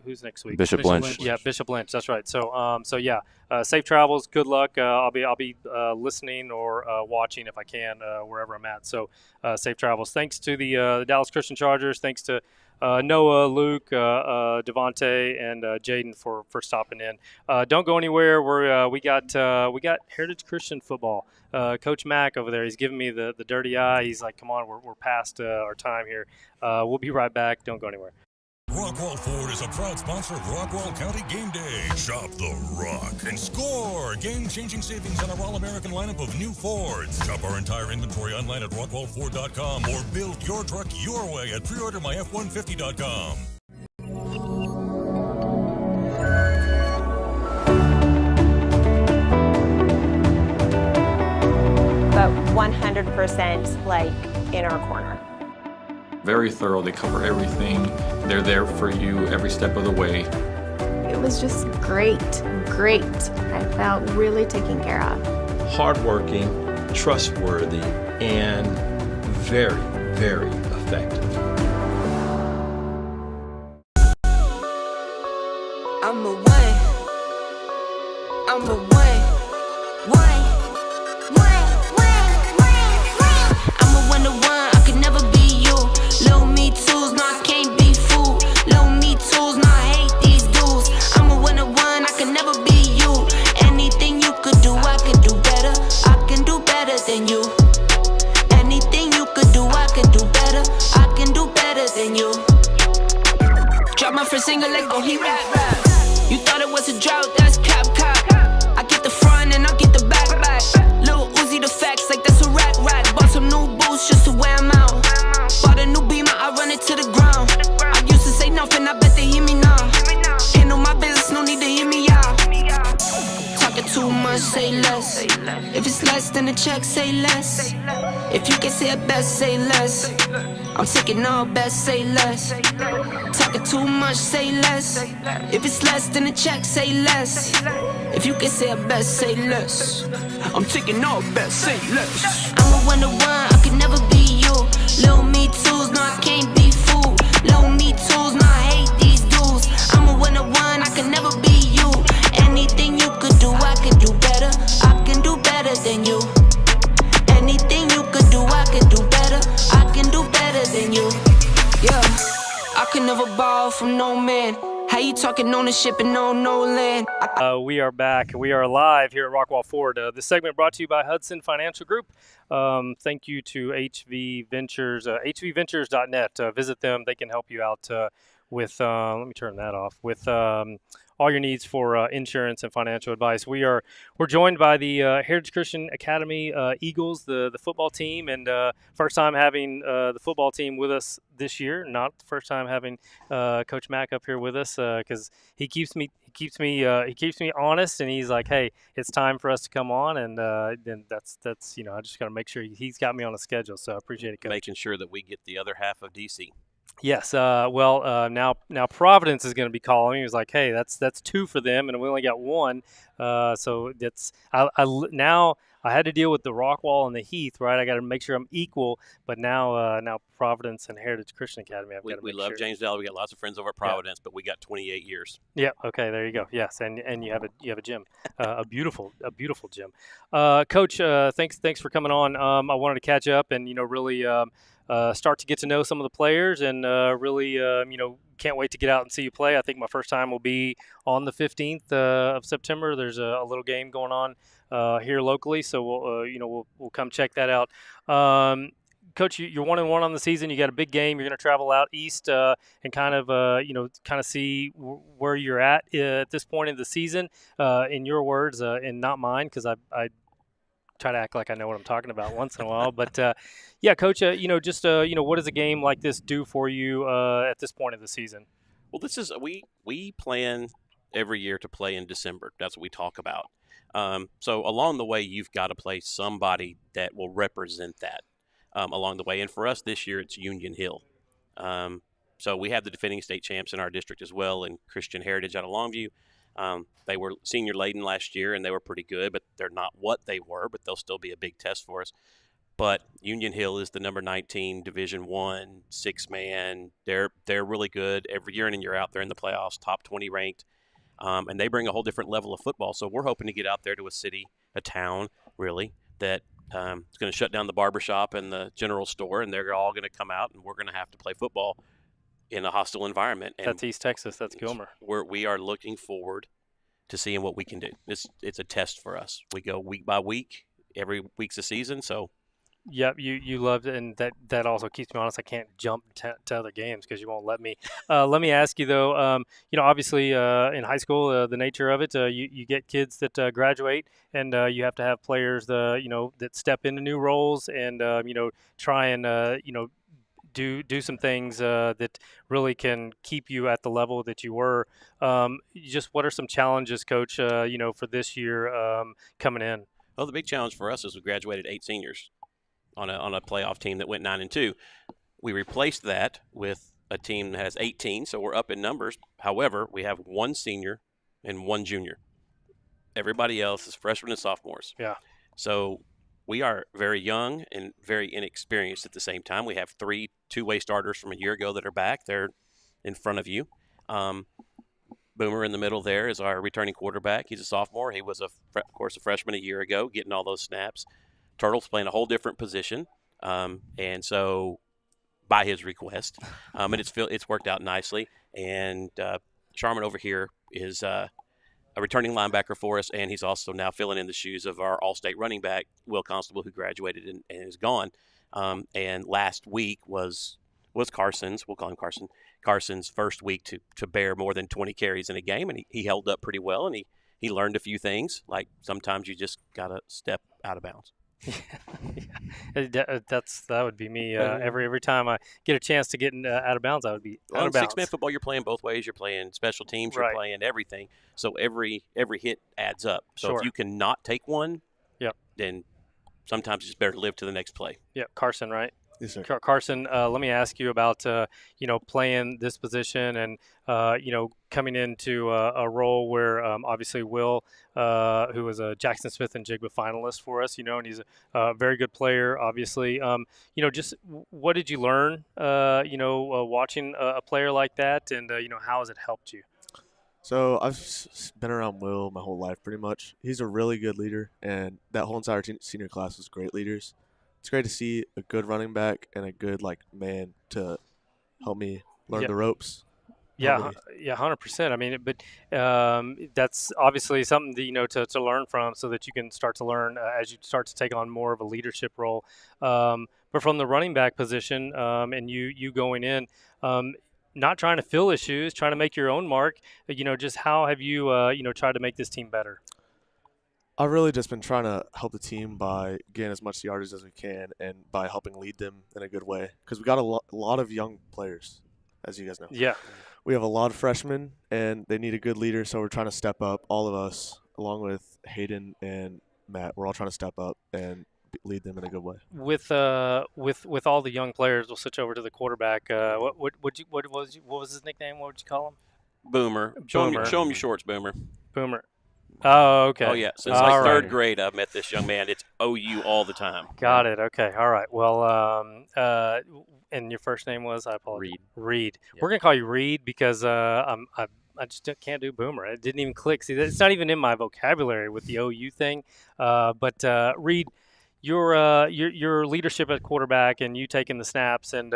Who's next week? Bishop Lynch. Yeah, Bishop Lynch. That's right. So yeah. Safe travels. Good luck. I'll be listening or watching if I can wherever I'm at. So safe travels. Thanks to the Dallas Christian Chargers. Thanks to Noah, Luke, Devontae, and Jaden for stopping in. Don't go anywhere. We got Heritage Christian football. Coach Mack over there, he's giving me the dirty eye. He's like, come on, we're past our time here. We'll be right back. Don't go anywhere. Rockwall Ford is a proud sponsor of Rockwall County Game Day. Shop the Rock and score game-changing savings on our all-American lineup of new Fords. Shop our entire inventory online at rockwall4.com or build your truck your way at preordermyf150.com. But 100% like in our corner. Very thorough. They cover everything. They're there for you every step of the way. It was just great. I felt really taken care of. Hardworking, trustworthy, and very, very effective. I'm a one. I'm a 1-to-1. I could never be you. than you. Drop my first single like, oh, he rap. You thought it was a drought, that's cap. I get the front and I get the back. Lil Uzi the facts like that's a rack. Bought some new boots just to wear 'em out. Bought a new Beamer, I run it to the ground. I used to say nothing, I bet they hear me now. Handle my business, no need to hear me out. Talking too much, say less. If it's less than the check, say less. If you can say it best, say less. I'm taking all best, say less. Talking too much, say less. If it's less than a check, say less. If you can say it best, say less. I'm taking all best, say less. I'm a one-to-one, I could never be you. Little me tools, no I can't be fooled. Little me tools, no I hate these dudes. I'm a one-to-one, I could never be you. Anything you could do, I could do better. I can do better than you. Anything you could do, I could do better. I can do better than you. Yeah, I could never borrow from no man. How you talking ownership and no land? We are back. We are live here at Rockwall Ford. This segment brought to you by Hudson Financial Group. Thank you to HV Ventures, hvventures.net. Visit them. They can help you out with, let me turn that off, with all your needs for insurance and financial advice. We're joined by the Heritage Christian Academy Eagles, the football team, and first time having the football team with us this year. Not the first time having Coach Mack up here with us because he keeps me honest, and he's like, hey, it's time for us to come on, and then that's I just got to make sure he's got me on a schedule. So I appreciate it, Coach. Making sure that we get the other half of DC. Yes. Now Providence is going to be calling. He was like, "Hey, that's two for them, and we only got one." So that's now I had to deal with the Rockwall and the Heath, right? I got to make sure I'm equal. But now Providence and Heritage Christian Academy, I've got to make sure. We love Janesville. We got lots of friends over at Providence, but we got 28 years. Yeah. Okay. There you go. Yes, and you have a gym, a beautiful gym. Coach, thanks for coming on. I wanted to catch up and really. Start to get to know some of the players and really, can't wait to get out and see you play. I think my first time will be on the 15th of September. There's a little game going on here locally, so we'll come check that out. Coach, you're 1-1 on the season. You got a big game. You're going to travel out east and kind of see where you're at this point in the season. In your words, and not mine, because I try to act like I know what I'm talking about once in a while. But, yeah, Coach, what does a game like this do for you at this point of the season? Well, this is we plan every year to play in December. That's what we talk about. So along the way, you've got to play somebody that will represent that along the way. And for us this year, it's Union Hill. So we have the defending state champs in our district as well, and Christian Heritage out of Longview. They were senior laden last year, and they were pretty good, but they're not what they were, but they'll still be a big test for us. But Union Hill is the number 19 Division I, six-man. They're really good. Every year in and year out, they're in the playoffs, top 20 ranked, and they bring a whole different level of football. So we're hoping to get out there to a town, really, that is going to shut down the barbershop and the general store, and they're all going to come out, and we're going to have to play football in a hostile environment. And that's East Texas. That's Gilmer. We are looking forward to seeing what we can do. It's a test for us. We go week by week. Every week's a season, so. Yep, you loved it, and that also keeps me honest. I can't jump to other games because you won't let me. Let me ask you though. Obviously in high school, the nature of it, you get kids that graduate, and you have to have players, that step into new roles and try and do some things that really can keep you at the level that you were. Just what are some challenges, Coach? For this year coming in. Well, the big challenge for us is we graduated 8 seniors on a playoff team that went 9-2. We replaced that with a team that has 18, so we're up in numbers. However, we have 1 senior and 1 junior. Everybody else is freshmen and sophomores. Yeah. So we are very young and very inexperienced at the same time. We have 3 two-way starters from a year ago that are back. They're in front of you. Boomer in the middle there is our returning quarterback. He's a sophomore. He was, of course, a freshman a year ago, getting all those snaps. Turtle's playing a whole different position, and so by his request, and it's worked out nicely. And Sharman over here is a returning linebacker for us, and he's also now filling in the shoes of our all-state running back, Will Constable, who graduated and is gone. And last week was was Carson's. We'll call him Carson. Carson's first week to bear more than 20 carries in a game, and he held up pretty well, and he learned a few things. Like sometimes you just gotta step out of bounds. That would be me. Every time I get a chance to get out of bounds, I would be out of bounds. 6-man football, you're playing both ways. You're playing special teams. You're playing everything. So every hit adds up. So if you cannot take one, then sometimes it's better to live to the next play. Yeah, Carson, right? Yes, sir. Carson, let me ask you about playing this position and coming into a role where obviously Will, who was a Jackson Smith and Jigba finalist for us, and he's a very good player, obviously. Just what did you learn, watching a player like that, and how has it helped you? So I've been around Will my whole life pretty much. He's a really good leader, and that whole entire senior class was great leaders. It's great to see a good running back and a good man to help me learn the ropes. Yeah, 100%. I mean, but that's obviously something that, to learn from, so that you can start to learn as you start to take on more of a leadership role. But from the running back position, and you going in, not trying to fill issues, trying to make your own mark. Just how have you tried to make this team better? I've really just been trying to help the team by getting as much yardage as we can and by helping lead them in a good way, because we got a lot of young players, as you guys know. Yeah. We have a lot of freshmen, and they need a good leader, so we're trying to step up, all of us, along with Hayden and Matt. We're all trying to step up and lead them in a good way. With all the young players, we'll switch over to the quarterback. What was his nickname? What would you call him? Boomer. Show him your shorts, Boomer. Boomer. Oh, okay. Oh, yeah. Since third grade, I've met this young man. It's OU all the time. Got it. Okay. All right. Well, and your first name was? I apologize. Reed. Yep. We're gonna call you Reed because I just can't do Boomer. It didn't even click. See, it's not even in my vocabulary with the OU thing. But Reed, your leadership at quarterback and you taking the snaps and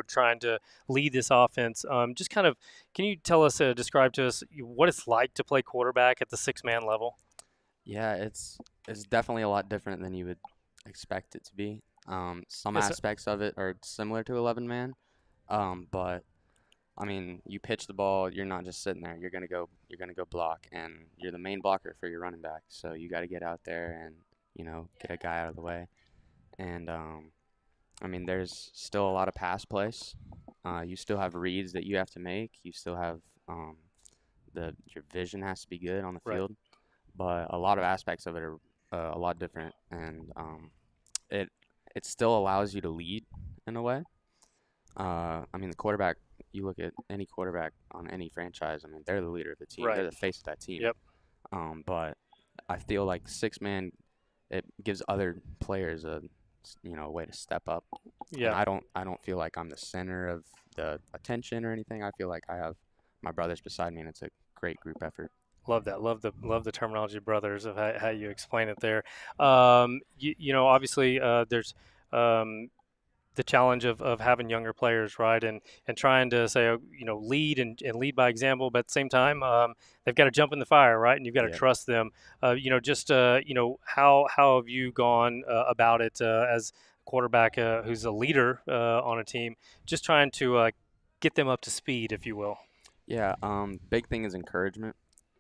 trying to lead this offense. Just kind of, can you tell us, describe to us what it's like to play quarterback at the 6-man level? Yeah, it's definitely a lot different than you would expect it to be. Some aspects of it are similar to 11-man, but I mean, you pitch the ball, you're not just sitting there. You're gonna go block, and you're the main blocker for your running back. So you got to get out there and get a guy out of the way. And, I mean, there's still a lot of pass plays. You still have reads that you have to make. You still have your vision has to be good on the field. But a lot of aspects of it are a lot different. And it still allows you to lead in a way. I mean, the quarterback, you look at any quarterback on any franchise, I mean, they're the leader of the team. They're the face of that team. Yep. But I feel like 6-man, it gives other players a way to step up. Yeah. And I don't feel like I'm the center of the attention or anything. I feel like I have my brothers beside me, and it's a great group effort. Love that. Love the terminology, brothers, of how you explain it there. Obviously, there's the challenge of having younger players, right, and trying to say, lead and lead by example, but at the same time, they've got to jump in the fire, right, and you've got to trust them. How have you gone about it as a quarterback who's a leader on a team, just trying to get them up to speed, if you will? Yeah, big thing is encouragement.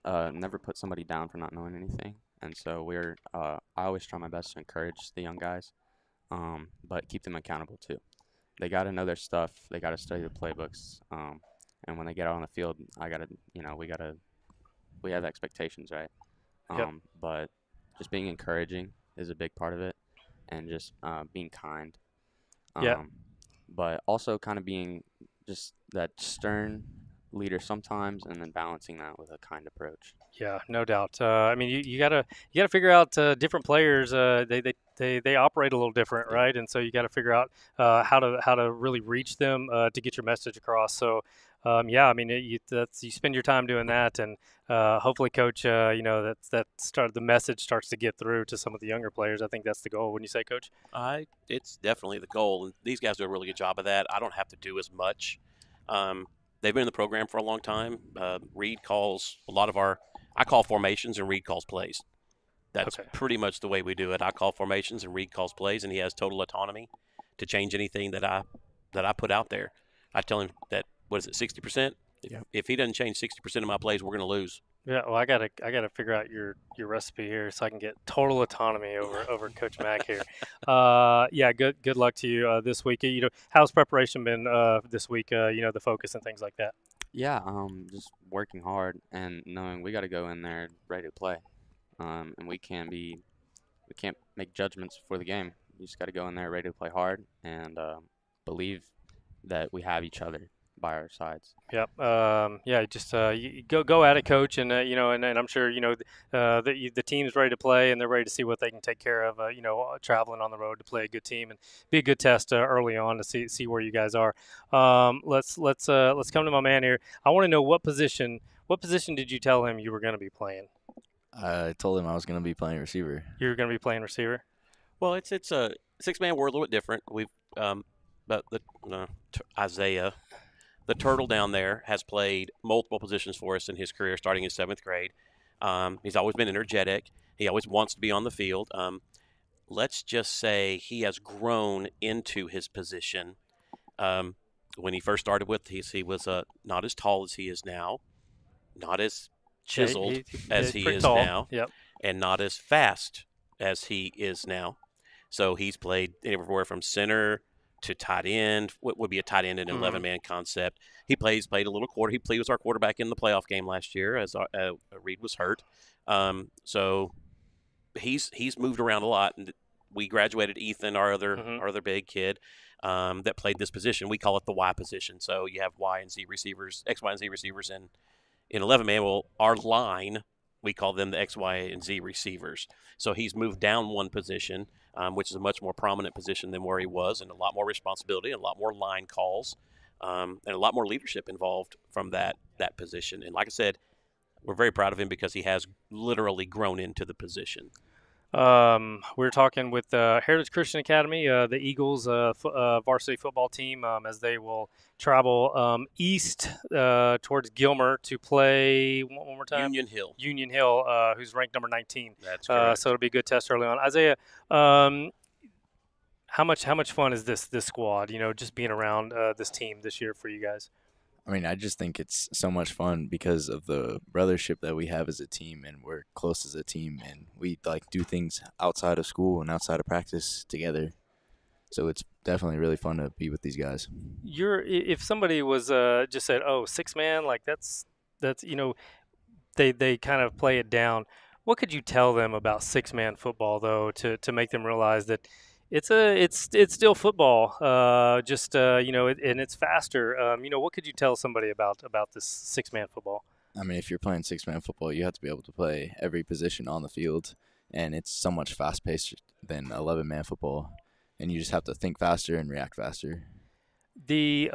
Never put somebody down for not knowing anything, and so I always try my best to encourage the young guys. But keep them accountable too. They got to know their stuff. They got to study the playbooks. And when they get out on the field, we have expectations, right? But just being encouraging is a big part of it, and just being kind. But also kind of being just that stern leader sometimes, and then balancing that with a kind approach. Yeah, no doubt. I mean, you gotta figure out different players. They operate a little different, right? And so you got to figure out how to really reach them to get your message across. So, I mean, you spend your time doing that, and hopefully, Coach, the message starts to get through to some of the younger players. I think that's the goal. Wouldn't you say, Coach? It's definitely the goal, and these guys do a really good job of that. I don't have to do as much. They've been in the program for a long time. Reed calls a lot of I call formations and Reed calls plays. That's pretty much the way we do it. I call formations and Reed calls plays, and he has total autonomy to change anything that I put out there. I tell him that, what is it, 60%? Yep. If he doesn't change 60% of my plays, we're going to lose. Yeah, well, I gotta figure out your recipe here so I can get total autonomy over Coach Mack here. Yeah, good luck to you this week. How's preparation been this week? The focus and things like that. Yeah, just working hard and knowing we got to go in there ready to play, and we can't make judgments before the game. You just got to go in there ready to play hard and believe that we have each other by our sides. Yep. Yeah. Just you go at it, coach, and and I'm sure the team's ready to play and they're ready to see what they can take care of. Traveling on the road to play a good team and be a good test early on to see where you guys are. Let's come to my man here. I want to know what position did you tell him you were going to be playing? I told him I was going to be playing receiver. You were going to be playing receiver. Well, it's a 6-man. We're a little bit different. But Isaiah. The turtle down there has played multiple positions for us in his career, starting in 7th grade. He's always been energetic. He always wants to be on the field. Let's just say he has grown into his position. When he first started with us, he was not as tall as he is now, not as chiseled as he is tall. now, Yep. and not as fast as he is now. So he's played everywhere from center to tight end. What would be a tight end in an 11-man concept. He played a little quarter. He was our quarterback in the playoff game last year as Reed was hurt. So he's moved around a lot. And we graduated Ethan, our other big kid, that played this position. We call it the Y position. So you have Y and Z receivers, X, Y, and Z receivers in 11-man. Well, our line, we call them the X, Y, and Z receivers. So he's moved down one position, which is a much more prominent position than where he was, and a lot more responsibility, and a lot more line calls, and a lot more leadership involved from that position. And like I said, we're very proud of him because he has literally grown into the position. We're talking with Heritage Christian Academy, the Eagles varsity football team, as they will travel east towards Gilmer to play one more time. Union Hill, who's ranked number 19. That's correct. So it'll be a good test early on. Isaiah, how much fun is this squad? Just being around this team this year for you guys. I mean, I just think it's so much fun because of the brothership that we have as a team, and we're close as a team, and we do things outside of school and outside of practice together. So it's definitely really fun to be with these guys. If somebody was just said, "Oh, 6-man," like that's they kind of play it down. What could you tell them about 6-man football though to make them realize that it's still football, and it's faster. What could you tell somebody about this 6-man football? I mean, if you're playing 6-man football, you have to be able to play every position on the field, and it's so much fast-paced than 11-man football, and you just have to think faster and react faster. The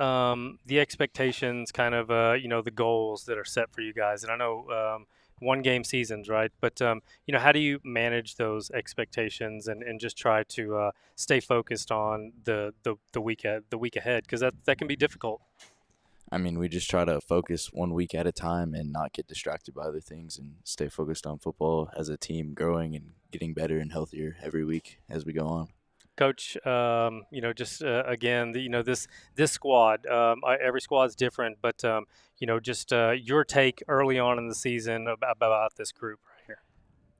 expectations, kind of the goals that are set for you guys, and I know. 1-game seasons, right? But how do you manage those expectations and just try to stay focused on the week ahead? Because that can be difficult. I mean, we just try to focus 1 week at a time and not get distracted by other things, and stay focused on football as a team, growing and getting better and healthier every week as we go on. Coach, again, this squad, every squad's different, but your take early on in the season about this group right here.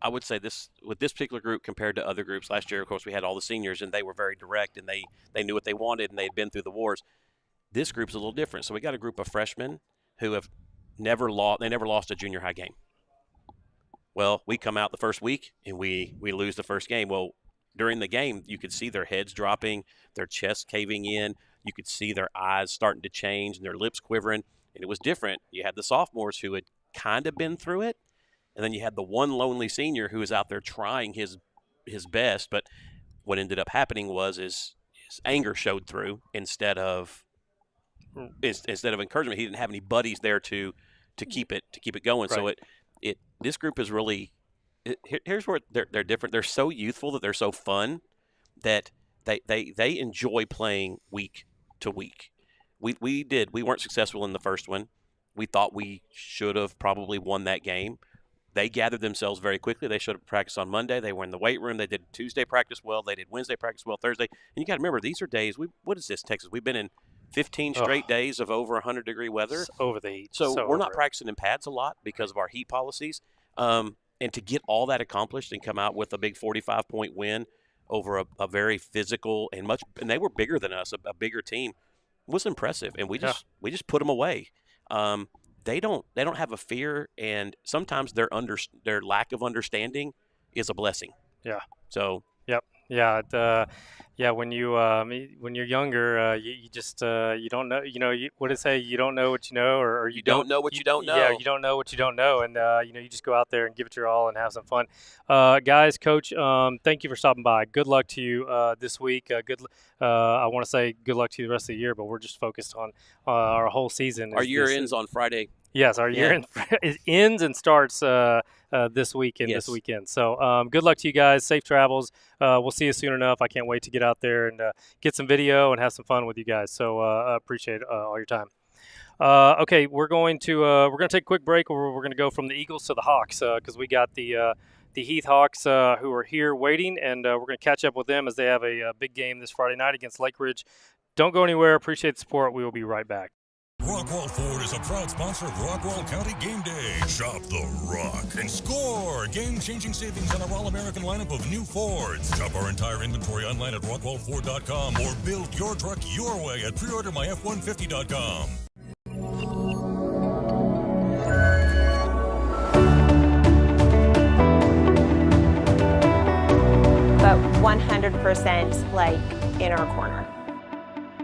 I would say with this particular group compared to other groups last year, of course, we had all the seniors and they were very direct and they knew what they wanted and they'd been through the wars. This group's a little different. So we got a group of freshmen who have never lost a junior high game. Well, we come out the first week and we lose the first game. Well, during the game, you could see their heads dropping, their chests caving in. You could see their eyes starting to change and their lips quivering. And it was different. You had the sophomores who had kind of been through it. And then you had the one lonely senior who was out there trying his best. But what ended up happening was his anger showed through instead of encouragement. He didn't have any buddies there to keep it going. Right. So this group is really – here's where they're different. They're so youthful that they're so fun that they enjoy playing week to week. We weren't successful in the first one. We thought we should have probably won that game. They gathered themselves very quickly. They showed up practice on Monday. They were in the weight room. They did Tuesday practice well. They did Wednesday practice well. Thursday. And you got to remember, these are days. What is this, Texas? We've been in 15 straight days of over 100-degree weather. Over the heat. So we're not over it. practicing in pads a lot because of our heat policies. And to get all that accomplished and come out with a big 45-point win over a very physical and they were bigger than us, a bigger team, was impressive. And we just put them away. They don't have a fear, and sometimes their lack of understanding is a blessing. Yeah. So. Yep. Yeah. When you're younger, you just you don't know. What did it say? You don't know what you know, or you don't know what you don't know. Yeah, you don't know what you don't know, and you just go out there and give it your all and have some fun. Guys, Coach, thank you for stopping by. Good luck to you this week. I want to say good luck to you the rest of the year, but we're just focused on our whole season. Our year ends on Friday. Yes, our year ends and starts this weekend. This weekend. So good luck to you guys. Safe travels. We'll see you soon enough. I can't wait to get out there and get some video and have some fun with you guys. So appreciate all your time. Okay, we're going to take a quick break. We're going to go from the Eagles to the Hawks because we got the Heath Hawks who are here waiting, and we're going to catch up with them as they have a big game this Friday night against Lake Ridge. Don't go anywhere. Appreciate the support. We will be right back. Rockwall Ford is a proud sponsor of Rockwall County Game Day. Shop the Rock and score game-changing savings on our all-American lineup of new Fords. Shop our entire inventory online at rockwallford.com or build your truck your way at preordermyf150.com. But 100% like in our corner.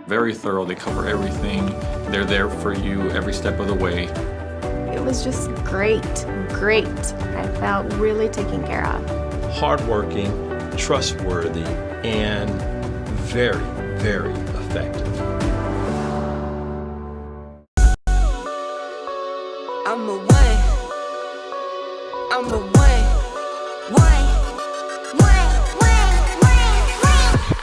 Very thorough. They cover everything. They're there for you every step of the way. It was just great. I felt really taken care of. Hardworking, trustworthy, and very, very effective. I'm a one. I'm a one.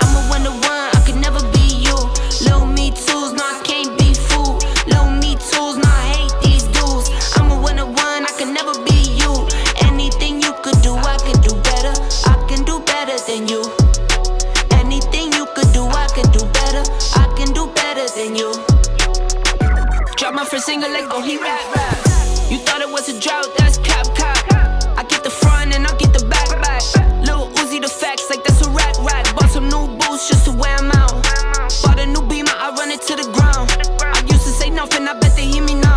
I'm a 1 to 1. I could never be you. Little me tools, no, I can't be fooled. Little me tools, no, I hate these dudes. I'm a 1 to 1. I could never be you. Anything you could do, I could do better. I can do better than you. Anything you could do, I could do better. I can do better than you. Drop my first single, let go, he rap. You thought it was a drought, that's cap. I get the front and I get the back. Lil Uzi the facts, like that's a rack. Bought some new boots just to wear 'em out. Bought a new Beamer, I run it to the ground. I used to say nothing, I bet they hear me now.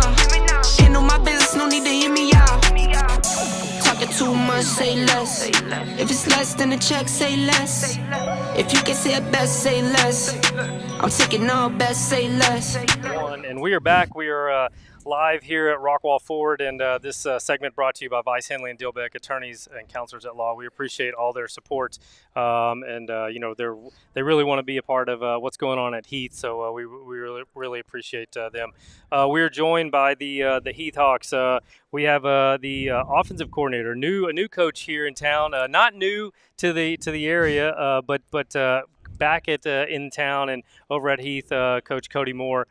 Handle my business, no need to hear me out. Talking too much, say less. If it's less than a check, say less. If you can say it best, say less. I'm taking all best, say less. And we are back. We are live here at Rockwall Ford, and this segment brought to you by Vice Henley and Dilbeck, attorneys and counselors at law. We appreciate all their support, and they really want to be a part of what's going on at Heath. So we really appreciate them. We are joined by the Heath Hawks. We have the offensive coordinator, a new coach here in town. Not new to the area, but back in town and over at Heath, Coach Cody Moore.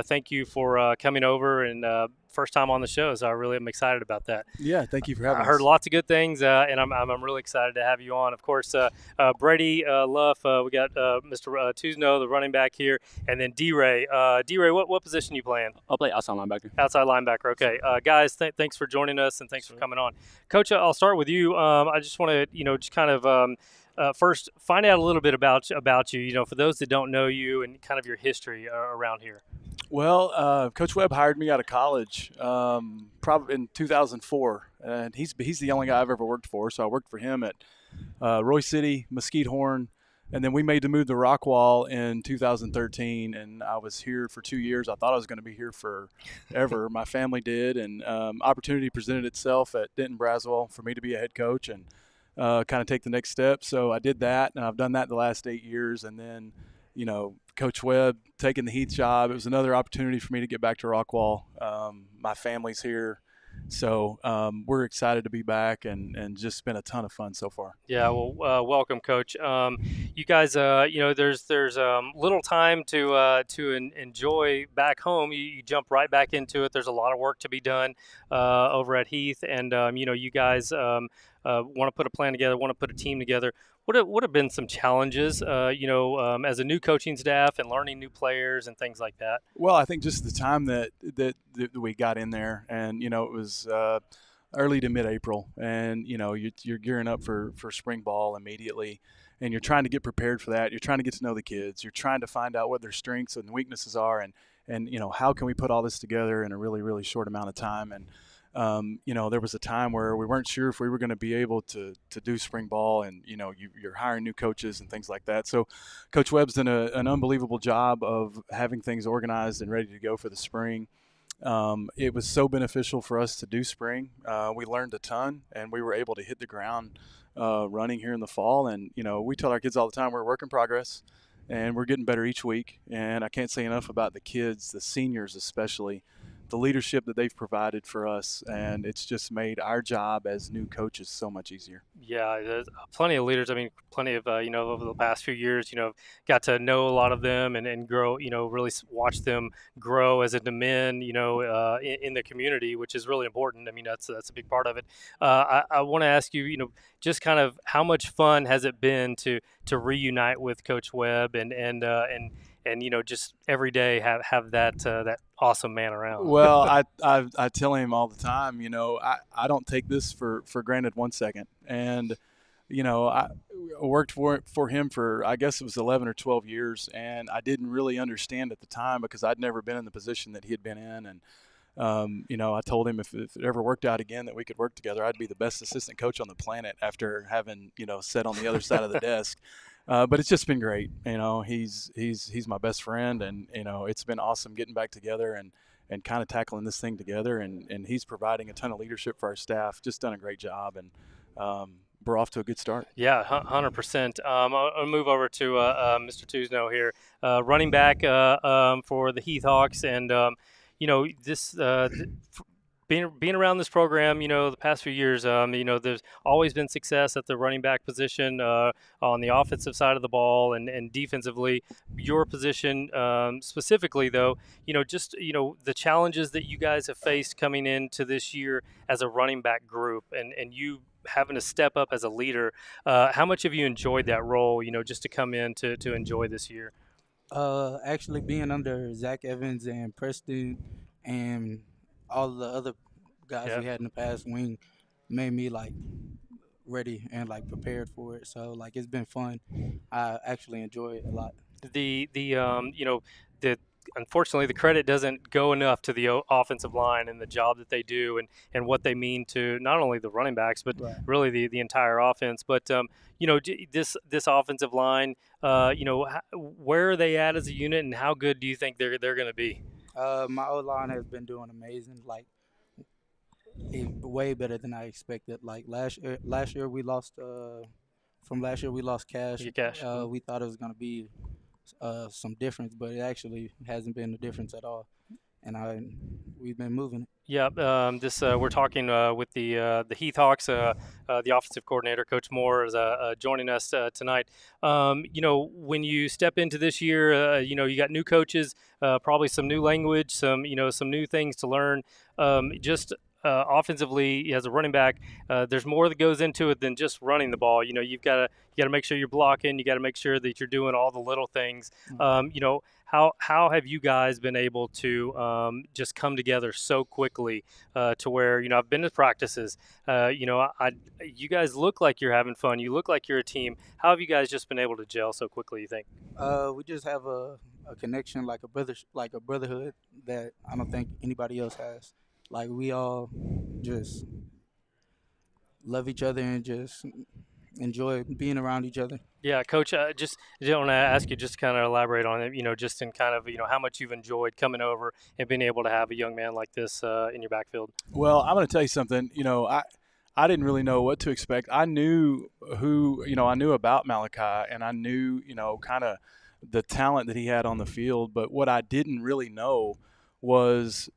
Thank you for coming over and first time on the show, so I really am excited about that. Yeah, thank you for having us. I heard lots of good things, and I'm really excited to have you on. Of course, Brady Luff, we got Mr. Tuzno, the running back here, and then D-Ray. D-Ray, what position you playing? I'll play outside linebacker. Outside linebacker, okay. Guys, thanks for joining us, and thanks for coming on. Coach, I'll start with you. I just want to, just kind of first find out a little bit about you, for those that don't know you and kind of your history around here. Well, Coach Webb hired me out of college probably in 2004, and he's the only guy I've ever worked for. So I worked for him at Roy City, Mesquite Horn, and then we made the move to Rockwall in 2013, and I was here for 2 years. I thought I was going to be here forever. My family did, and opportunity presented itself at Denton Braswell for me to be a head coach and kind of take the next step. So I did that, and I've done that the last 8 years, and then Coach Webb taking the Heath job. It was another opportunity for me to get back to Rockwall. My family's here, so we're excited to be back and just been a ton of fun so far. Yeah, well, welcome, Coach. You guys, there's little time to enjoy back home. You jump right back into it. There's a lot of work to be done over at Heath, and you guys want to put a plan together, want to put a team together. What have been some challenges, as a new coaching staff and learning new players and things like that? Well, I think just the time that we got in there, and it was early to mid-April, and you're gearing up for spring ball immediately, and you're trying to get prepared for that. You're trying to get to know the kids. You're trying to find out what their strengths and weaknesses are, and how can we put all this together in a really, really short amount of time. And there was a time where we weren't sure if we were going to be able to do spring ball, and you're hiring new coaches and things like that. So Coach Webb's done an unbelievable job of having things organized and ready to go for the spring. It was so beneficial for us to do spring. We learned a ton, and we were able to hit the ground running here in the fall. And we tell our kids all the time we're a work in progress, and we're getting better each week. And I can't say enough about the kids, the seniors especially, the leadership that they've provided for us, and it's just made our job as new coaches so much easier. Yeah, there's plenty of leaders. I mean, plenty of, over the past few years, got to know a lot of them and grow, really watch them grow as a men, in the community, which is really important. I mean, that's a big part of it. I want to ask you, just kind of how much fun has it been to reunite with Coach Webb and just every day have that awesome man around? Well, I tell him all the time, I don't take this for granted 1 second. And, I worked for him for, I guess it was 11 or 12 years, and I didn't really understand at the time because I'd never been in the position that he had been in. And, I told him if it ever worked out again that we could work together, I'd be the best assistant coach on the planet after having, sat on the other side of the desk. But it's just been great. He's my best friend, and it's been awesome getting back together and kind of tackling this thing together. And he's providing a ton of leadership for our staff. Just done a great job, and we're off to a good start. Yeah, 100%. I'll move over to Mr. Tuzno here, running back for the Heath Hawks, and this. Being around this program, the past few years, there's always been success at the running back position on the offensive side of the ball and defensively. Your position specifically, though, the challenges that you guys have faced coming into this year as a running back group and you having to step up as a leader. How much have you enjoyed that role, just to come in to enjoy this year? Actually being under Zach Evans and Preston and all the other guys we had in the past wing made me ready and prepared for it. So it's been fun. I actually enjoy it a lot. Unfortunately the credit doesn't go enough to the offensive line and the job that they do and what they mean to not only the running backs but really the entire offense. But this offensive line, where are they at as a unit, and how good do you think they're going to be? My O-line has been doing amazing, way better than I expected. Last year we lost Cash. We thought it was going to be some difference, but it actually hasn't been a difference at all. And we've been moving it. Yeah, we're talking with the Heath Hawks. The offensive coordinator, Coach Moore, is joining us tonight. When you step into this year, you got new coaches, probably some new language, some new things to learn. Offensively, as a running back, there's more that goes into it than just running the ball. You've got to make sure you're blocking. You got to make sure that you're doing all the little things. How have you guys been able to just come together so quickly to where I've been to practices. You guys look like you're having fun. You look like you're a team. How have you guys just been able to gel so quickly, you think? We just have a connection, like a brotherhood that I don't think anybody else has. We all just love each other and just enjoy being around each other. Yeah, Coach, just want to ask you just to kind of elaborate on it, just in kind of, how much you've enjoyed coming over and being able to have a young man like this in your backfield. Well, I'm going to tell you something. I didn't really know what to expect. I knew I knew about Malachi, and I knew, kind of the talent that he had on the field. But what I didn't really know was,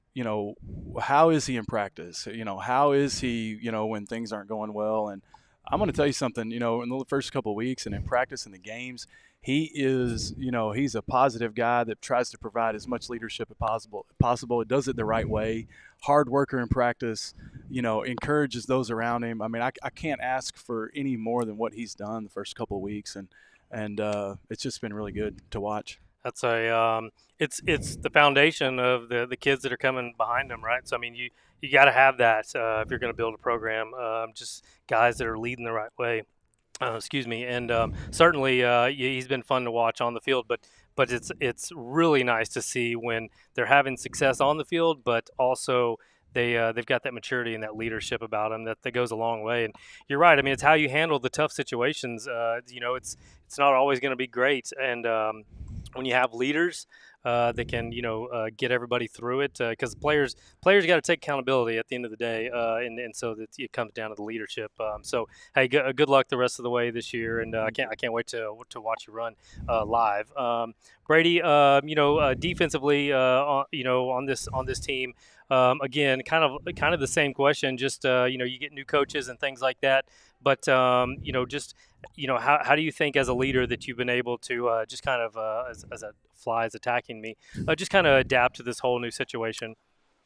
how is he in practice? How is he, when things aren't going well? And I'm going to tell you something, in the first couple of weeks and in practice and the games, he is, he's a positive guy that tries to provide as much leadership as possible. It does it the right way. Hard worker in practice, encourages those around him. I mean, I can't ask for any more than what he's done the first couple of weeks, and it's just been really good to watch. That's it's the foundation of the kids that are coming behind them, right? So I mean, you got to have that if you're going to build a program. Just guys that are leading the right way. Excuse me, and certainly he's been fun to watch on the field, but it's really nice to see when they're having success on the field, but also they've got that maturity and that leadership about them that goes a long way. And you're right. I mean, it's how you handle the tough situations. It's not always going to be great, and when you have leaders that can get everybody through it, because players got to take accountability at the end of the day, and so that it comes down to the leadership. So hey, good luck the rest of the way this year, and I can't wait to watch you run live. Brady, defensively, on this team, again, kind of the same question. Just you get new coaches and things like that, but just how do you think as a leader that you've been able to just kind of as a fly is attacking me, just kind of adapt to this whole new situation?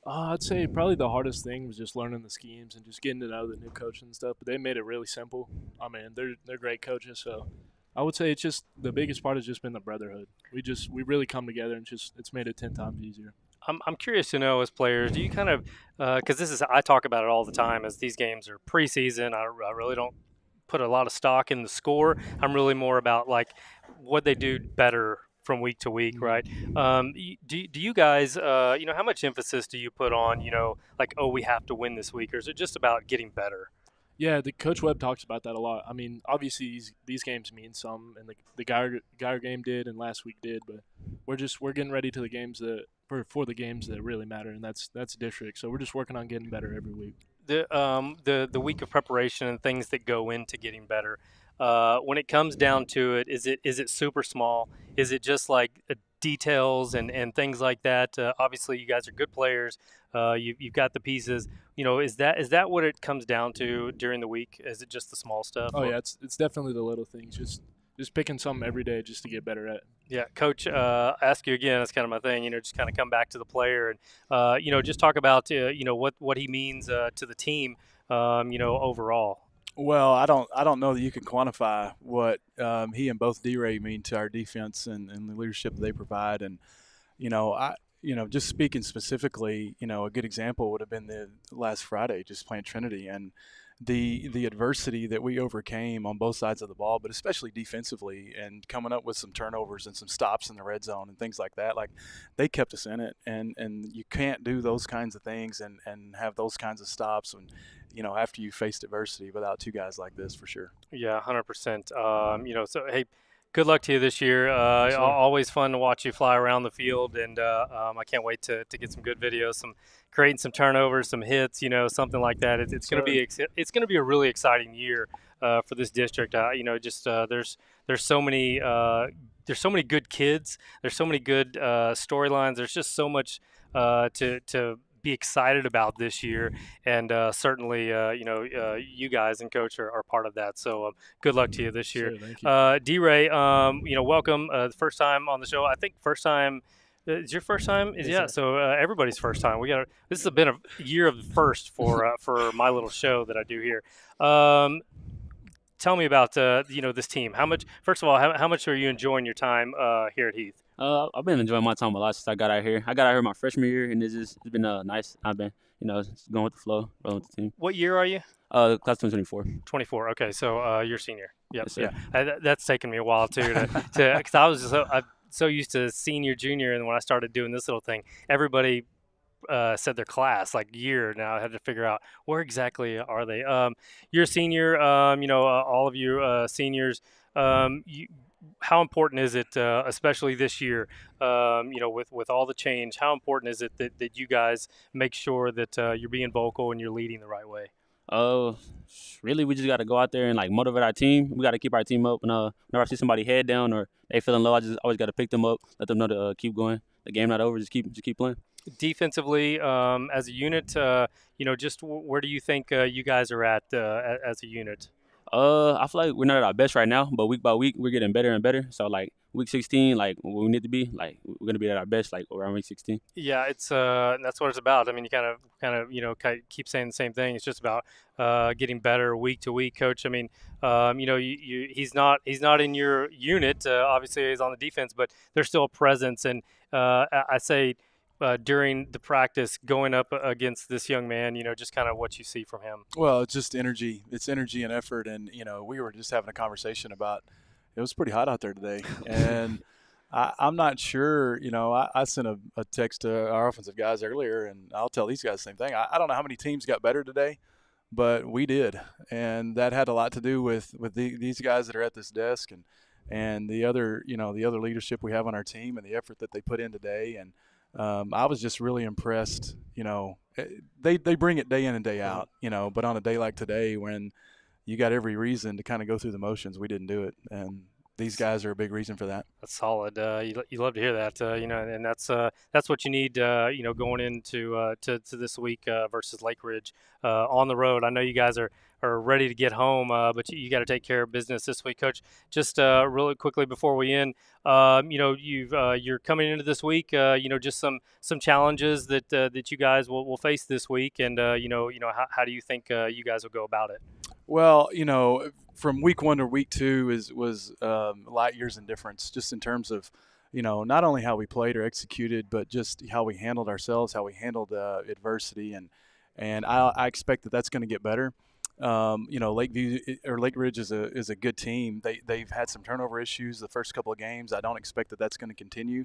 I'd say probably the hardest thing was just learning the schemes and just getting to know the new coaches and stuff. But they made it really simple. I mean, they're great coaches, so I would say it's just the biggest part has just been the brotherhood. We really come together and it's made it 10 times easier. I'm curious to know, as players, do you kind of because I talk about it all the time as these games are preseason. I really don't put a lot of stock in the score. I'm really more about like what they do better from week to week, right? Do you guys, how much emphasis do you put on, like, oh, we have to win this week, or is it just about getting better? Yeah, the Coach Webb talks about that a lot. I mean, obviously these games mean some, and the Geiger game did, and last week did, but we're getting ready to the games for the games that really matter, and that's district. So we're just working on getting better every week. The week of preparation and things that go into getting better. When it comes down to it, is it super small? Is it just like details and things like that? Obviously, you guys are good players. You've got the pieces. Is that what it comes down to during the week? Is it just the small stuff? Oh yeah, it's definitely the little things. Just picking something every day just to get better at. Yeah, Coach, ask you again. That's kind of my thing. Just kind of come back to the player and just talk about what he means to the team. Overall. Well, I don't know that you can quantify what he and both D-Ray mean to our defense and the leadership that they provide. And just speaking specifically, a good example would have been the last Friday, just playing Trinity, and the adversity that we overcame on both sides of the ball, but especially defensively, and coming up with some turnovers and some stops in the red zone and things like that. Like, they kept us in it, and you can't do those kinds of things and have those kinds of stops when after you faced adversity without two guys like this, for sure. Yeah, 100%. So hey, good luck to you this year. Always fun to watch you fly around the field, and I can't wait to get some good videos, creating some turnovers, some hits, something like that. It's going to be a really exciting year for this district. There's so many good kids. There's so many good storylines. There's just so much to be excited about this year, and certainly you guys and Coach are part of that, so good luck to you this year. Sure, thank you. D-Ray, welcome. The first time on the show. I think first time is your first time. Yes, So everybody's first time. This has been a year of first for my little show that I do here. Tell me about this team. First of all, how much are you enjoying your time here at Heath? I've been enjoying my time a lot since I got out here. I got out here my freshman year, and it's been nice. I've been, going with the flow, rolling with the team. What year are you? Class 2024. 24. Okay, so you're senior. Yep. Yes, sir. Yeah. That's taken me a while too, because I was I'm so used to senior, junior, and when I started doing this little thing, everybody said their class like year. Now I had to figure out where exactly are they. You're a senior. All of you seniors. How important is it, especially this year, with all the change, how important is it that you guys make sure that you're being vocal and you're leading the right way? Really, we just got to go out there and motivate our team. We got to keep our team up. And whenever I see somebody head down or they feeling low, I just always got to pick them up, let them know to keep going. The game not over. Just keep playing. Defensively, as a unit, just where do you think you guys are at as a unit? I feel like we're not at our best right now, but week by week we're getting better and better. So like week 16, like where we need to be, like we're gonna be at our best, like around week 16. Yeah, it's that's what it's about. I mean, you keep saying the same thing. It's just about getting better week to week, coach. I mean, he's not in your unit. Obviously, he's on the defense, but there's still a presence. And I say during the practice, going up against this young man, just kind of what you see from him. Well, it's just energy. It's energy and effort. And, we were just having a conversation about it was pretty hot out there today. And I'm not sure, I sent a text to our offensive guys earlier, and I'll tell these guys the same thing. I don't know how many teams got better today, but we did. And that had a lot to do with these guys that are at this desk and the other leadership we have on our team and the effort that they put in today. And I was just really impressed. They bring it day in and day out, but on a day like today when you got every reason to kind of go through the motions, we didn't do it. And these guys are a big reason for that. That's solid. You love to hear that, and that's what you need, going into to this week versus Lake Ridge on the road. I know you guys are ready to get home, but you got to take care of business this week, Coach. Just really quickly before we end, you're coming into this week, just some challenges that you guys will face this week, and how do you think you guys will go about it? Well, from week 1 to week 2 was light years in difference, just in terms of, not only how we played or executed, but just how we handled ourselves, how we handled adversity, and I expect that that's going to get better. Lakeview or Lake Ridge is a good team. They've had some turnover issues the first couple of games. I don't expect that that's going to continue.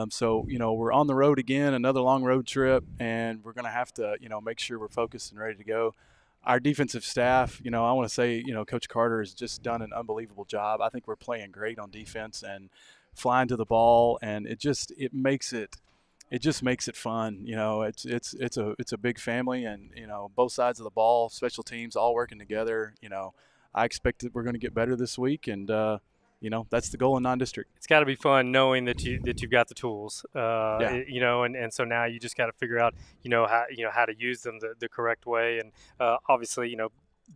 So we're on the road again, another long road trip, and we're going to have to make sure we're focused and ready to go. Our defensive staff, I want to say, Coach Carter has just done an unbelievable job. I think we're playing great on defense and flying to the ball, and it just makes it fun. It's a big family, and both sides of the ball, special teams, all working together. I expect that we're going to get better this week, and that's the goal in non-district. It's got to be fun knowing that you've got the tools, Yeah. and so now you just got to figure out, how to use them the correct way. And obviously,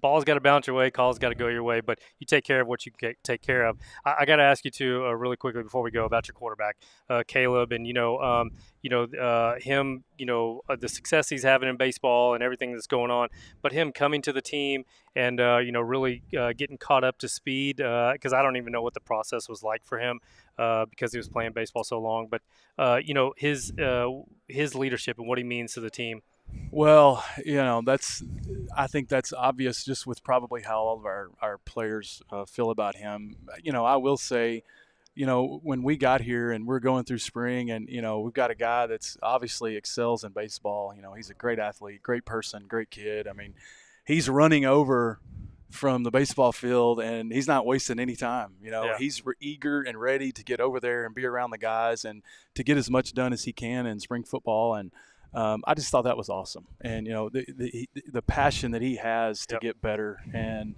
ball's got to bounce your way, calls got to go your way, but you take care of what you can take care of. I got to ask you too, really quickly before we go, about your quarterback, Caleb, and him, the success he's having in baseball and everything that's going on, but him coming to the team and really getting caught up to speed, because I don't even know what the process was like for him, because he was playing baseball so long. But his leadership and what he means to the team. Well, I think that's obvious just with probably how all of our players feel about him. I will say, when we got here and we're going through spring and, we've got a guy that's obviously excels in baseball. He's a great athlete, great person, great kid. I mean, he's running over from the baseball field and he's not wasting any time. Yeah. He's eager and ready to get over there and be around the guys and to get as much done as he can in spring football. And I just thought that was awesome. And, the passion that he has to get better. And,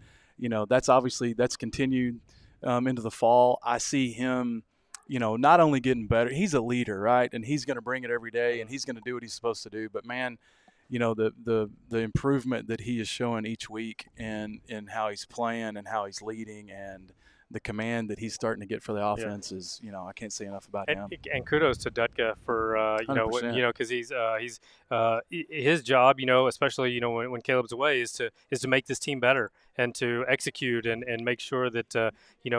that's continued into the fall. I see him, not only getting better, he's a leader, right? And he's going to bring it every day and he's going to do what he's supposed to do. But, man, the improvement that he is showing each week in how he's playing and how he's leading and the command that he's starting to get for the offense is, I can't say enough about him. And kudos to Dutka for, 100%. because he's his job, especially, when Caleb's away is to make this team better and to execute and make sure that,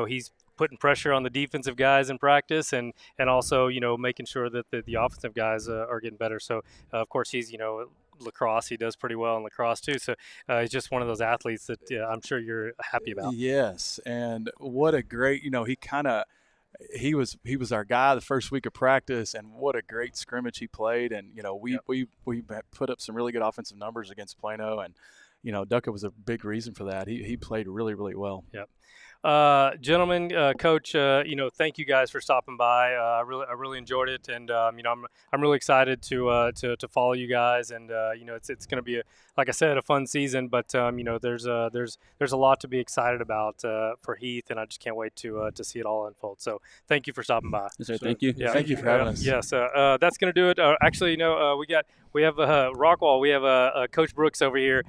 he's putting pressure on the defensive guys in practice and also, making sure that the offensive guys are getting better. So, of course, he's, lacrosse. He does pretty well in lacrosse too. So he's just one of those athletes that I'm sure you're happy about. Yes, and what a great, he was our guy the first week of practice, and what a great scrimmage he played. And we put up some really good offensive numbers against Plano, and Ducka was a big reason for that. He played really, really well. Yep. Gentlemen, Coach, thank you guys for stopping by. I really enjoyed it, and I'm really excited to follow you guys. And it's going to be like I said, a fun season. But there's a lot to be excited about for Heath, and I just can't wait to see it all unfold. So thank you for stopping by. Yes, sir. Thank you. Yeah, Thank you for having us. Yes, that's going to do it. Actually, we have Rockwall. We have Coach Brooks over here.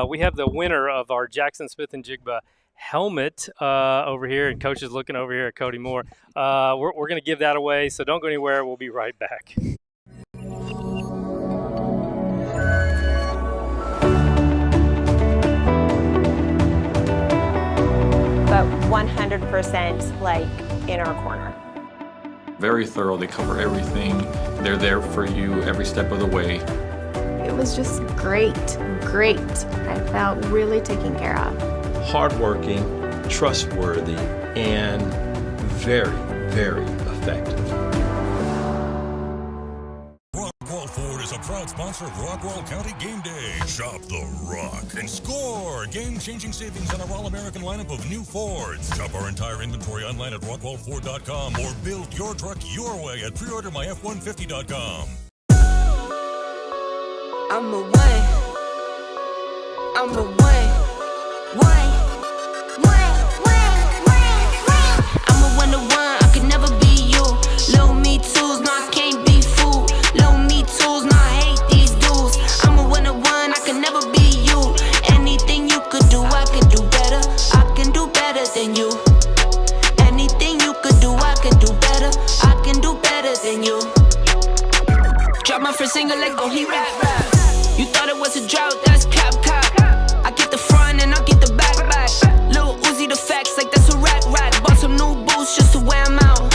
We have the winner of our Jackson Smith and Jigba helmet over here, and Coach is looking over here at Cody Moore. We're going to give that away, so don't go anywhere. We'll be right back. But 100% like in our corner. Very thorough. They cover everything. They're there for you every step of the way. It was just great. I felt really taken care of. Hardworking, trustworthy, and very, very effective. Rockwall Ford is a proud sponsor of Rockwall County Game Day. Shop the Rock and score game-changing savings on our all-American lineup of new Fords. Shop our entire inventory online at rockwall4.com or build your truck your way at preordermyf150.com. I'm a I'm a 1-to-1, I could never be you. Little me tools, no, I can't be fooled. Little me tools, no, I hate these dudes. I'm a 1-to-1, I could never be you. Anything you could do, I could do better. I can do better than you. Anything you could do, I can do better. I can do better than you. Drop my first single, let go, he rap. You thought it was a drought, that's cap. I get the front and I get the back. Lil Uzi the facts like that's a rack. Bought some new boots just to wear 'em out.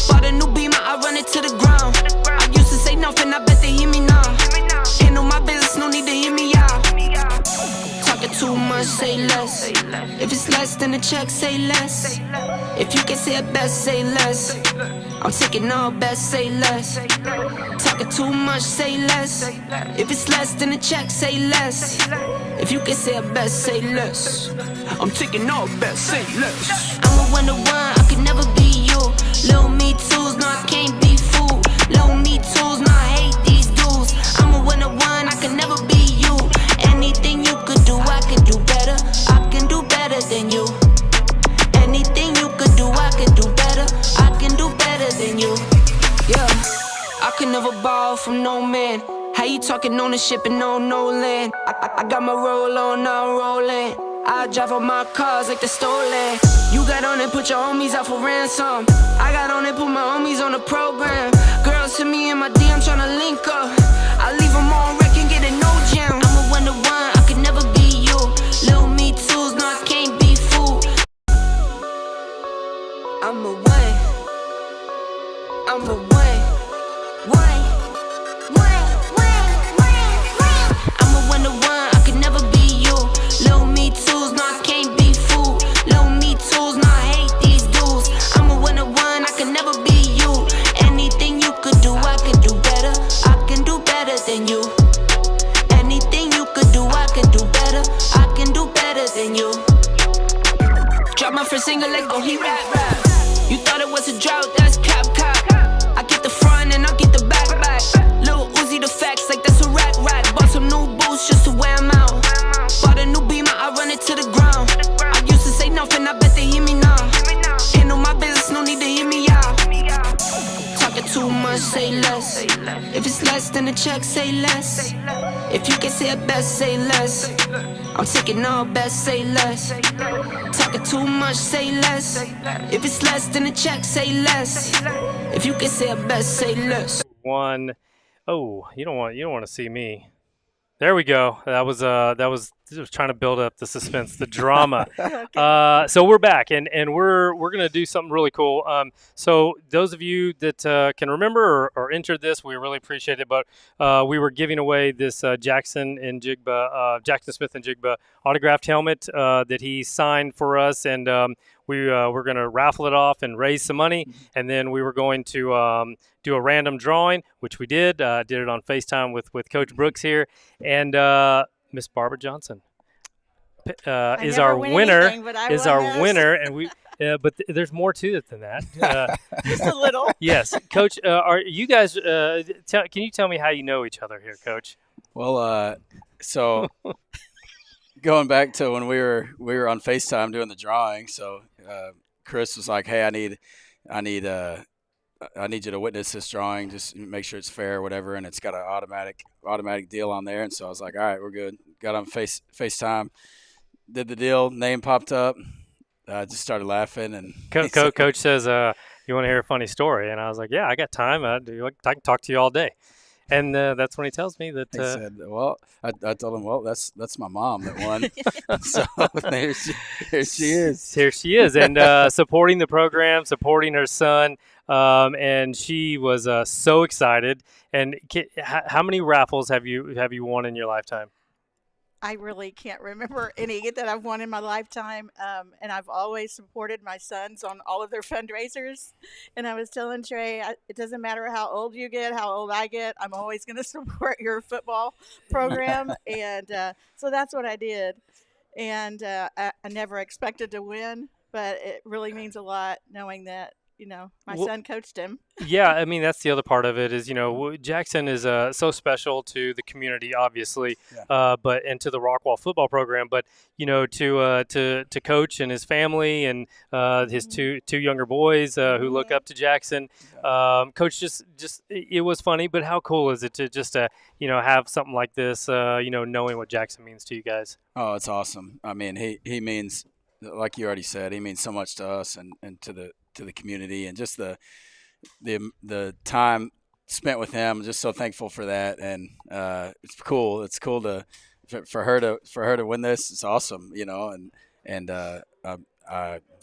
Bought a new Beamer, I run it to the ground. I used to say nothing, I bet they hear me now. Ain't no my business, no need to hear me out. Talking too much, say less. If it's less than the check, say less. If you can say it best, say less. I'm taking all best, say less. Talking too much, say less. If it's less than a check, say less. If you can say it best, say less. I'm taking all best, say less. I'm a 1-to-1, I could never be you. Little me tools, no, I can't be fooled. Little me tools, no, I hate these dudes. I'm a 1-to-1, I could never be you. Anything you could do, I can do better. I can do better than you. Anything you could do, I can do better. I can do better than you. Yeah, I could never borrow from no man. How you talking ownership and no land? I got my roll on, now I'm rolling. I drive all my cars like they're stolen. You got on and put your homies out for ransom. I got on and put my homies on the program. Girls hit me in my DM tryna link up. I leave them on wreck and get a no jam. I'm a 1-to-1, I could never be you. Little me tools, no, I can't be fooled. I'm a one. I'm a one. I'm a 1-to-1, I could never be you. Little me tools, no, I can't be fooled. Little me tools, no, I hate these dudes. I'm a 1-to-1, I could never be you. Anything you could do, I can do better. I can do better than you. Anything you could do, I can do better. I can do better than you. Drop my first single, let go, he rap. You thought it was a drought, that's cap. I get the front and I get the back. Lil Uzi the facts like that's a rack. Bought some new boots just to wear 'em out. Bought a new Beamer, I run it to the ground. I used to say nothing, I bet they hear me now. Ain't no my business, no need to hear me out. Talking too much, say less. If it's less than a check, say less. If you can say it best, say less. I'm taking all best, say less. Talking too much, say less. If it's less than a check, say less. If you can say it best, say less. One. Oh, you don't want to see me. There we go. That was trying to build up the suspense, the drama. So we're back, and we're gonna do something really cool. So those of you that can remember or entered this, we really appreciate it. But we were giving away this Jackson Smith and Jigba autographed helmet that he signed for us, and we're gonna raffle it off and raise some money, and then we were going to do a random drawing, which we did. Did it on FaceTime with Coach Brooks here, and Miss Barbara Johnson. is never our win winner. anything, but I Is won our this. winner, and we. But there's more to it than that. Just a little. Yes, Coach. Are you guys? Can you tell me how you know each other here, Coach? Well, so going back to when we were on FaceTime doing the drawing, so Chris was like, "Hey, I need you to witness this drawing, just make sure it's fair or whatever." And it's got an automatic deal on there. And so I was like, "All right, we're good." Got on FaceTime, did the deal, name popped up. I just started laughing, and Coach says, "You want to hear a funny story?" And I was like, "Yeah, I got time. I can talk to you all day." And that's when he tells me that. He said, "Well," I told him, "Well, that's my mom that won." So there she is. Here she is, and supporting the program, supporting her son, and she was so excited. And how many raffles have you won in your lifetime? I really can't remember any that I've won in my lifetime, and I've always supported my sons on all of their fundraisers. And I was telling Trey, it doesn't matter how old you get, how old I get, I'm always going to support your football program. And so that's what I did. And I never expected to win, but it really means a lot knowing that, my son coached him. Yeah, I mean, that's the other part of it is, Jackson is so special to the community, obviously, but and to the Rockwall football program. But, to Coach and his family and his two younger boys who look up to Jackson. Coach, just it was funny, but how cool is it to just, have something like this, knowing what Jackson means to you guys? Oh, it's awesome. I mean, he means, like you already said, he means so much to us and to the community, and just the time spent with him. I'm just so thankful for that, and it's cool. It's cool for her to win this. It's awesome, and I'm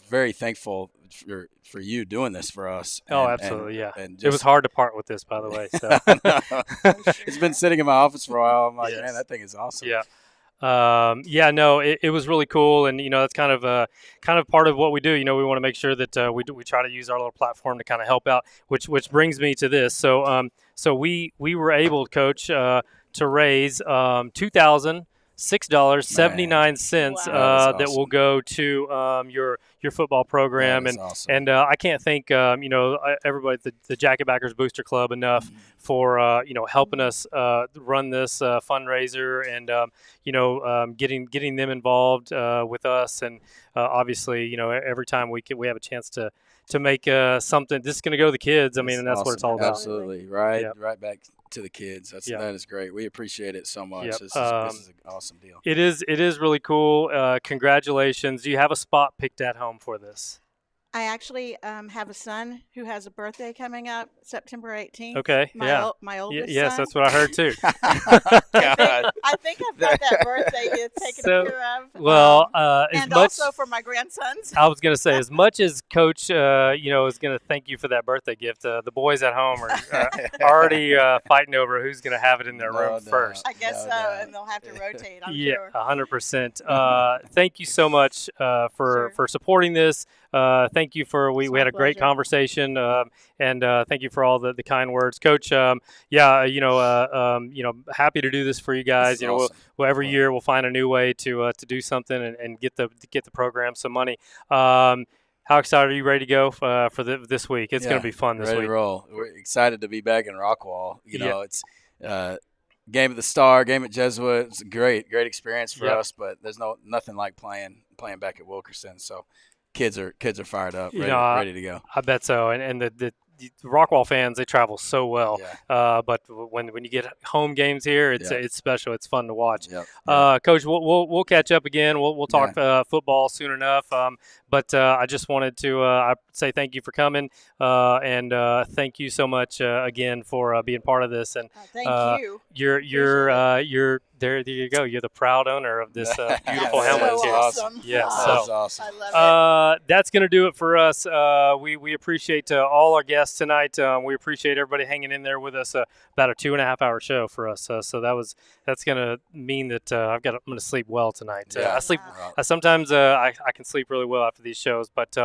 very thankful for you doing this for us. Oh, absolutely, yeah. And it was hard to part with this, by the way. So it's been sitting in my office for a while. I'm like, man, that thing is awesome. Yeah. It was really cool, and that's kind of part of what we do. We want to make sure that we try to use our little platform to kind of help out. Which brings me to this. So we were able, Coach, to raise $2,006.79 that will go to your football program, and awesome. and I can't thank everybody at the Jacketbackers Booster Club enough for helping us run this fundraiser, and getting them involved with us, and obviously every time we have a chance to make something, this is going to go to the kids. I mean, and that's awesome. what it's all about. Absolutely, right, Yep. right back to the kids. That is great. We appreciate it so much. Yep. This is an awesome deal. It is really cool. Congratulations. Do you have a spot picked at home for this? I actually have a son who has a birthday coming up September 18th. Okay, My oldest yes, son. that's what I heard too. I think I've got that birthday gift taken care of. Well, and also for my grandsons. I was going to say, as much as Coach, is going to thank you for that birthday gift, the boys at home are already fighting over who's going to have it in their room first. I guess so, and they'll have to rotate, I'm sure. 100%. Thank you so much for supporting this. Thank you for we had a great conversation, and thank you for all the kind words, Coach. Happy to do this for you guys. Awesome. We'll every year we'll find a new way to do something and get the program some money. How excited are you? Ready to go for this week? It's going to be fun this ready week. To roll. We're excited to be back in Rockwall. It's game at the Star, game at Jesuit. It's a great experience for us. But there's nothing like playing back at Wilkerson. So kids are fired up, ready to go. I bet so. And the Rockwall fans, they travel so well. Yeah. But when you get home games here, it's special. It's fun to watch. Yep. Coach, we'll catch up again. We'll talk football soon enough. But I just wanted to say thank you for coming, and thank you so much again for being part of this. And thank you. You're there you go. You're the proud owner of this beautiful helmet so here. Awesome. Yeah, that's awesome. I love it. That's going to do it for us. We appreciate all our guests tonight. We appreciate everybody hanging in there with us. About a 2.5 hour show for us. So that's going to mean that I'm going to sleep well tonight. I sleep. Sometimes I can sleep really well after these shows. But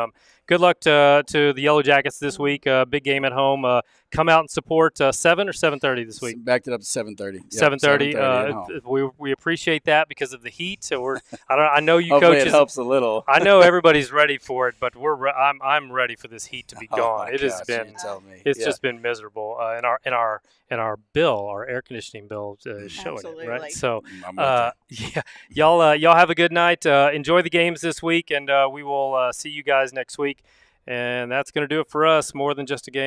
good luck to the Yellow Jackets this week. Big game at home. Come out and support 7 or 7:30 this week. Backed it up to 7:30. Yep, 7:30. We appreciate that because of the heat. So I know you Hopefully coaches. it helps a little. I know everybody's ready for it, but I'm ready for this heat to be Oh gone. my It has gosh, been you tell me. it's Yeah. just been miserable. In our bill, our air conditioning bill is showing it, right? So I'm with yeah, y'all have a good night. Enjoy the games this week, and we will see you guys next week. And that's going to do it for us. More than just a game.